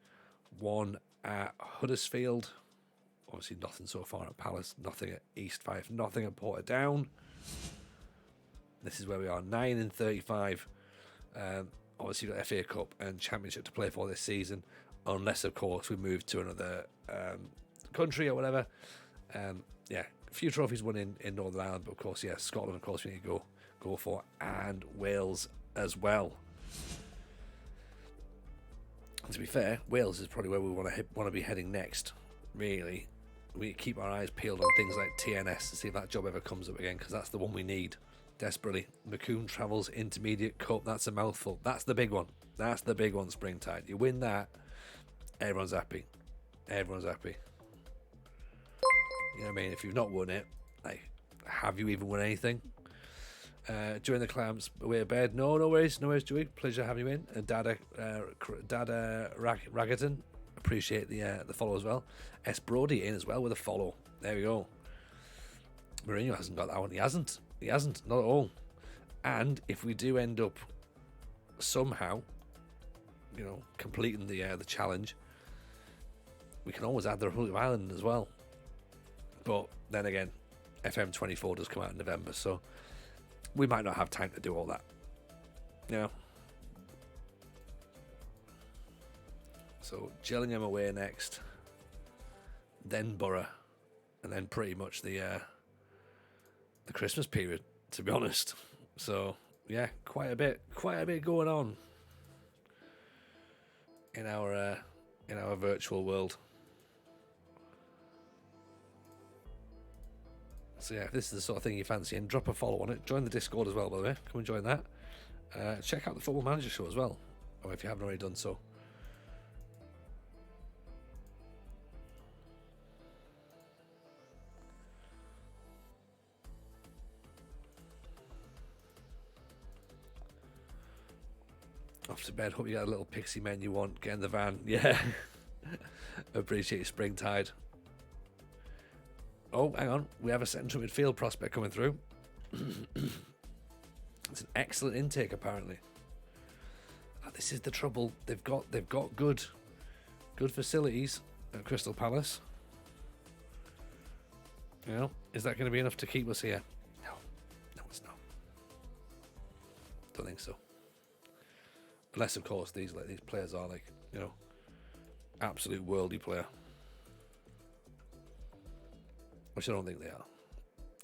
1 at Huddersfield. Obviously nothing so far at Palace, nothing at East Fife, nothing at Portadown. This is where we are, 9-35. Obviously you've got FA Cup and Championship to play for this season, unless of course we move to another country or whatever. Yeah, a few trophies won in Northern Ireland, but of course, yeah, Scotland, of course, we need to go for, and Wales as well. And to be fair, Wales is probably where we want to be heading next. Really, we keep our eyes peeled on things like TNS to see if that job ever comes up again, because that's the one we need desperately. Macomb Travels Intermediate Cup. That's a mouthful. That's the big one. That's the big one. Springtide. You win that, everyone's happy. Everyone's happy. You know what I mean? If you've not won it, have you even won anything? During the Clams away to bed. No worries, Joey. Pleasure having you in. And Dada Ragaton, appreciate the follow as well. S Brody in as well with a follow. There we go. Mourinho hasn't got that one. He hasn't, not at all. And if we do end up somehow, completing the challenge, we can always add the Republic of Ireland as well. But then again, FM24 does come out in November, so we might not have time to do all that. So Gillingham away next, then Borough, and then pretty much the Christmas period, to be honest. So yeah, quite a bit going on in our virtual world. So yeah, if this is the sort of thing you fancy, and drop a follow on it. Join the Discord as well, by the way. Come and join that. Check out the Football Manager show as well, or if you haven't already done so. Off to bed. Hope you got a little pixie men you want. Get in the van. Yeah. Appreciate your spring tide. Oh, hang on. We have a central midfield prospect coming through. It's an excellent intake, apparently. This is the trouble. They've got good facilities at Crystal Palace. Is that going to be enough to keep us here? No, it's not. Don't think so. Unless, of course, these players are absolute worldy player, which I don't think they are.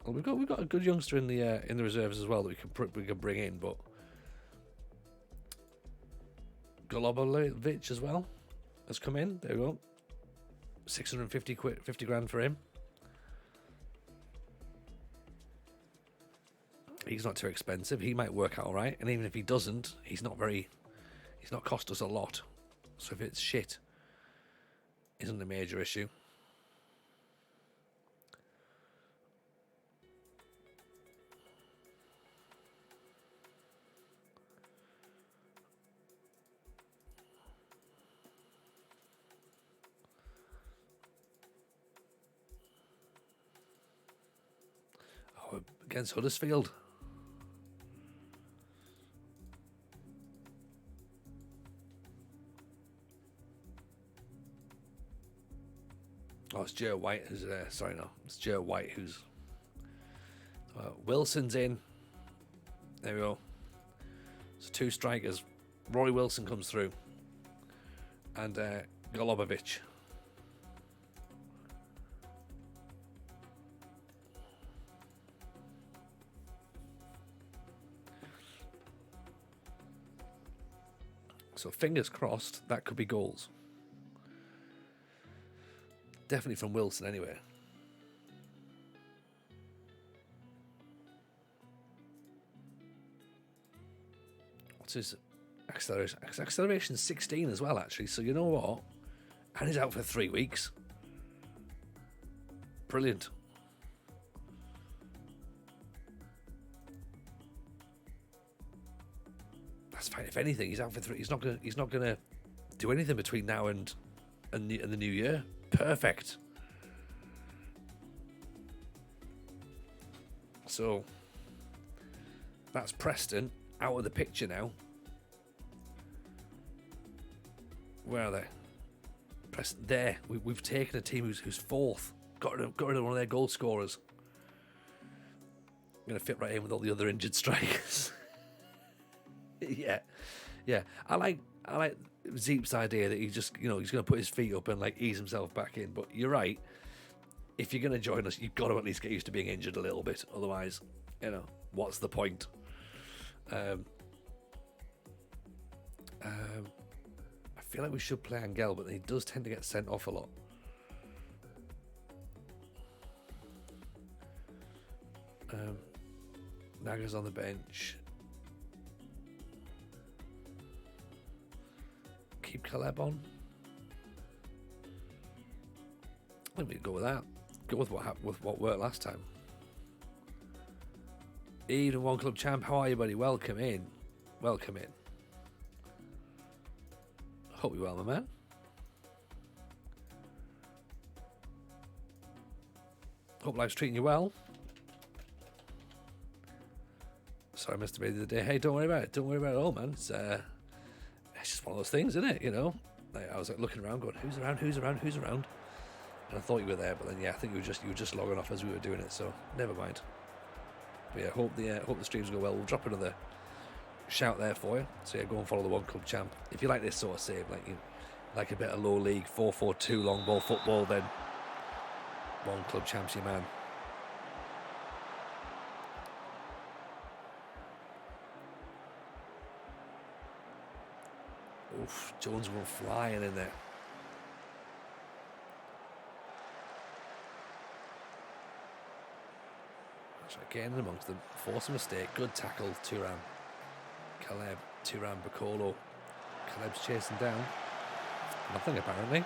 Well, we've got a good youngster in the reserves as well that we can bring in, but Golubovic as well has come in. There we go. 650 grand for him. He's not too expensive. He might work out all right, and even if he doesn't, he's not cost us a lot. So if it's shit, isn't a major issue. Oh, against Huddersfield. Oh, it's Joe White who's it's Joe White who's Wilson's in. There we go. So two strikers. Rory Wilson comes through, and Golubovic. So fingers crossed that could be goals. Definitely from Wilson, anyway. What's his acceleration? Acceleration 16 as well, actually. So you know what? And he's out for 3 weeks. Brilliant. That's fine. If anything, he's out for 3. He's not gonna do anything between now and the new year. Perfect. So that's Preston out of the picture now. Where are they? Preston there. We've taken a team who's fourth. Got rid of one of their goal scorers. I'm gonna fit right in with all the other injured strikers. yeah. I like Zeep's idea that he's going to put his feet up and ease himself back in. But you're right. If you're going to join us, you've got to at least get used to being injured a little bit. Otherwise, what's the point? I feel like we should play Angel, but he does tend to get sent off a lot. Naga's on the bench. Keep Caleb on. Let me go with that. Go with what worked last time. Eden One Club Champ, how are you, buddy? Welcome in. Welcome in. Hope you're well, my man. Hope life's treating you well. Sorry, I missed the other day. Hey, don't worry about it. Don't worry about it at all, man. It's just one of those things, isn't it? You know, like, I was like looking around, going, "Who's around? Who's around? Who's around?" And I thought you were there, but then yeah, I think you were just logging off as we were doing it. So never mind. But yeah, hope the streams go well. We'll drop another shout there for you. So yeah, go and follow the One Club Champ. If you like this sort of save, like a bit of low league 4-4-2 long ball football, then One Club Champ's your man. Oof, Jones went flying in there. Getting in amongst them, force a mistake, good tackle, Turan. Caleb, Turan, Bacolo. Caleb's chasing down. Nothing apparently.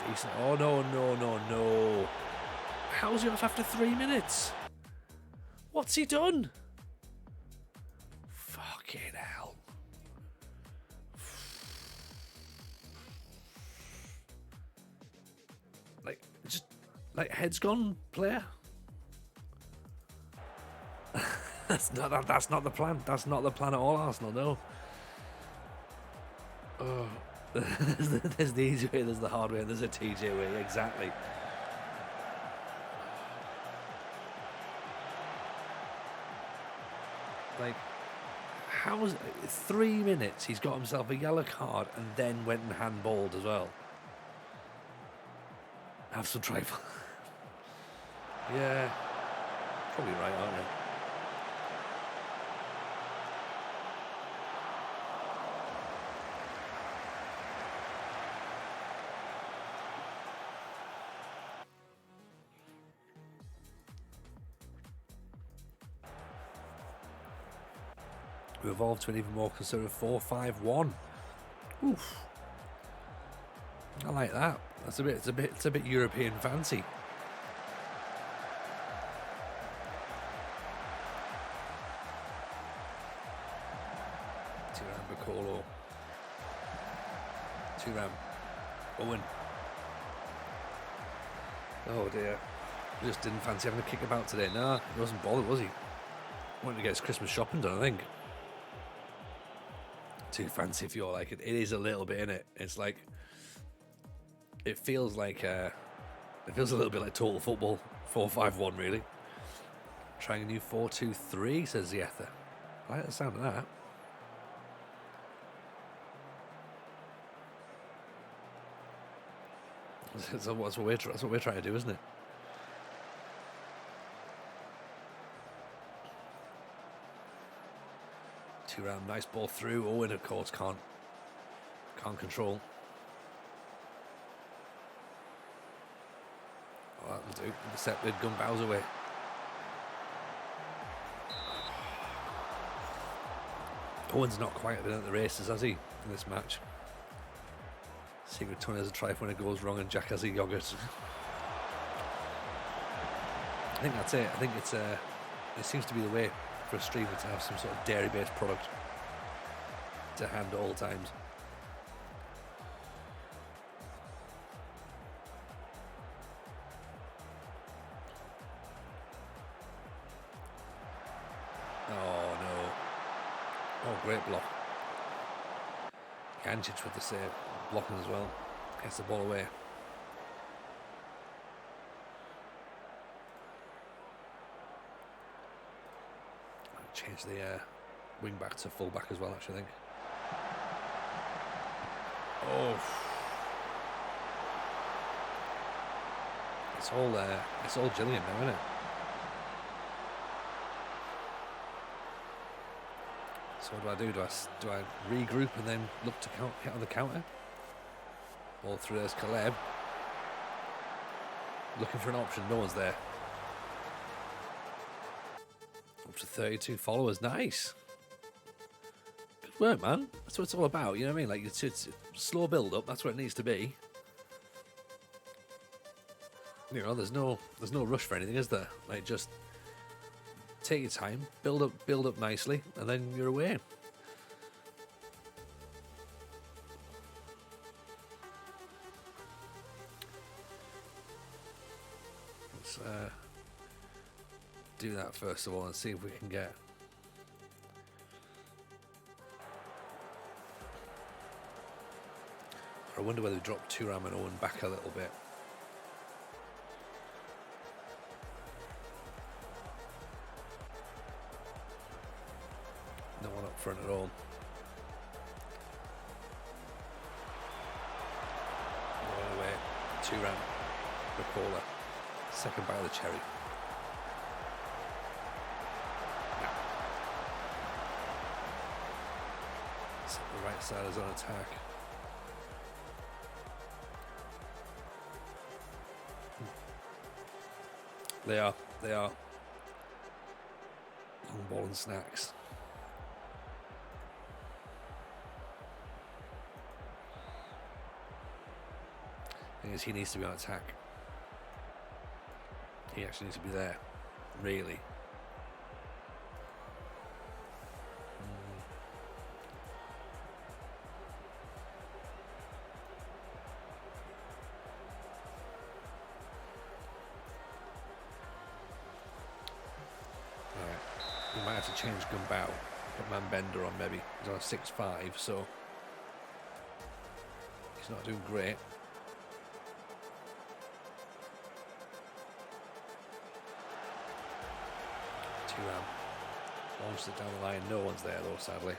Decent. Oh no. How's he off after 3 minutes? What's he done? Fucking hell. Like head's gone, player. That's not the plan. That's not the plan at all, Arsenal. No. Oh, there's the easy way, there's the hard way, and there's a TJ way. Exactly. Like, how was 3 minutes? He's got himself a yellow card and then went and handballed as well. Have some trifle. Yeah, probably right, aren't you? We evolved to an even more conservative 4-5-1. Oof. I like that. It's a bit European fancy. Bacolo. Turam. Owen. Oh dear. Just didn't fancy having a kick about today. Nah, he wasn't bothered, was he? Wanted to get his Christmas shopping done, I think. Too fancy if you're like it. It is a little bit, innit? It's like it feels a little bit like total football 4-5-1 really. Trying a new 4-2-3, says Zietha. I like the sound of that. That's what we're trying to do, isn't it? Turam, nice ball through. Owen, of course, can't control. Oh, that'll do. Intercepted, gun bows away. Owen's not quite been at the races, has he, in this match? Secret Tony has a try when it goes wrong, and Jack has a yogurt. I think that's it. I think it seems to be the way for a streamer to have some sort of dairy-based product to hand at all times. Oh no! Oh, great block. Ganjic with the save, blocking as well. Gets the ball away. Change the wing back to full back as well, actually, I think. Oh, it's all Gillian now, isn't it? So what do? Do I regroup and then look to hit on the counter? Ball through, there's Caleb. Looking for an option, no one's there. Up to 32 followers, nice. Good work, man. That's what it's all about, you know what I mean? Like, it's slow build up, that's what it needs to be. You know, there's no rush for anything, is there? Like, just take your time, build up nicely, and then you're away. Let's do that first of all and see if we can get. I wonder whether we drop Thuram and Owen back a little bit. No one up front at all. Right away, Thuram, Ricola, second bite of the cherry. Set the right side is on attack. They are. Long ball and snacks. Thing is, he needs to be on attack. He actually needs to be there, really. We might have to change Gumbau, put Manbender on maybe. He's on a 6-5, so he's not doing great. Thuram launches it down the line. No one's there though, sadly.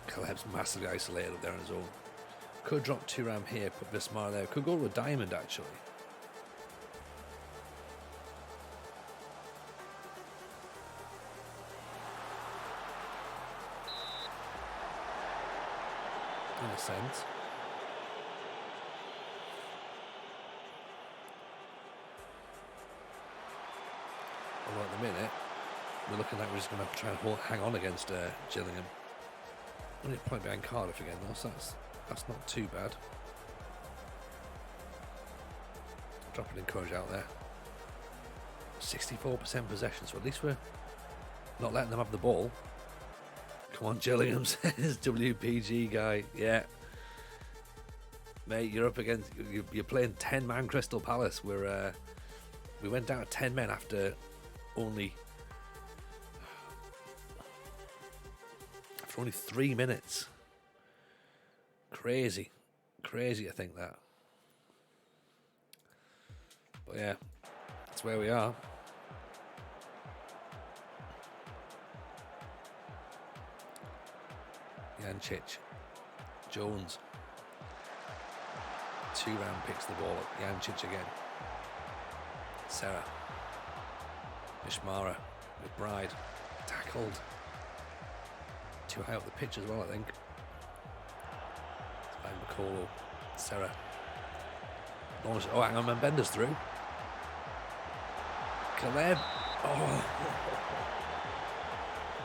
Caleb's massively isolated up there on his own. Could drop Thuram here, put Bismar there. Could go to a diamond actually. In a sense. Although at the minute, we're looking like we're just going to have to try and hang on against Gillingham. Only a point behind Cardiff again though, so that's not too bad. Dropping Encourage out there. 64% possession, so at least we're not letting them have the ball. Come on, Gillingham, says WPG guy. Yeah. Mate, you're up against, you're playing 10-man Crystal Palace. We went down to 10 men after only 3 minutes. Crazy to think that. But yeah, that's where we are. Jancic, Jones, Thuram picks the ball up. Jancic again. Serra, Mishmara, McBride, tackled. Too high up the pitch as well, I think. By McColo, Serra. Oh, hang on, Bender's through. Caleb. Oh,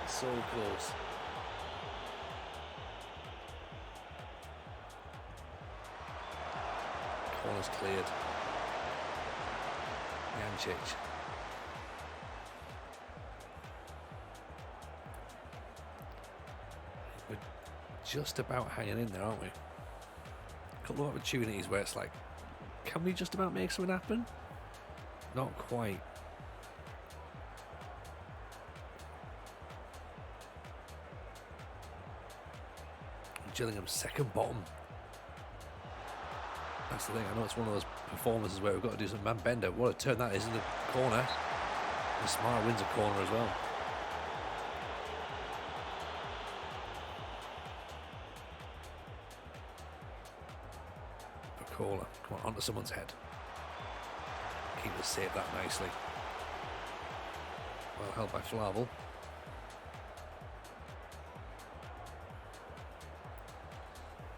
so close. Corner's cleared. Jancic. We're just about hanging in there, aren't we? A couple of opportunities where it's like, can we just about make something happen? Not quite. Gillingham's second bottom. That's the thing, I know it's one of those performances where we've got to do some man bender. What a turn that is in the corner. And Smart wins a corner as well. Bacola, come on, onto someone's head. Keeper saved that nicely. Well held by Flavel.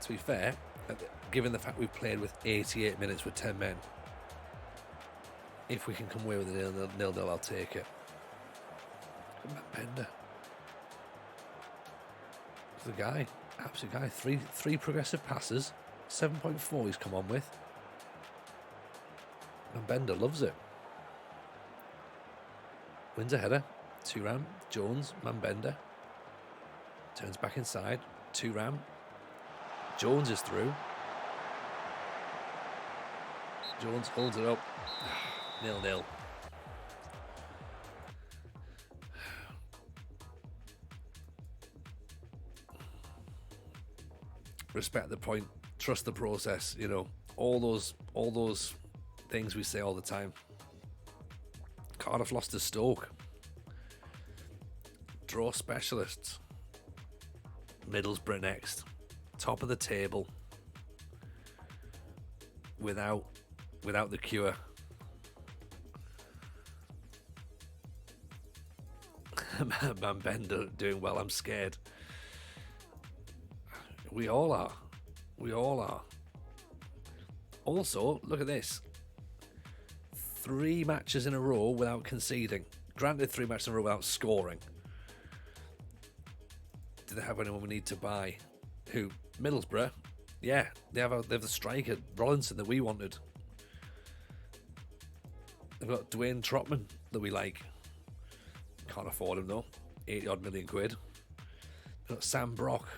To be fair, given the fact we've played with 88 minutes with 10 men, if we can come away with a 0-0, I'll take it. Bender. The guy, absolute guy. Three progressive passes, 7.4 he's come on with. And Bender loves it. Wins a header. Thuram, Jones, Manbender. Turns back inside. Thuram. Jones is through. Jones holds it up. 0-0. Respect the point, trust the process, you know, all those things we say all the time. Cardiff lost to Stoke. Draw specialists. Middlesbrough next. Top of the table. Without the cure. Man, Ben doing well. I'm scared. We all are. We all are. Also, look at this. 3 matches in a row without conceding. Granted, 3 matches in a row without scoring. Do they have anyone we need to buy? Who? Middlesbrough? Yeah, they have the striker, Rollinson, that we wanted. They've got Dwayne Trotman that we like. Can't afford him though. 80-odd million quid. They've got Sam Brock,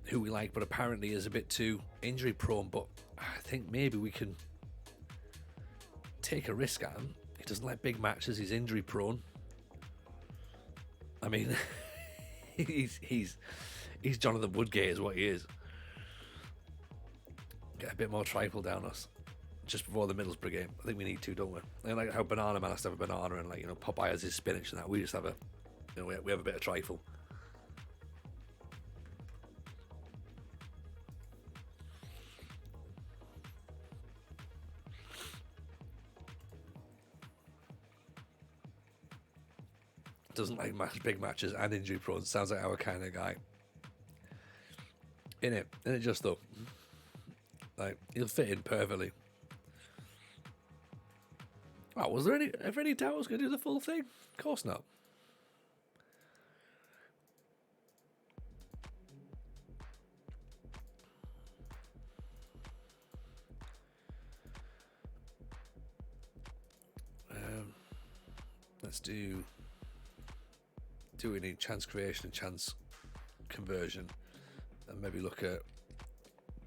who we like, but apparently is a bit too injury prone. But I think maybe we can take a risk at him. He doesn't like big matches. He's injury prone. I mean, he's Jonathan Woodgate is what he is. Get a bit more trifle down us just before the Middlesbrough game. I think we need to, don't we? And like how Banana Man has to have a banana, and like, you know, Popeye has his spinach and that. We just have a, you know, we have a bit of trifle. Doesn't like big matches and injury prone. Sounds like our kind of guy. In it just though. Like, he'll fit in perfectly. Wow, was there any doubt I was going to do the full thing? Of course not. Let's do we need chance creation and chance conversion, and maybe look at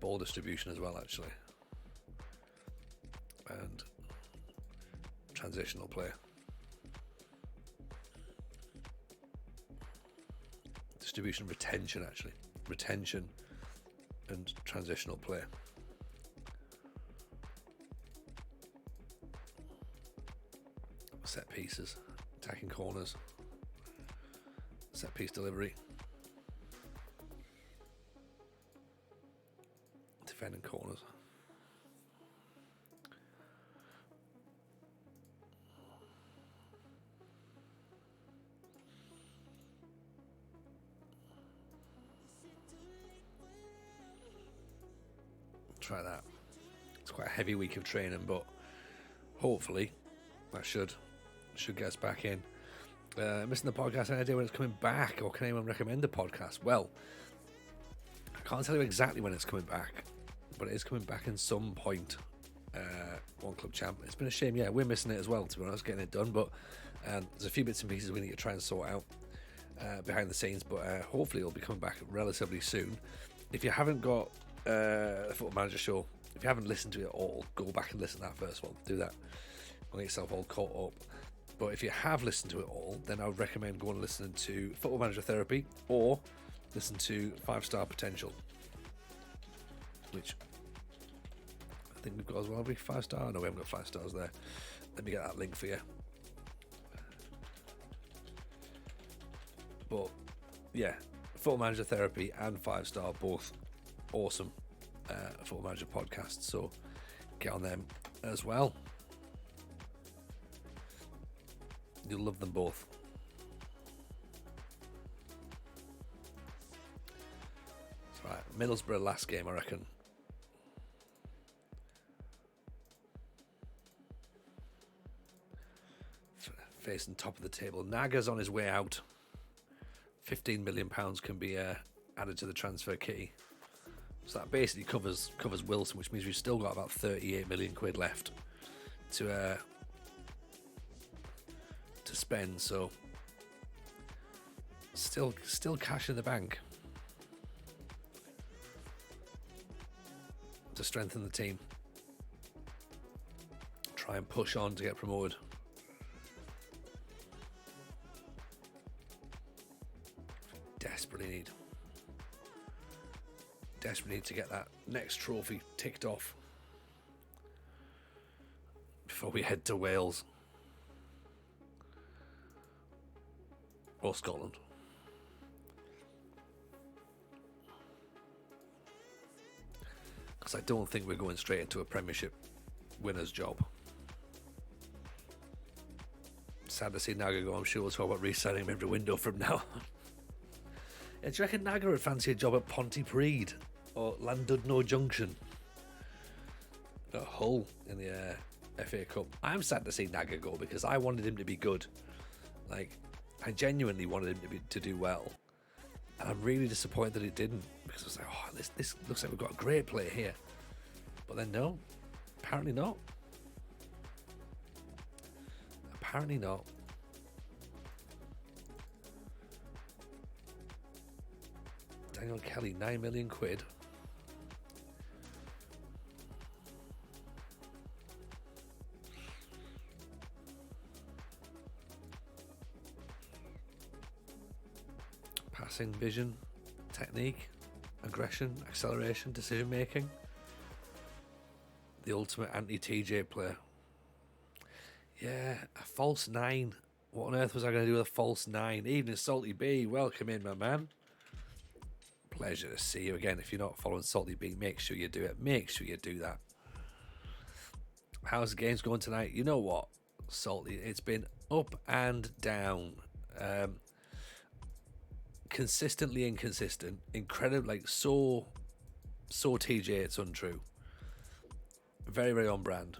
ball distribution as well, actually, and transitional play, distribution, retention and transitional play. Set pieces, attacking corners, set piece delivery, defending corners. Try that. It's quite a heavy week of training, but hopefully that should get us back in. Missing the podcast, any idea when it's coming back, or can anyone recommend a podcast? Well, I can't tell you exactly when it's coming back, but it is coming back in some point. One Club Champ. It's been a shame, yeah, we're missing it as well, to be honest, getting it done, but there's a few bits and pieces we need to try and sort out behind the scenes, but hopefully it'll be coming back relatively soon. If you haven't got the Football Manager show, if you haven't listened to it at all, go back and listen to that first one. Do that. Get yourself all caught up. But if you have listened to it all, then I would recommend going and listening to Football Manager Therapy, or listen to 5-Star Potential, which I think we've got as well. Have we 5-star? No, we haven't got 5 stars there. Let me get that link for you. But yeah, Football Manager Therapy and 5-Star, both awesome Football Manager podcasts, so get on them as well. You'll love them both. That's right. Middlesbrough last game, I reckon. Facing top of the table. Naga's on his way out. £15 million can be added to the transfer kitty. So that basically covers Wilson, which means we've still got about 38 million quid left to spend. So still cash in the bank to strengthen the team. try and push on to get promoted. Desperately need to get that next trophy ticked off before we head to Wales or Scotland. Because I don't think we're going straight into a Premiership winner's job. Sad to see Naga go. I'm sure we'll talk about re-signing him every window from now on. Do you reckon Naga would fancy a job at Pontypridd or Llandudno Junction? A Hull in the FA Cup. I'm sad to see Naga go because I wanted him to be good. Like, I genuinely wanted him to do well. And I'm really disappointed that he didn't, because I was like, oh, this looks like we've got a great player here. But then no, apparently not. Apparently not. Daniel Kelly, 9 million quid. Passing, vision, technique, aggression, acceleration, decision making. The ultimate anti-TJ player. Yeah, a false 9. What on earth was I going to do with a false 9? Evening, Salty B. Welcome in, my man. Pleasure to see you again. If you're not following Salty B, make sure you do it. Make sure you do that. How's the games going tonight? You know what, Salty? It's been up and down. Consistently inconsistent. Incredible, like so TJ, it's untrue. Very, very on brand.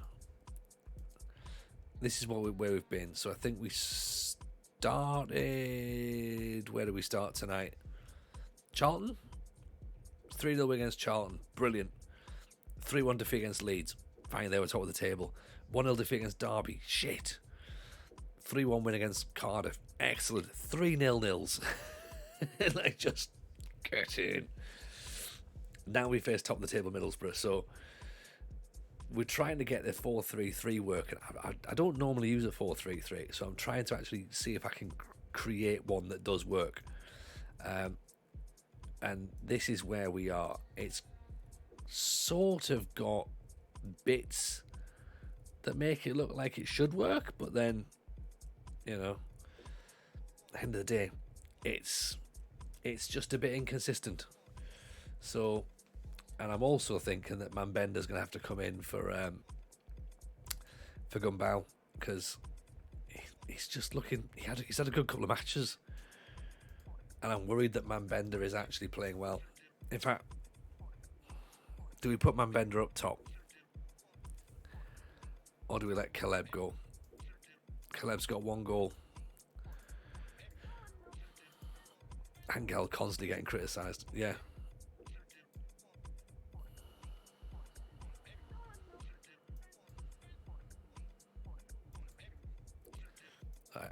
This is where we've been. So I think we started... Where do we start tonight? Charlton? 3-0 against Charlton. Brilliant. 3-1 defeat against Leeds. Fine, they were top of the table. 1-0 defeat against Derby. Shit. 3-1 win against Cardiff. Excellent. 3-0-0s. Like, just get in. Now we face top of the table Middlesbrough. So we're trying to get the 4-3-3 working. I don't normally use a 4-3-3, so I'm trying to actually see if I can create one that does work. And this is where we are. It's sort of got bits that make it look like it should work, but then, you know, at the end of the day, it's just a bit inconsistent. So, and I'm also thinking that Mambenda's going to have to come in for Gumbau, because he's just looking. He's had a good couple of matches, and I'm worried that Mambenda is actually playing well. In fact, do we put Mambenda up top, or do we let Caleb go? Caleb's got 1 goal. Angel constantly getting criticised. Yeah.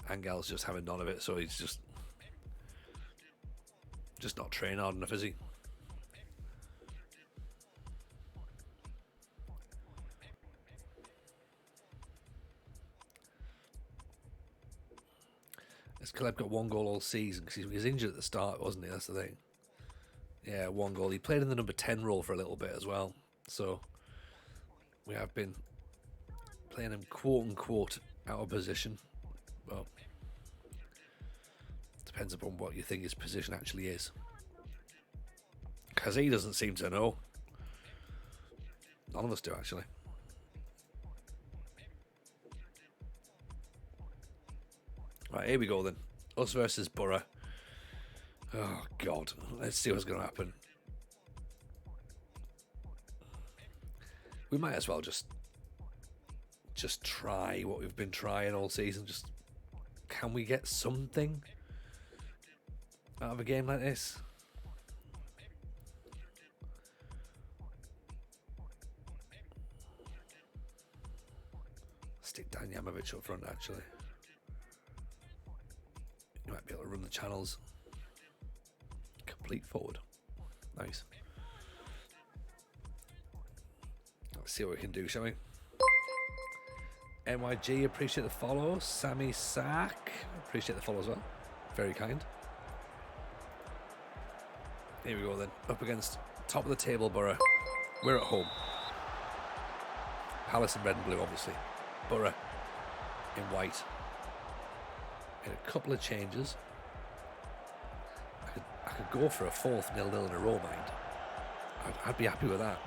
Angel's just having none of it, so he's just not training hard enough, is he? Has Caleb got 1 goal all season? Because he was injured at the start, wasn't he? That's the thing. Yeah, 1 goal. He played in the number 10 role for a little bit as well. So we have been playing him quote-unquote out of position. Well, depends upon what you think his position actually is. Because he doesn't seem to know. None of us do, actually. Right, here we go then. Us versus Borough. Oh, God. Let's see what's going to happen. We might as well just try what we've been trying all season. Just, can we get something out of a game like this? Stick Dan Yamovich up front, actually. You might be able to run the channels. Complete forward. Nice. Let's see what we can do, shall we? MYG, appreciate the follow. Sammy Sack, appreciate the follow as well. Very kind. Here we go then. Up against top of the table Borough. We're at home. Palace in red and blue, obviously. Borough in white. Made a couple of changes. I could go for a fourth 0-0 in a row, mind. I'd be happy with that.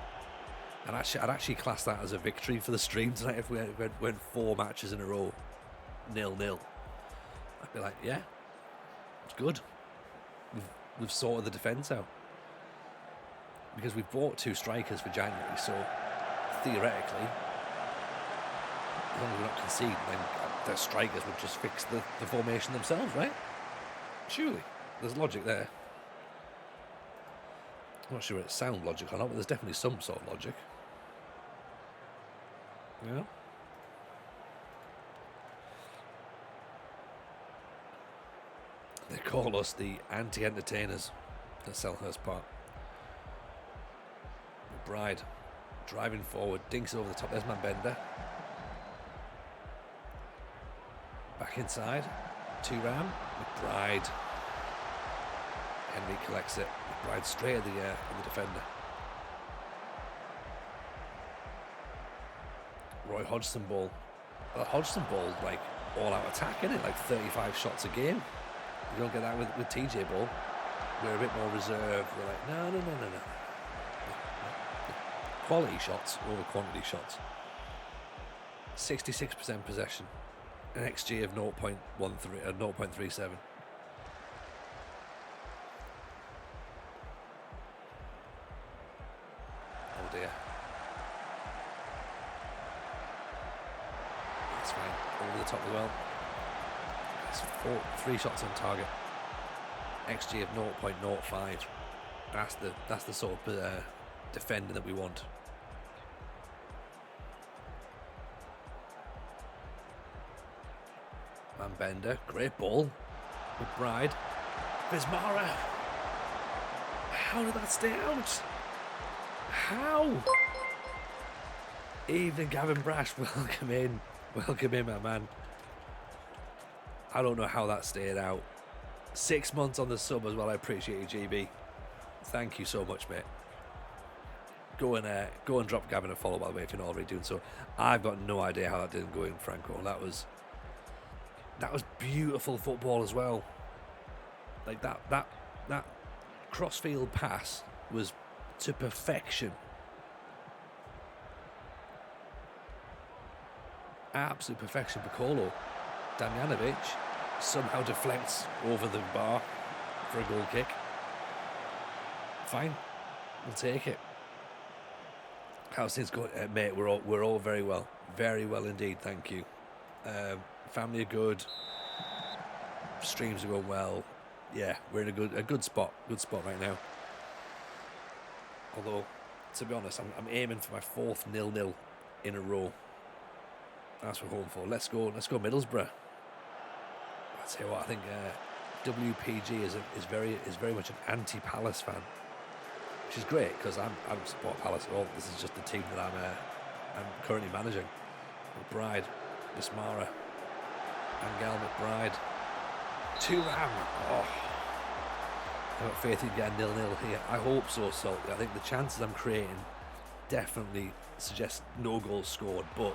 And I'd actually class that as a victory for the stream tonight if we went 4 matches in a row 0-0. I'd be like, yeah, it's good. We've sorted the defence out. Because we've bought 2 strikers for January, so theoretically, as long as we're not conceding, then the strikers would just fix the formation themselves, right? Surely. There's logic there. I'm not sure it's sound logic or not, but there's definitely some sort of logic. Yeah. They call us the anti-entertainers at Selhurst Park. McBride driving forward, dinks over the top. There's Manbender. Back inside. 2-ram. McBride. Henry collects it. McBride straight at the defender. Roy Hodgson ball. Well, Hodgson ball, like all-out attack, isn't it? Like 35 shots a game. You don't get that with TJ ball. We're a bit more reserved. We're like, no. Quality shots over quantity shots. 66% possession. An XG of 0.37. Oh dear. That's fine. Over the top as well. It's 3 shots on target. XG of 0.05. That's the sort of defender that we want. Manbender, great ball. McBride. Bismara. How did that stay out? How? Evening, Gavin Brash. Welcome in, my man. I don't know how that stayed out. 6 months on the sub as well. I appreciate you, GB. Thank you so much, mate. Go and drop Gavin a follow, by the way, if you're not already doing so. I've got no idea how that didn't go in, Franco. That was beautiful football as well. Like that crossfield pass was to perfection. Absolute perfection. Piccolo. Damjanovic somehow deflects over the bar for a goal kick. Fine, we'll take it. How's things going, mate? We're all very well indeed. Thank you. Family are good. Streams are going well. Yeah, we're in a good spot. Good spot right now. Although, to be honest, I'm aiming for my 4th 0-0 in a row. That's what we're home for. Let's go Middlesbrough. I tell you what, I think WPG is very much an anti-Palace fan, which is great because I don't support Palace at all. This is just the team that I'm currently managing. McBride, Bismara, Angel McBride, 2-ram. Oh, I've got faith in getting 0-0 here. I hope so, Salty. I think the chances I'm creating definitely suggest no goals scored, but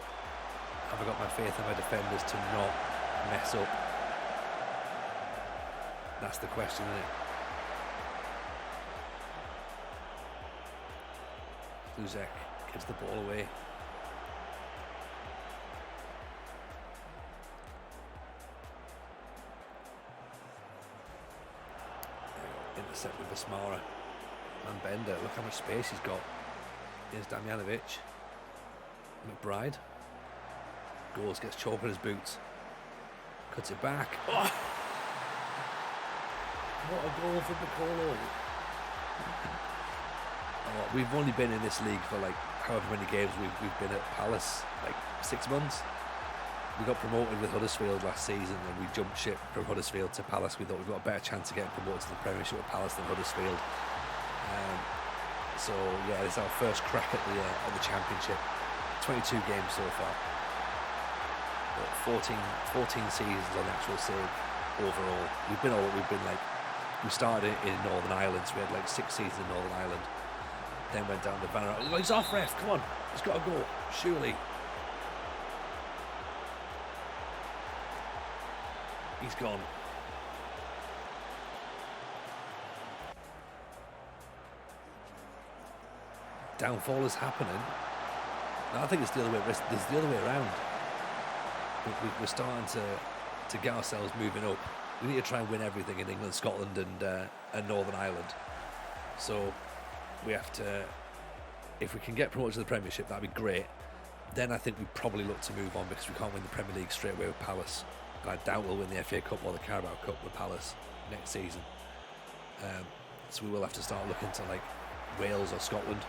have I got my faith in my defenders to not mess up? That's the question, isn't it? Luzek gives the ball away. Intercept with Bismara. Manbender, look how much space he's got. Here's Damjanovic. McBride. Goals, gets chalk on his boots. Cuts it back. Oh! What a goal for Piccolo. Oh, we've only been in this league for like however many games we've been at Palace, like 6 months. We got promoted with Huddersfield last season and we jumped ship from Huddersfield to Palace. We thought we've got a better chance of getting promoted to the Premiership with Palace than Huddersfield. So yeah, it's our first crack at the Championship. 22 games so far. 14 seasons on the actual save overall. We've been like, we started in Northern Ireland, so we had like 6 seasons in Northern Ireland. Then went down to Banner. Oh, he's off, ref. Come on, he's got to go. Surely. He's gone. Downfall is happening. No, I think it's the other way. It's the other way around. We're starting to get ourselves moving up. We need to try and win everything in England, Scotland, and Northern Ireland. So we have to. If we can get promoted to the Premiership, that'd be great. Then I think we probably look to move on, because we can't win the Premier League straight away with Palace, and I doubt we'll win the FA Cup or the Carabao Cup with Palace next season. So we will have to start looking to like Wales or Scotland.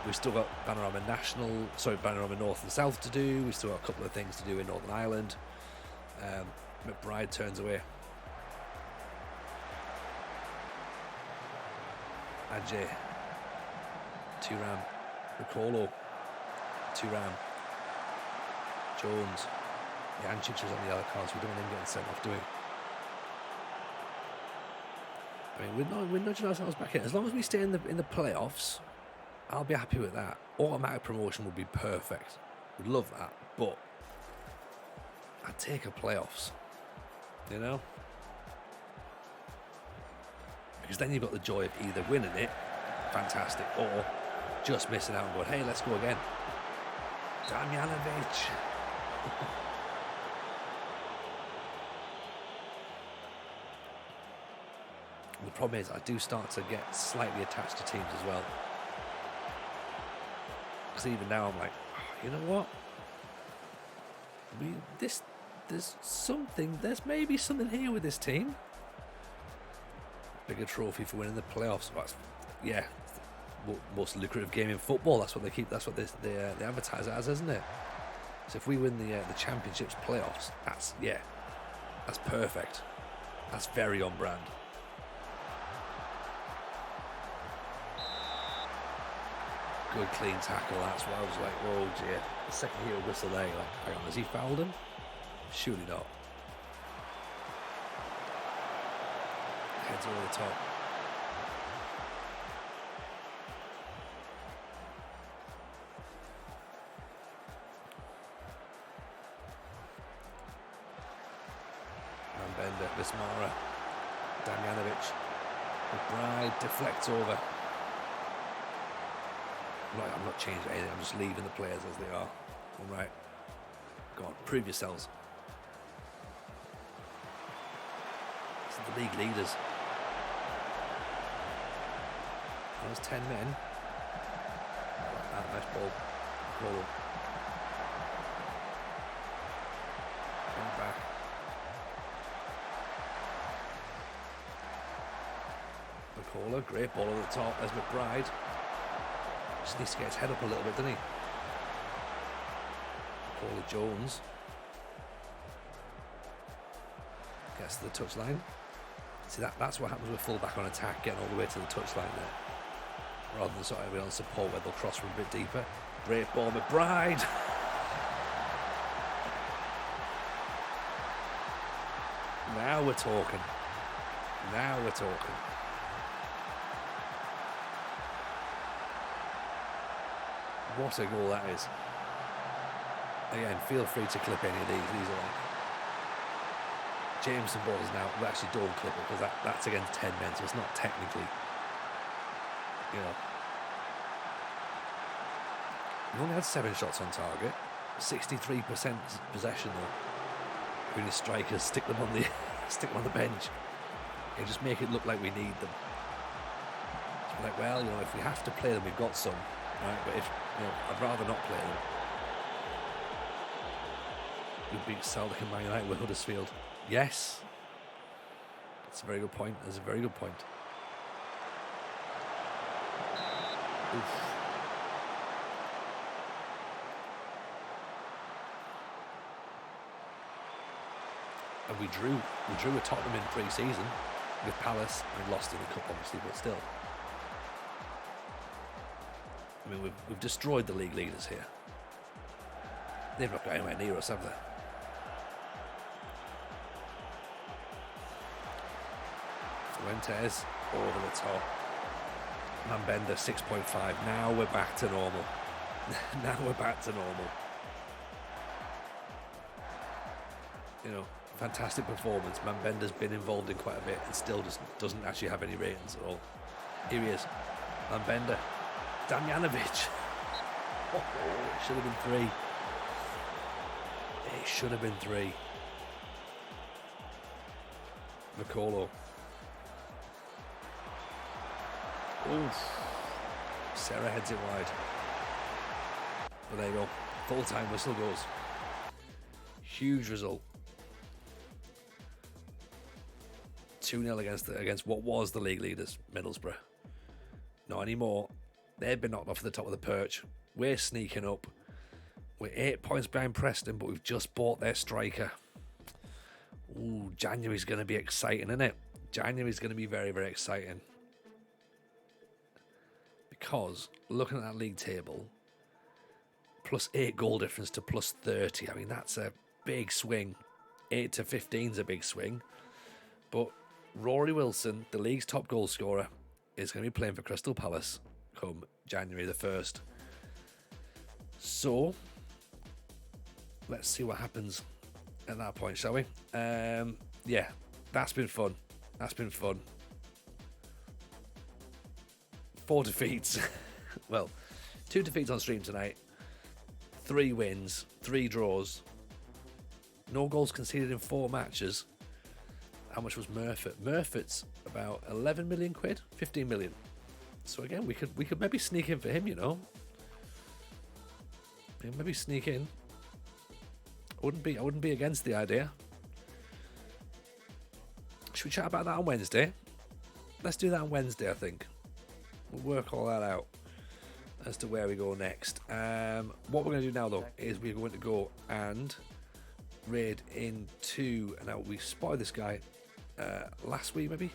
We've still got Panorama North and South to do. We've still got a couple of things to do in Northern Ireland. McBride turns away. Ajay. Turam. Ricolo. Turam. Jones. Jancic was on the yellow card, so we don't want him getting sent off, do we? I mean, we're nudging ourselves back in. As long as we stay in the playoffs, I'll be happy with that. Automatic promotion would be perfect. We'd love that, but I'd take a playoffs, you know? Because then you've got the joy of either winning it, fantastic, or just missing out and going, hey, let's go again. Damjanovic. The problem is I do start to get slightly attached to teams as well. Because even now I'm like, oh, you know what? There's maybe something here with this team. Bigger trophy for winning the playoffs. Yeah, most lucrative game in football. That's what they advertise it as, isn't it? So if we win the championships playoffs, that's perfect. That's very on brand. Good clean tackle. That's why I was like, oh dear. The second hero whistle there, like, hang on, has he fouled him? Surely not. Heads over the top. Bender, Bismara, Damjanovic. McBride deflects over. I'm not changing anything, I'm just leaving the players as they are. All right. Go on, prove yourselves. This is the league leaders. There's 10 men. Nice ball. Ball. Back. McCullough, great ball at the top. There's McBride. Just needs to get his head up a little bit, doesn't he? McCullough Jones gets to the touchline. See, that's what happens with fullback on attack, getting all the way to the touchline there, rather than sort of on support where they'll cross from a bit deeper. Great ball, McBride. Now we're talking. Now we're talking. What a goal that is. Again, feel free to clip any of these. These are like Jameson balls now. We actually don't clip it because that's against 10 men, so it's not technically, you know. We only had 7 shots on target. 63% possession though. Really strikers stick them on the bench. And just make it look like we need them. So like, well, you know, if we have to play them, we've got some. Right, but if I'd rather not play them. We beat Celtic and Man United with Huddersfield. Yes, that's a very good point. That's a very good point. Oof. And we drew with Tottenham in pre-season with Palace and lost in the cup, obviously, but still. I mean, we've destroyed the league leaders here. They've not got anywhere near us, have they? Fuentes over the top. Mambenda 6.5. Now we're back to normal. Now we're back to normal. You know, fantastic performance. Mambenda's been involved in quite a bit and still just doesn't actually have any ratings at all. Here he is. Mambenda. Damjanovic. Oh, it should have been 3. It should have been 3. Nicolo. Oof. Sarah heads it wide. But there you go. Full-time whistle goes. Huge result. 2-0 against what was the league leaders, Middlesbrough. Not anymore. They've been knocked off the top of the perch. We're sneaking up. We're 8 points behind Preston, but we've just bought their striker. Ooh, January's going to be exciting, isn't it? January's going to be very, very exciting. Because looking at that league table, +8 goal difference to +30. I mean, that's a big swing. 8 to 15 is a big swing. But Rory Wilson, the league's top goal scorer, is going to be playing for Crystal Palace come January the 1st. So, let's see what happens at that point, shall we? Yeah, that's been fun. That's been fun. 4 defeats. Well, 2 defeats on stream tonight. 3 wins, 3 draws. No goals conceded in 4 matches. How much was Murphy? Murphy's about 11 million quid, 15 million. So again, we could maybe sneak in for him, you know. Maybe sneak in. I wouldn't be against the idea. Should we chat about that on Wednesday? Let's do that on Wednesday, I think. We'll work all that out as to where we go next. What we're going to do now, though, is we're going to go and raid into... Now, we spotted this guy last week, maybe.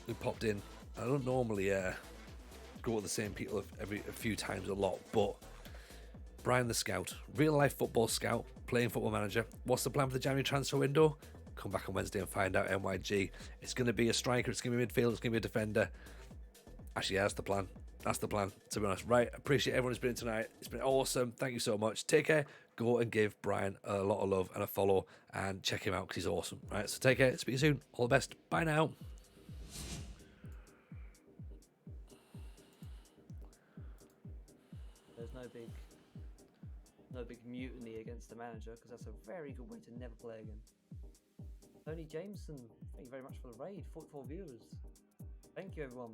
We popped in. I don't normally go with the same people a few times a lot, but Brian the Scout, real-life football scout, playing Football Manager. What's the plan for the January transfer window? Come back on Wednesday and find out, NYG. It's going to be a striker, it's going to be midfield, it's going to be a defender. Actually, yeah, that's the plan. That's the plan, to be honest. Right, appreciate everyone who's been in tonight. It's been awesome. Thank you so much. Take care. Go and give Brian a lot of love and a follow and check him out because he's awesome. Right, so take care. Speak to you soon. All the best. Bye now. There's no big mutiny against the manager because that's a very good way to never play again. Tony Jameson, thank you very much for the raid. 44 viewers. Thank you, everyone.